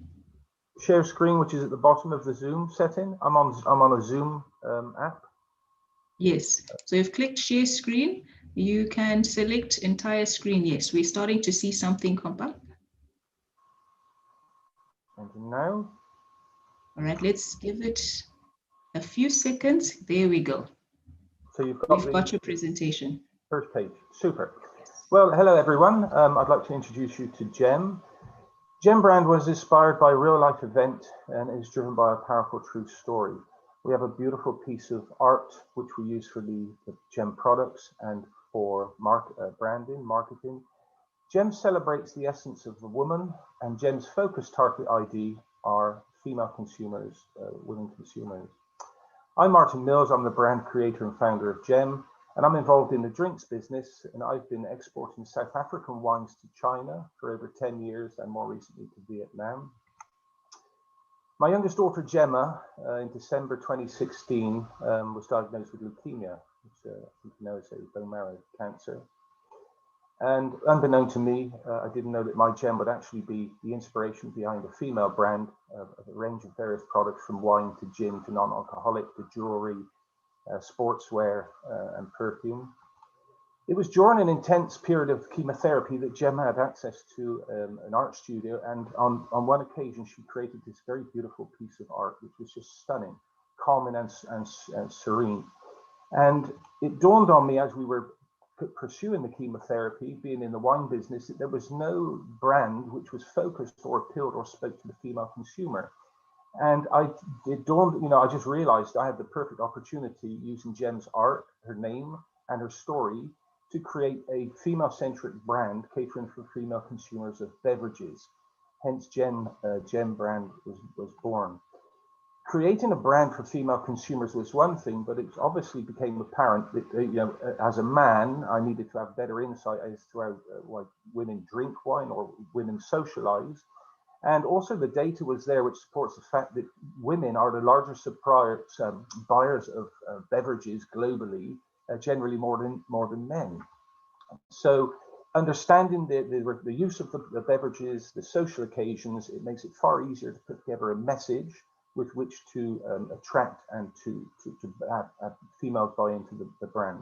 R: Share screen, which is at the bottom of the Zoom setting. I'm on a Zoom app.
B: Yes. So you've clicked share screen. You can select entire screen. Yes, we're starting to see something come up.
R: And now?
B: All right, let's give it a few seconds. There we go.
R: So we've
B: got your presentation.
R: First page. Super. Well, hello everyone. I'd like to introduce you to Gem. Gem brand was inspired by a real life event and is driven by a powerful true story. We have a beautiful piece of art which we use for the Gem products and for branding, marketing. Gem celebrates the essence of the woman, and Gem's focus target ID are female consumers, women consumers. I'm Martin Mills. I'm the brand creator and founder of Gem, and I'm involved in the drinks business, and I've been exporting South African wines to China for over 10 years and more recently to Vietnam. My youngest daughter, Gemma, in December 2016, was diagnosed with leukemia, which I think you know is a bone marrow cancer. And unbeknown to me, I didn't know that my Gem would actually be the inspiration behind a female brand of a range of various products, from wine to gin to non-alcoholic to jewelry, sportswear and perfume. It was during an intense period of chemotherapy that Gem had access to an art studio, and on one occasion she created this very beautiful piece of art which was just stunning, calming and serene. And it dawned on me as we were pursuing the chemotherapy, being in the wine business, that there was no brand which was focused or appealed or spoke to the female consumer. And it dawned, I just realized I had the perfect opportunity using Gem's art, her name and her story to create a female-centric brand catering for female consumers of beverages. Hence Gem brand was born. Creating a brand for female consumers was one thing, but it obviously became apparent that as a man, I needed to have better insight as to how why women drink wine or women socialize. And also the data was there which supports the fact that women are the largest buyers of beverages globally, generally more than men. So understanding the use of the beverages, the social occasions, it makes it far easier to put together a message with which to attract and to have females buy into the brand.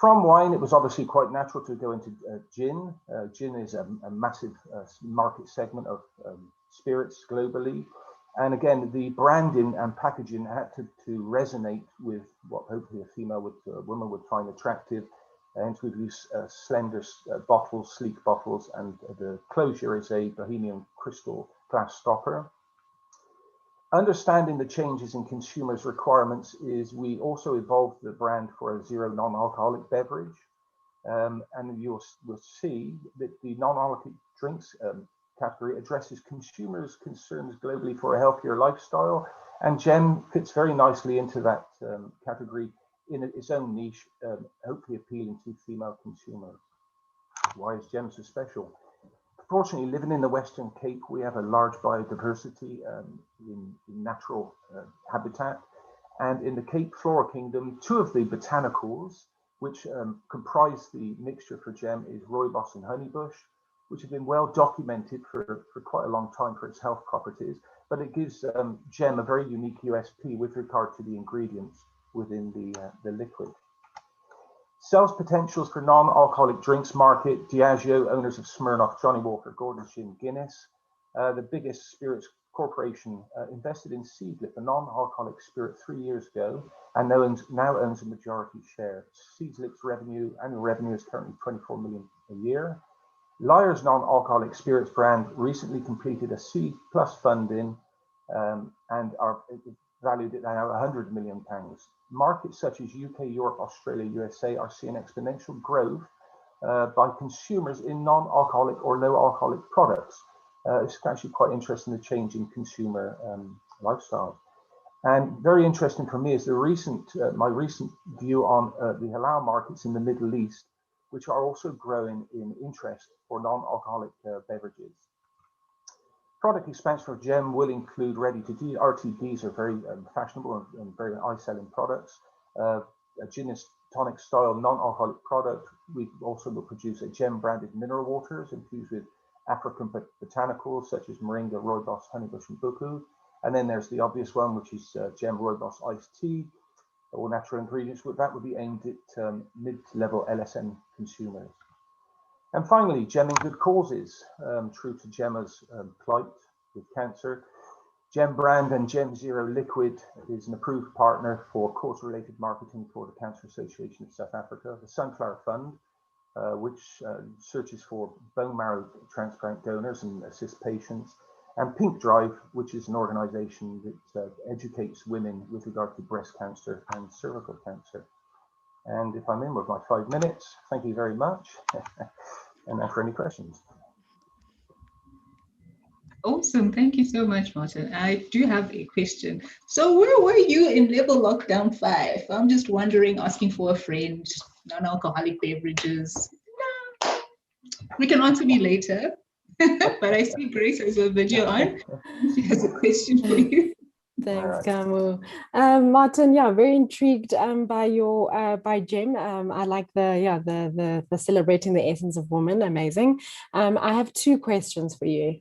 R: From wine, it was obviously quite natural to go into gin. Gin is a massive market segment of spirits globally. And again, the branding and packaging had to resonate with what hopefully a woman would find attractive. And we've used slender bottles, sleek bottles, and the closure is a Bohemian crystal glass stopper. Understanding the changes in consumers' requirements is we also evolved the brand for a zero non-alcoholic beverage. And you'll see that the non-alcoholic drinks category addresses consumers' concerns globally for a healthier lifestyle. And Gem fits very nicely into that category in its own niche, hopefully appealing to female consumers. Why is Gem so special? Fortunately, living in the Western Cape, we have a large biodiversity in natural habitat. And in the Cape Flora Kingdom, two of the botanicals, which comprise the mixture for Gem, is rooibos and honeybush, which have been well documented for quite a long time for its health properties. But it gives Gem a very unique USP with regard to the ingredients within the liquid. Sales potentials for non-alcoholic drinks market: Diageo, owners of Smirnoff, Johnny Walker, Gordon's Gin, Guinness. The biggest spirits corporation invested in Seedlip, a non-alcoholic spirit, 3 years ago, and now owns a majority share. Seedlip's annual revenue is currently 24 million a year. Lyre's non-alcoholic spirits brand recently completed a C+ funding and are valued at now £100 million. Markets such as UK, Europe, Australia, USA are seeing exponential growth by consumers in non-alcoholic or low alcoholic products. It's actually quite interesting, the change in consumer lifestyle. And very interesting for me is my recent view on the halal markets in the Middle East, which are also growing in interest for non-alcoholic beverages. Product expansion for Gem will include ready-to-drink. RTDs are very fashionable and very high-selling products. A gin and tonic style non-alcoholic product. We also will produce a Gem-branded mineral waters infused with African botanicals such as moringa, rooibos, honeybush, and buku. And then there's the obvious one, which is Gem rooibos iced tea, all natural ingredients. That would be aimed at mid-level LSM consumers. And finally, Gem in good causes, true to Gemma's plight with cancer. Gem brand and Gem Zero Liquid is an approved partner for cause-related marketing for the Cancer Association of South Africa. The Sunflower Fund, which searches for bone marrow transplant donors and assists patients. And Pink Drive, which is an organization that educates women with regard to breast cancer and cervical cancer. And if I'm in with my 5 minutes, thank you very much. And now for any questions.
B: Awesome. Thank you so much, Martin. I do have a question. So where were you in level lockdown 5? I'm just wondering, asking for a friend, non-alcoholic beverages. No. We can answer me later. But I see Grace has a video on. She has a question for you.
K: Thanks, Kamu. Martin, yeah, very intrigued by your by Gem. I like the celebrating the essence of woman. Amazing. I have 2 questions for you.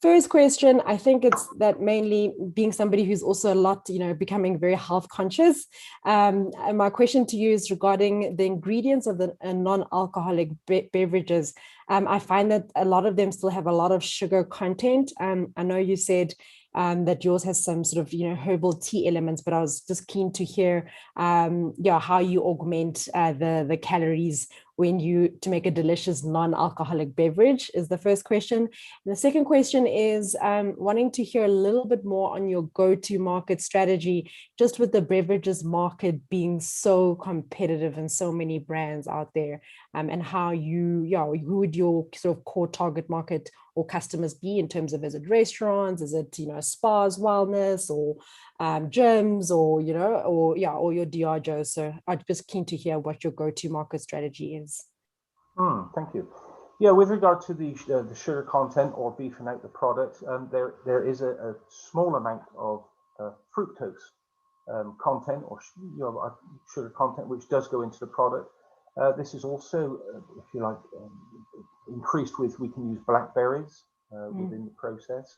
K: First question, I think it's that mainly being somebody who's also a lot, becoming very health conscious. And my question to you is regarding the ingredients of the non-alcoholic beverages. I find that a lot of them still have a lot of sugar content. I know you said that yours has some sort of, herbal tea elements, but I was just keen to hear, how you augment the calories to make a delicious non-alcoholic beverage is the first question. And the second question is wanting to hear a little bit more on your go-to market strategy, just with the beverages market being so competitive and so many brands out there, and how who would your sort of core target market or customers be in terms of, is it restaurants, is it, spas, wellness, or gyms, or, or your Diageo. So I'm just keen to hear what your go-to market strategy is.
R: Thank you. Yeah, with regard to the sugar content or beefing out the product, there is a small amount of fructose content or sugar content which does go into the product. This is also, if you like, increased with, we can use blackberries within the process.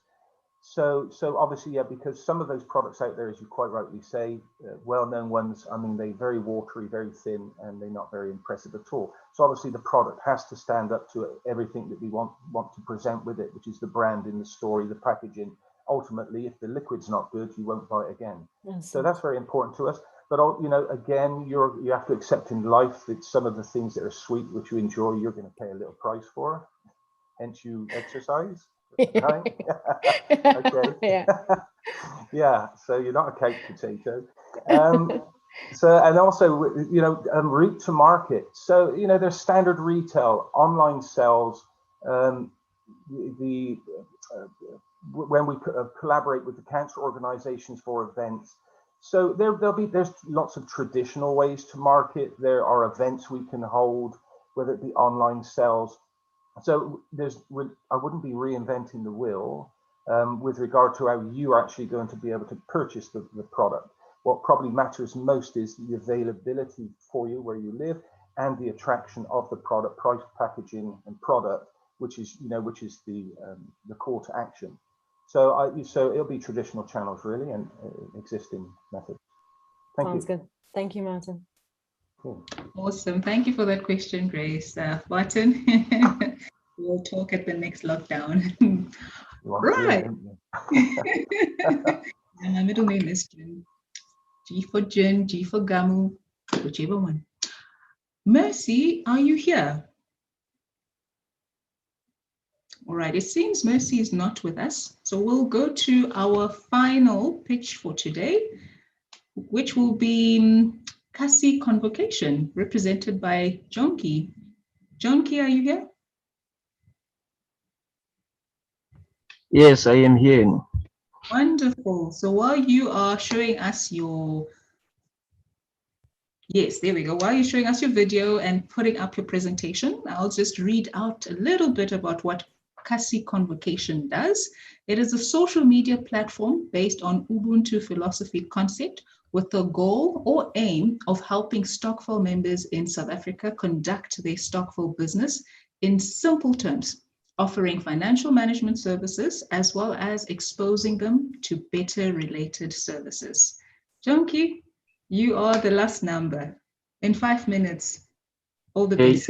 R: So obviously, yeah, because some of those products out there, as you quite rightly say, well-known ones, I mean, they're very watery, very thin, and they're not very impressive at all. So obviously the product has to stand up to everything that we want to present with it, which is the brand in the story, the packaging. Ultimately, if the liquid's not good, you won't buy it again. Yes. So that's very important to us. But, you know, again, you have to accept in life that some of the things that are sweet, which you enjoy, you're going to pay a little price for. Hence you exercise. Right? Okay. Yeah. Yeah. So you're not a couch potato. So, and also, you know, route to market. So, you know, there's standard retail, online sales, when we collaborate with the cancer organizations for events. So there's lots of traditional ways to market. There are events we can hold, whether it be online sales. So I wouldn't be reinventing the wheel with regard to how you're actually going to be able to purchase the product. What probably matters most is the availability for you where you live and the attraction of the product, price, packaging, and product, which is the call to action. So it'll be traditional channels really and existing methods.
K: Sounds good. Thank you, Martin.
R: Cool.
B: Awesome. Thank you for that question, Grace. Martin, we'll talk at the next lockdown. Right. And my middle name is Jin. G for Jin, G for Gamu, whichever one. Mercy, are you here? All right, it seems Mercy is not with us. So we'll go to our final pitch for today, which will be Kasi Convocation, represented by Jonki. Jonki, are you here?
S: Yes, I am here.
B: Wonderful. So while you are showing us your, yes, there we go. While you're showing us your video and putting up your presentation, I'll just read out a little bit about what Kasi Convocation does. It is a social media platform based on Ubuntu philosophy concept with the goal or aim of helping Stokvel members in South Africa conduct their Stokvel business in simple terms, offering financial management services as well as exposing them to better related services. Jonki, you are the last number. In 5 minutes, all the best.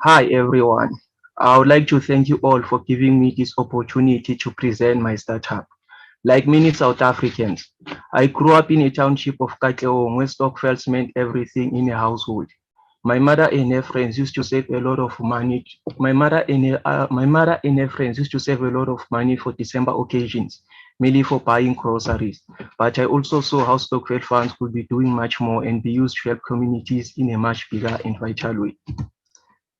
S: Hi, everyone. I would like to thank you all for giving me this opportunity to present my startup. Like many South Africans, I grew up in a township of Katlehong where Stokvels meant everything in a household. My mother and her friends used to save a lot of money. My mother and her friends used to save a lot of money for December occasions, mainly for buying groceries. But I also saw how Stokvel funds could be doing much more and be used to help communities in a much bigger and vital way.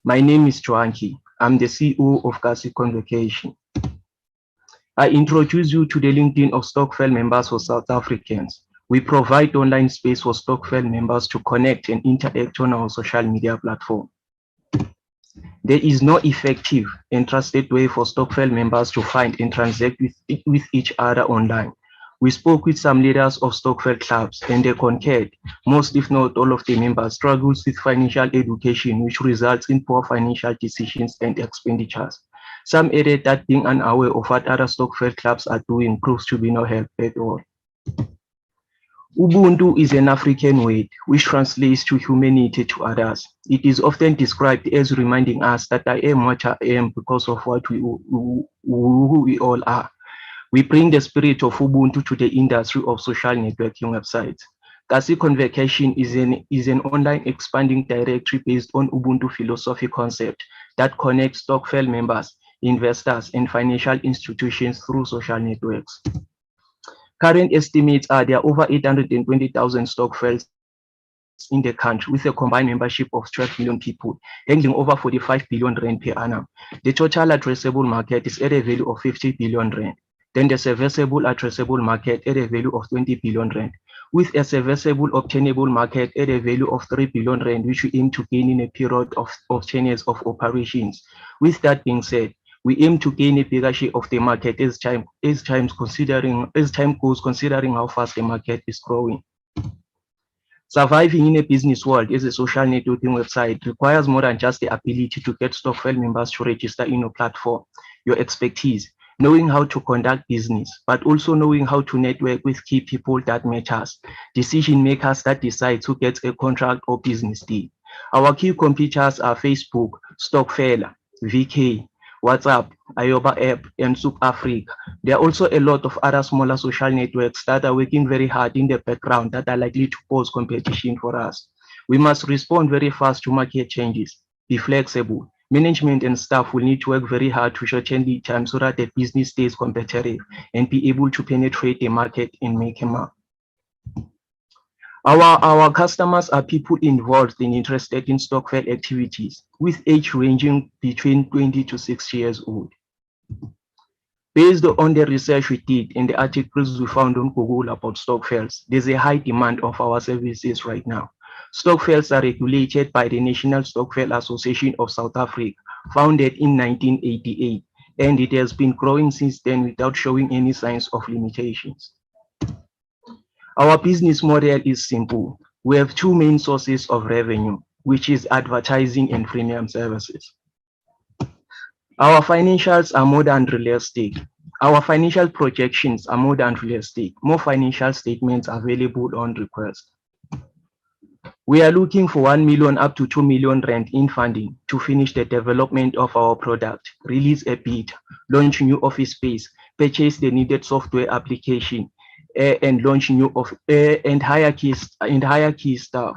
S: My name is Joanki. I'm the CEO of Kasi Convocation. I introduce you to the LinkedIn of Stokvel members for South Africans. We provide online space for Stokvel members to connect and interact on our social media platform. There is no effective and trusted way for Stokvel members to find and transact with each other online. We spoke with some leaders of Stokvel clubs and they concurred. Most, if not all of the members struggles with financial education, which results in poor financial decisions and expenditures. Some added that being unaware of what other Stokvel clubs are doing proves to be no help at all. Ubuntu is an African word which translates to humanity to others. It is often described as reminding us that I am what I am because of what who we all are. We bring the spirit of Ubuntu to the industry of social networking websites. Kasi Convocation is an online expanding directory based on Ubuntu philosophy concept that connects Stokvel members, investors, and financial institutions through social networks. Current estimates are there are over 820,000 Stokvels in the country with a combined membership of 12 million people, handling over 45 billion rand per annum. The total addressable market is at a value of 50 billion rand. Then the serviceable addressable market at a value of 20 billion rand, with a serviceable obtainable market at a value of 3 billion rand, which we aim to gain in a period of 10 years of operations. With that being said, we aim to gain a bigger share of the market as time goes, considering how fast the market is growing. Surviving in a business world as a social networking website requires more than just the ability to get Stokvel members to register in your platform, your expertise, knowing how to conduct business, but also knowing how to network with key people that matters, decision makers that decide who gets a contract or business deal. Our key competitors are Facebook, Stockfella, VK, WhatsApp, Ioba app, and Soup Africa. There are also a lot of other smaller social networks that are working very hard in the background that are likely to pose competition for us. We must respond very fast to market changes, be flexible. Management and staff will need to work very hard to shorten lead time so that the business stays competitive and be able to penetrate the market and make a mark. Our customers are people involved and interested in Stockfell activities with age ranging between 20 to 60 years old. Based on the research we did and the articles we found on Google about Stockfells, there's a high demand of our services right now. Stockfells are regulated by the National Stockfell Association of South Africa, founded in 1988, and it has been growing since then without showing any signs of limitations. Our business model is simple. We have two main sources of revenue, which is advertising and premium services. Our financials are more than realistic. Our financial projections are more than realistic. More financial statements available on request. We are looking for 1 million up to 2 million rand in funding to finish the development of our product, release a bid, launch new office space, purchase the needed software application, and launch new and hire key staff.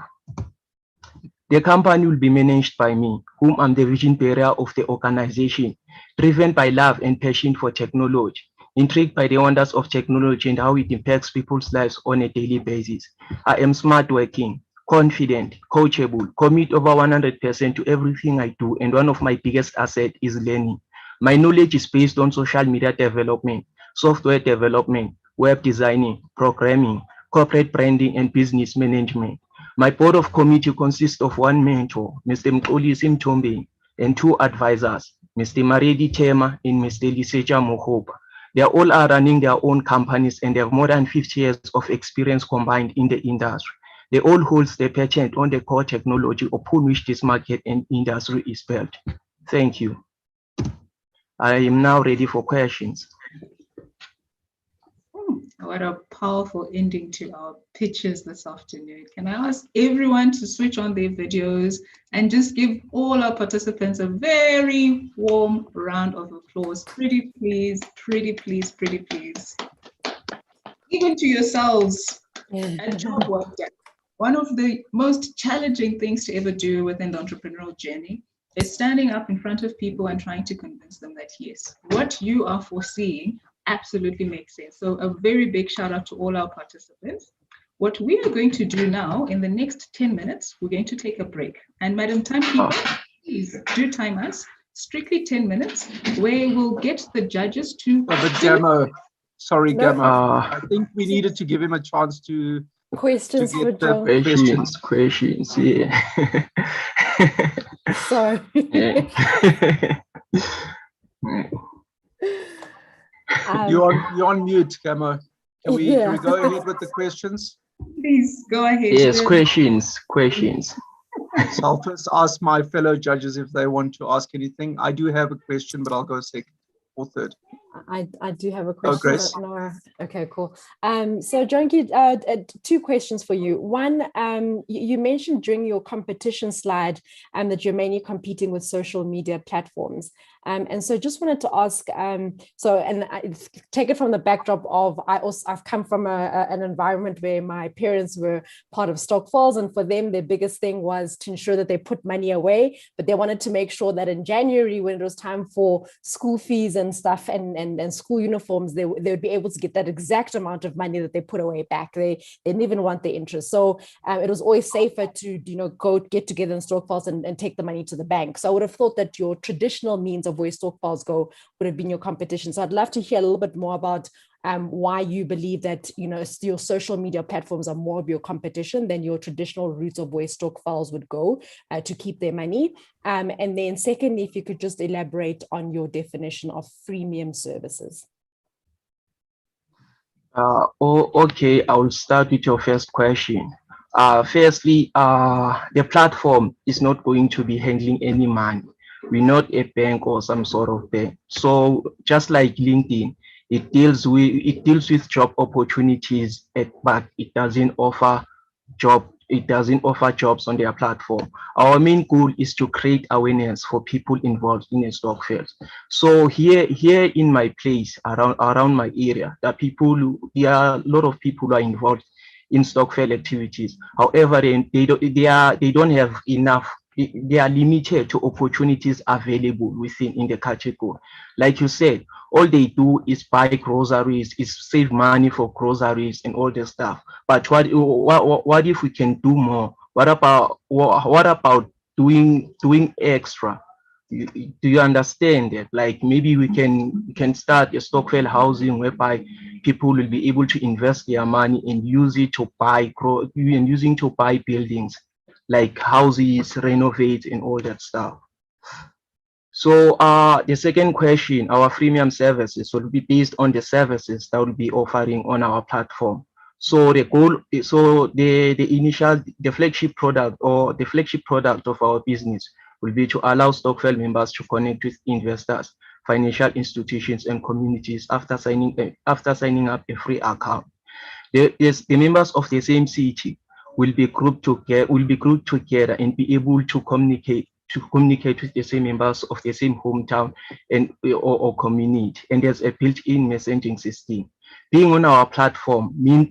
S: The company will be managed by me, whom I'm the vision bearer of the organization, driven by love and passion for technology, intrigued by the wonders of technology and how it impacts people's lives on a daily basis. I am smart working, confident, coachable, commit over 100% to everything I do, and one of my biggest assets is learning. My knowledge is based on social media development, software development, web designing, programming, corporate branding, and business management. My board of committee consists of one mentor, Mr. Mkolisi Mtombe, and two advisors, Mr. Maredi Tema and Mr. Liseja Mohoba. They all are running their own companies and they have more than 50 years of experience combined in the industry. They all hold the patent on the core technology upon which this market and industry is built. Thank you. I am now ready for questions.
B: What a powerful ending to our pitches this afternoon. Can I ask everyone to switch on their videos and just give all our participants a very warm round of applause? Pretty please, pretty please, pretty please. Even to yourselves at job work day. One of the most challenging things to ever do within the entrepreneurial journey is standing up in front of people and trying to convince them that yes, what you are foreseeing absolutely makes sense. So a very big shout out to all our participants. What we are going to do now in the next 10 minutes, we're going to take a break. And Madam Timekeeper, please do time us, strictly 10 minutes, where we'll get the judges to...
E: But Gamo, sorry, Gamo, I think we needed to give him a chance to...
K: Questions for John.
S: Questions, yeah.
K: Sorry.
E: You're on mute, Gamo. Can we go ahead with the questions?
B: Please go ahead.
S: Yes, questions.
E: So I'll first ask my fellow judges if they want to ask anything. I do have a question, but I'll go second or third.
K: I do have a question.
E: Oh, Grace.
K: Okay, cool. So Jonky, two questions for you. One, you mentioned during your competition slide that you're mainly competing with social media platforms. And so just wanted to ask, take it from the backdrop of I've come from an environment where my parents were part of Stockfalls, and for them their biggest thing was to ensure that they put money away, but they wanted to make sure that in January, when it was time for school fees and stuff and school uniforms, they would be able to get that exact amount of money that they put away back. They didn't even want the interest. So it was always safer to go get together in Stockfalls and take the money to the bank. So I would have thought that your traditional means of where Stockfalls go would have been your competition. So I'd love to hear a little bit more about why you believe that your social media platforms are more of your competition than your traditional routes of where Stockfalls would go to keep their money. And then secondly, if you could just elaborate on your definition of freemium services.
S: Okay, I will start with your first question. Firstly, the platform is not going to be handling any money. We're not a bank or some sort of bank. So just like LinkedIn, it deals with job opportunities, but it doesn't offer jobs on their platform. Our main goal is to create awareness for people involved in a stock fair. So here in my place, around my area, there are a lot of people who are involved in stock fair activities. However, they don't have enough. They are limited to opportunities available in the category. Like you said, all they do is buy groceries, is save money for groceries and all this stuff. But what if we can do more? What about doing extra? Do you understand that? Like maybe we can start a stockpile housing whereby people will be able to invest their money and use it to buy buildings, like houses, renovate and all that stuff. So the second question, our freemium services will be based on the services that will be offering on our platform. So the goal, the flagship product of our business will be to allow Stockfell members to connect with investors, financial institutions, and communities after signing up a free account. The members of the same city will be grouped together and be able to communicate with the same members of the same hometown or community. And there's a built-in messaging system. Being on our platform means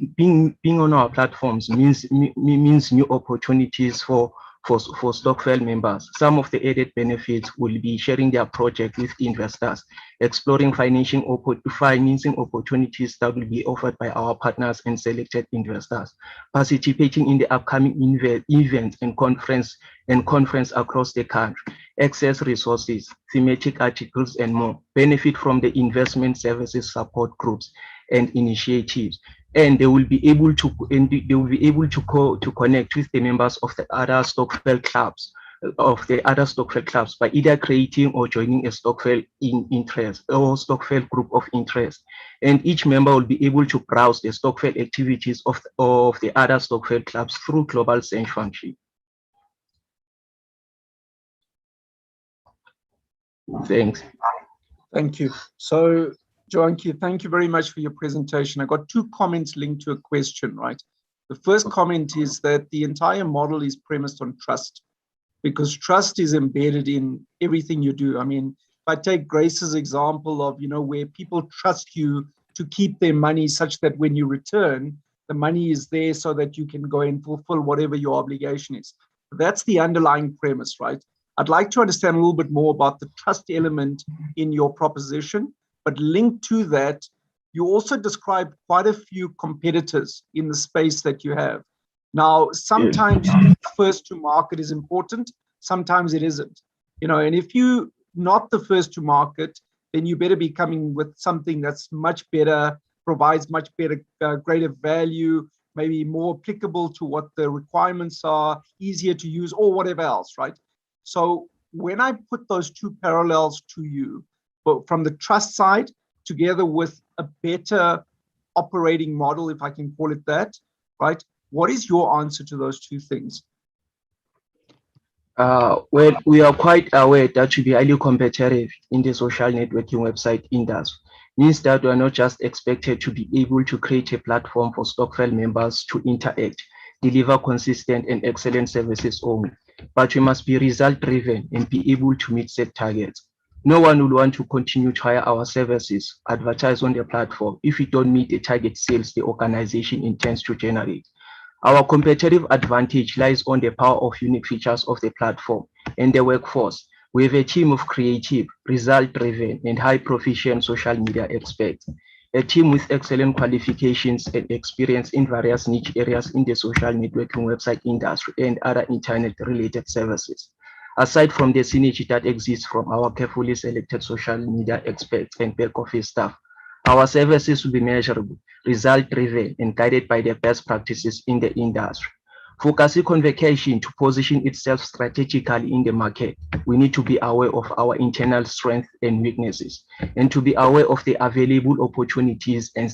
S: new opportunities for Stockfell members. Some of the added benefits will be sharing their project with investors, exploring financing opportunities that will be offered by our partners and selected investors, participating in the upcoming events and conference across the country, access resources, thematic articles, and more, benefit from the investment services support groups and initiatives. And they will be able to connect with the members of the other Stockfell clubs by either creating or joining a Stockfell interest or Stockfell group of interest. And each member will be able to browse the Stockfell activities of the other Stockfell clubs through global search function. Thanks.
E: Thank you. So, Joanki, thank you very much for your presentation. I got two comments linked to a question, right? The first comment is that the entire model is premised on trust, because trust is embedded in everything you do. I mean, if I take Grace's example of, where people trust you to keep their money such that when you return, the money is there so that you can go and fulfill whatever your obligation is. That's the underlying premise, right? I'd like to understand a little bit more about the trust element in your proposition. But linked to that, you also describe quite a few competitors in the space that you have. Now, sometimes first to market is important, sometimes it isn't. And if you're not the first to market, then you better be coming with something that's much better, provides much better, greater value, maybe more applicable to what the requirements are, easier to use, or whatever else, right? So when I put those two parallels to you, but from the trust side, together with a better operating model, if I can call it that, right? What is your answer to those two things?
S: Well, we are quite aware that to be highly competitive in the social networking website industry means that we are not just expected to be able to create a platform for Stockfell members to interact, deliver consistent and excellent services only, but we must be result-driven and be able to meet set targets. No one will want to continue to hire our services, advertise on the platform if we don't meet the target sales the organization intends to generate. Our competitive advantage lies on the power of unique features of the platform and the workforce. We have a team of creative, result-driven, and high-proficient social media experts, a team with excellent qualifications and experience in various niche areas in the social networking website industry and other internet-related services. Aside from the synergy that exists from our carefully selected social media experts and back office staff, our services will be measurable, result-driven, and guided by the best practices in the industry. Focusing convocation to position itself strategically in the market, we need to be aware of our internal strengths and weaknesses, and to be aware of the available opportunities and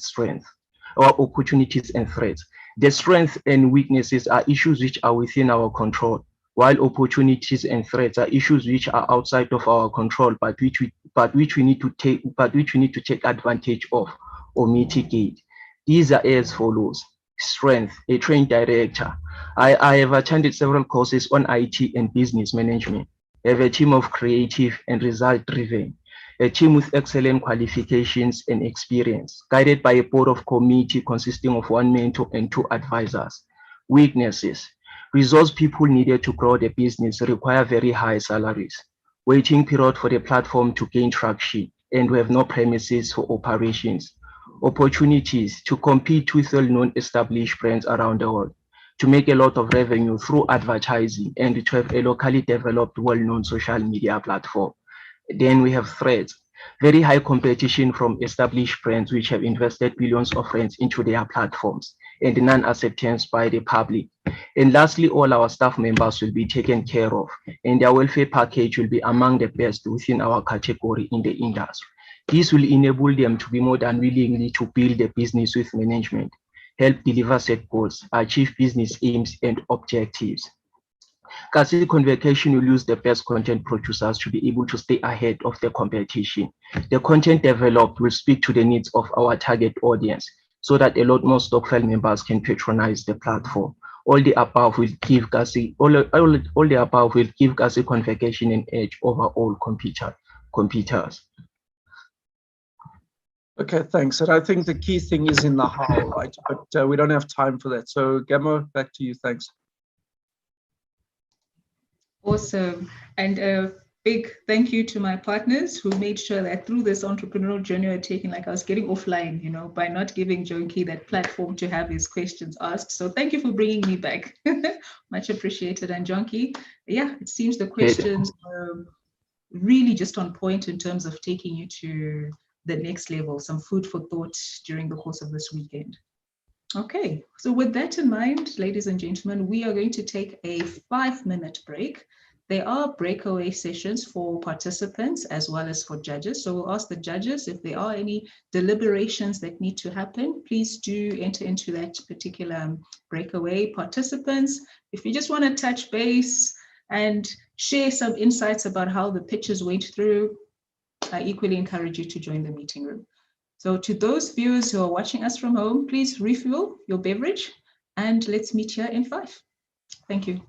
S: threats. The strengths and weaknesses are issues which are within our control. while opportunities and threats are issues which are outside of our control, but which we need to take advantage of or mitigate. These are as follows. Strength, a trained director. I have attended several courses on IT and business management. I have a team of creative and result-driven, a team with excellent qualifications and experience, guided by a board of committee consisting of 1 mentor and 2 advisors. Weaknesses. Resource people needed to grow the business require very high salaries. Waiting period for the platform to gain traction, and we have no premises for operations. Opportunities to compete with well-known established brands around the world, to make a lot of revenue through advertising, and to have a locally developed, well-known social media platform. Then we have threats. Very high competition from established brands which have invested billions of rands into their platforms, and non-acceptance by the public. And lastly, all our staff members will be taken care of, and their welfare package will be among the best within our category in the industry. This will enable them to be more than willingly to build a business with management, help deliver set goals, achieve business aims and objectives. Kasi Convocation will use the best content producers to be able to stay ahead of the competition. The content developed will speak to the needs of our target audience so that a lot more Stockfile members can patronize the platform. All the above will give Kasi Convocation an edge over all competitors.
E: Okay, thanks. And I think the key thing is in the how, right? But we don't have time for that. So Gemo, back to you. Thanks.
B: Awesome. And a big thank you to my partners who made sure that through this entrepreneurial journey we're taking, like I was getting offline, by not giving Jonki that platform to have his questions asked. So thank you for bringing me back. Much appreciated. And Jonki, yeah, it seems the questions are really just on point in terms of taking you to the next level, some food for thought during the course of this weekend. Okay, so with that in mind, ladies and gentlemen, we are going to take a 5-minute break. There are breakaway sessions for participants as well as for judges. So we'll ask the judges if there are any deliberations that need to happen, please do enter into that particular breakaway. Participants, if you just want to touch base and share some insights about how the pitches went through, I equally encourage you to join the meeting room. So to those viewers who are watching us from home, please refuel your beverage and let's meet here in 5. Thank you.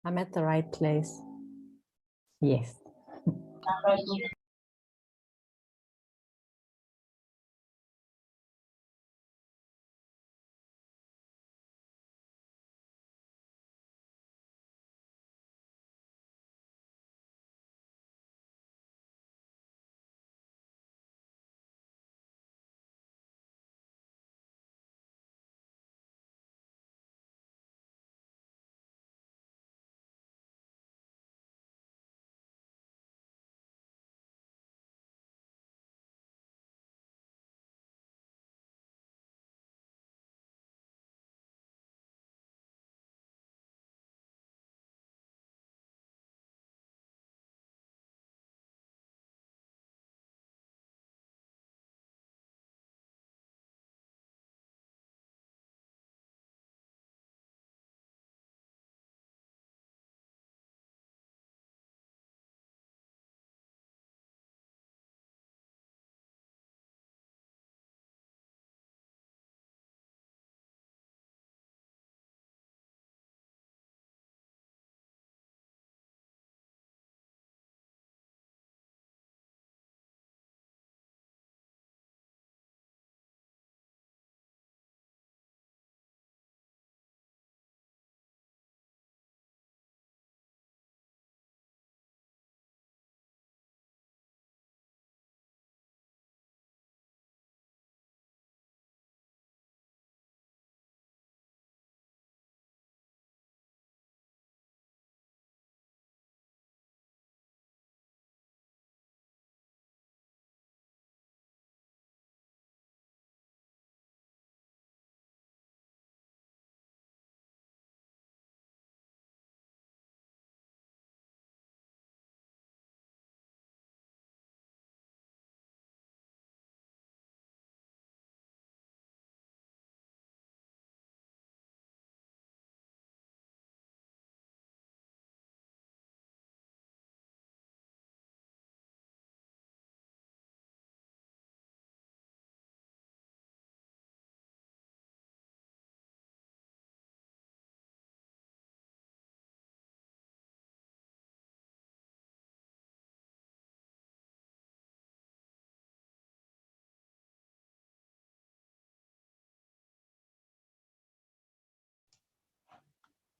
K: I'm at the right place. Yes.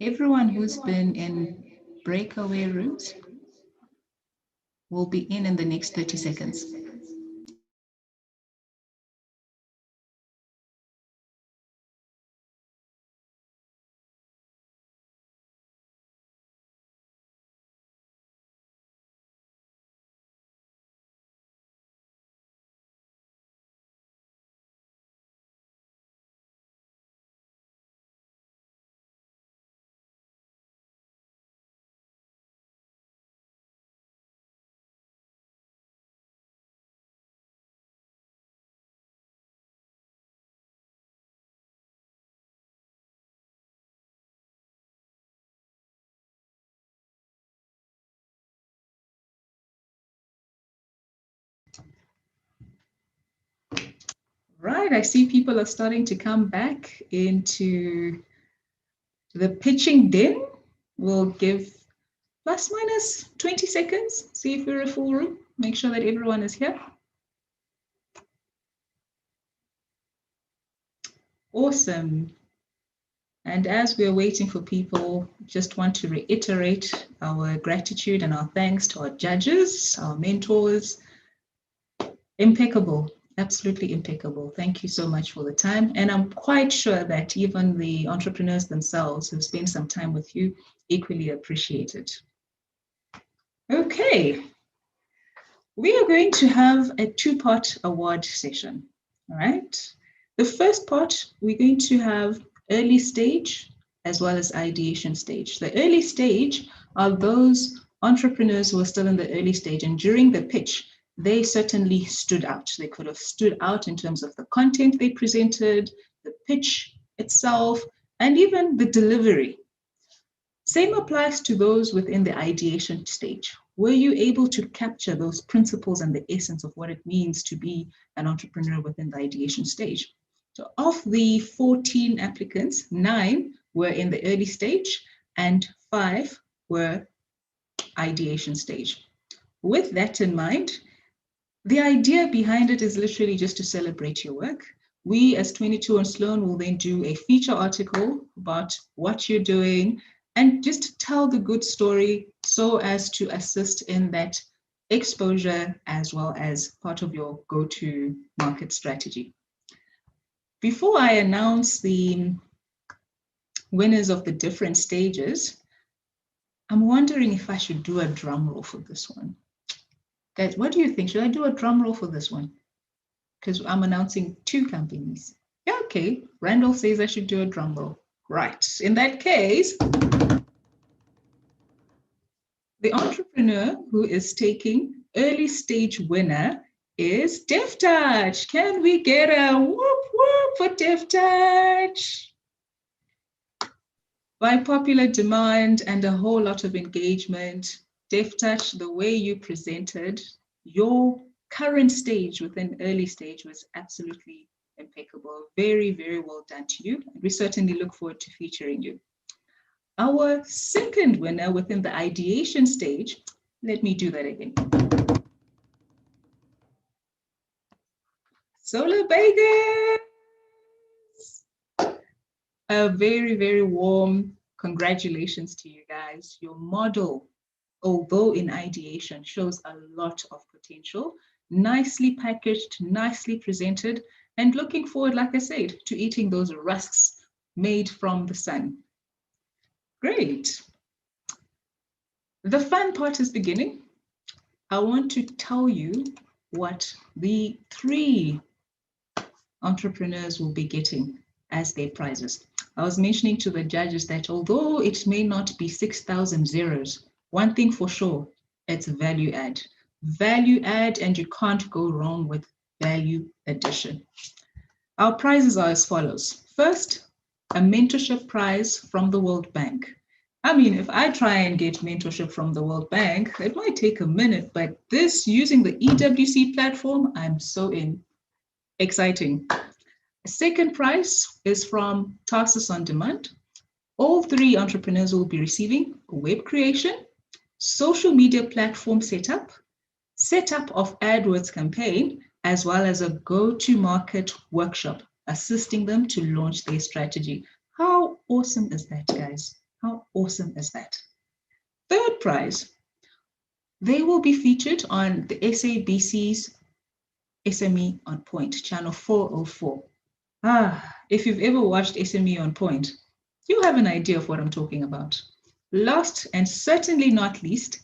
B: Everyone who's been in breakaway rooms will be in the next 30 seconds. Right, I see people are starting to come back into the pitching den. We'll give plus minus 20 seconds, see if we're a full room, make sure that everyone is here. Awesome. And as we're waiting for people, just want to reiterate our gratitude and our thanks to our judges, our mentors. Impeccable. Absolutely impeccable. Thank you so much for the time. And I'm quite sure that even the entrepreneurs themselves who've spent some time with you equally appreciate it. Okay. We are going to have a two-part award session. All right. The first part, we're going to have early stage as well as ideation stage. The early stage are those entrepreneurs who are still in the early stage, and during the pitch, they certainly stood out. They could have stood out in terms of the content they presented, the pitch itself, and even the delivery. Same applies to those within the ideation stage. Were you able to capture those principles and the essence of what it means to be an entrepreneur within the ideation stage? So of the 14 applicants, 9 were in the early stage and 5 were ideation stage. With that in mind, the idea behind it is literally just to celebrate your work. We as 22 on Sloan will then do a feature article about what you're doing and just tell the good story so as to assist in that exposure as well as part of your go-to market strategy. Before I announce the winners of the different stages, I'm wondering if I should do a drum roll for this one. Guys, what do you think? Should I do a drum roll for this one? Because I'm announcing 2 companies. Yeah, okay. Randall says I should do a drum roll. Right. In that case, the entrepreneur who is taking early stage winner is DevTouch. Can we get a whoop whoop for DevTouch? By popular demand and a whole lot of engagement, DevTouch, the way you presented your current stage within early stage was absolutely impeccable. Very, very well done to you. And we certainly look forward to featuring you. Our second winner within the ideation stage, let me do that again. Solar Bakers. A very, very warm congratulations to you guys. Your model, although in ideation, shows a lot of potential, nicely packaged, nicely presented, and looking forward, like I said, to eating those rusks made from the sun. Great. The fun part is beginning. I want to tell you what the 3 entrepreneurs will be getting as their prizes. I was mentioning to the judges that although it may not be 6,000 zeros, one thing for sure, it's value add. Value add, and you can't go wrong with value addition. Our prizes are as follows. First, a mentorship prize from the World Bank. I mean, if I try and get mentorship from the World Bank, it might take a minute, but this, using the EWC platform, I'm so in. Exciting. A second prize is from Tarsus On Demand. All 3 entrepreneurs will be receiving web creation, social media platform setup of AdWords campaign, as well as a go-to-market workshop, assisting them to launch their strategy. How awesome is that, guys? How awesome is that? Third prize, they will be featured on the SABC's SME on Point, channel 404. If you've ever watched SME on Point, you have an idea of what I'm talking about. Last and certainly not least,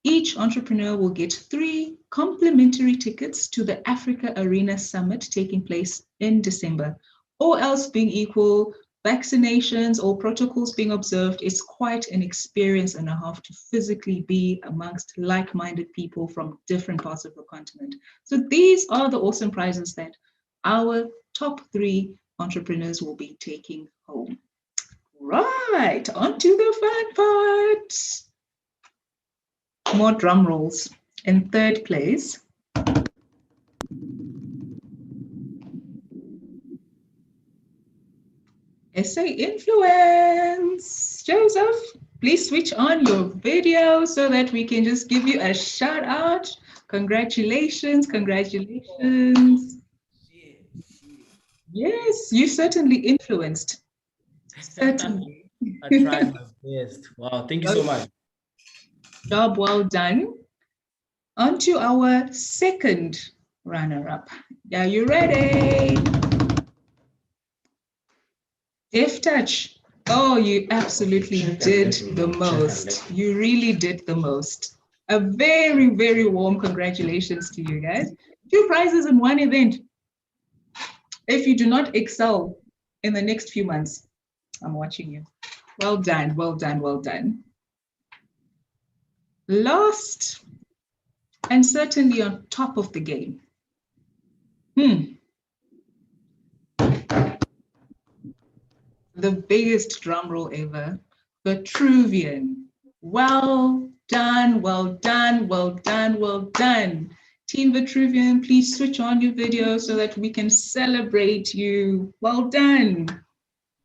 B: each entrepreneur will get 3 complimentary tickets to the Africa Arena Summit taking place in December. All else being equal, vaccinations or protocols being observed, it's quite an experience and a half to physically be amongst like-minded people from different parts of the continent. So these are the awesome prizes that our top 3 entrepreneurs will be taking home. Right, on to the fun part. More drum rolls. In third place, SA Influence. Joseph, please switch on your video so that we can just give you a shout out. Congratulations, congratulations. Yes, you certainly influenced. Certainly.
Q: I tried my best. Wow, thank you so much.
B: Job well done. On to our second runner-up. Are you ready? DevTouch. Oh, you absolutely did the most. You really did the most. A very, very warm congratulations to you guys. 2 prizes in one event. If you do not excel in the next few months, I'm watching you. Well done, well done, well done. Last, and certainly on top of the game. The biggest drum roll ever, Virtuvian. Well done, well done, well done, well done. Team Virtuvian, please switch on your video so that we can celebrate you. Well done.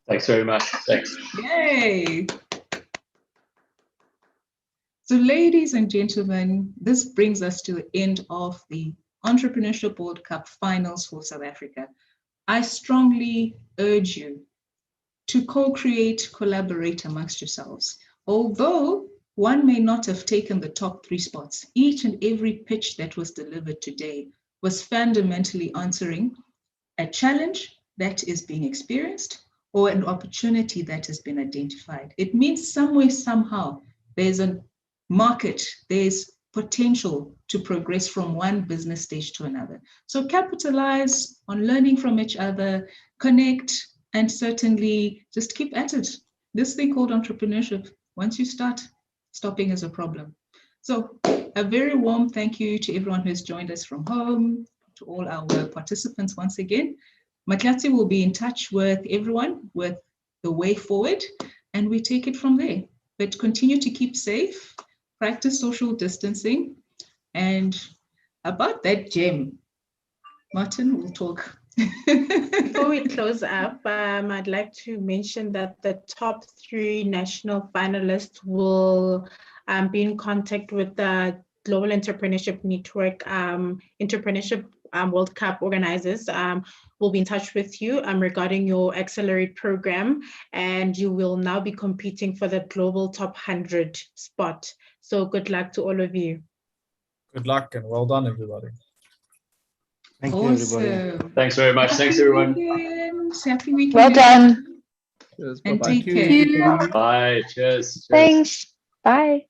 H: Thanks very much. Thanks.
B: Yay. So ladies and gentlemen, this brings us to the end of the Entrepreneurship World Cup finals for South Africa. I strongly urge you to co-create, collaborate amongst yourselves. Although one may not have taken the top 3 spots, each and every pitch that was delivered today was fundamentally answering a challenge that is being experienced or an opportunity that has been identified. It means somewhere, somehow, there's a market, there's potential to progress from one business stage to another. So capitalize on learning from each other, connect, and certainly just keep at it. This thing called entrepreneurship, once you start, stopping is a problem. So a very warm thank you to everyone who has joined us from home, to all our participants once again. Maklatsi will be in touch with everyone with the way forward, and we take it from there. But continue to keep safe, practice social distancing, and about that gem, Martin will talk.
F: Before we close up, I'd like to mention that the top 3 national finalists will be in contact with the Global Entrepreneurship Network, Entrepreneurship World Cup organizers. Will be in touch with you regarding your Accelerate program, and you will now be competing for the Global Top 100 spot. So good luck to all of you.
C: Good luck and well done, everybody.
B: Thank you, everybody.
H: Thanks very much. Thanks, everyone.
B: Happy weekend.
D: Well done.
B: And take
D: care.
H: Bye. Cheers.
D: Thanks. Bye.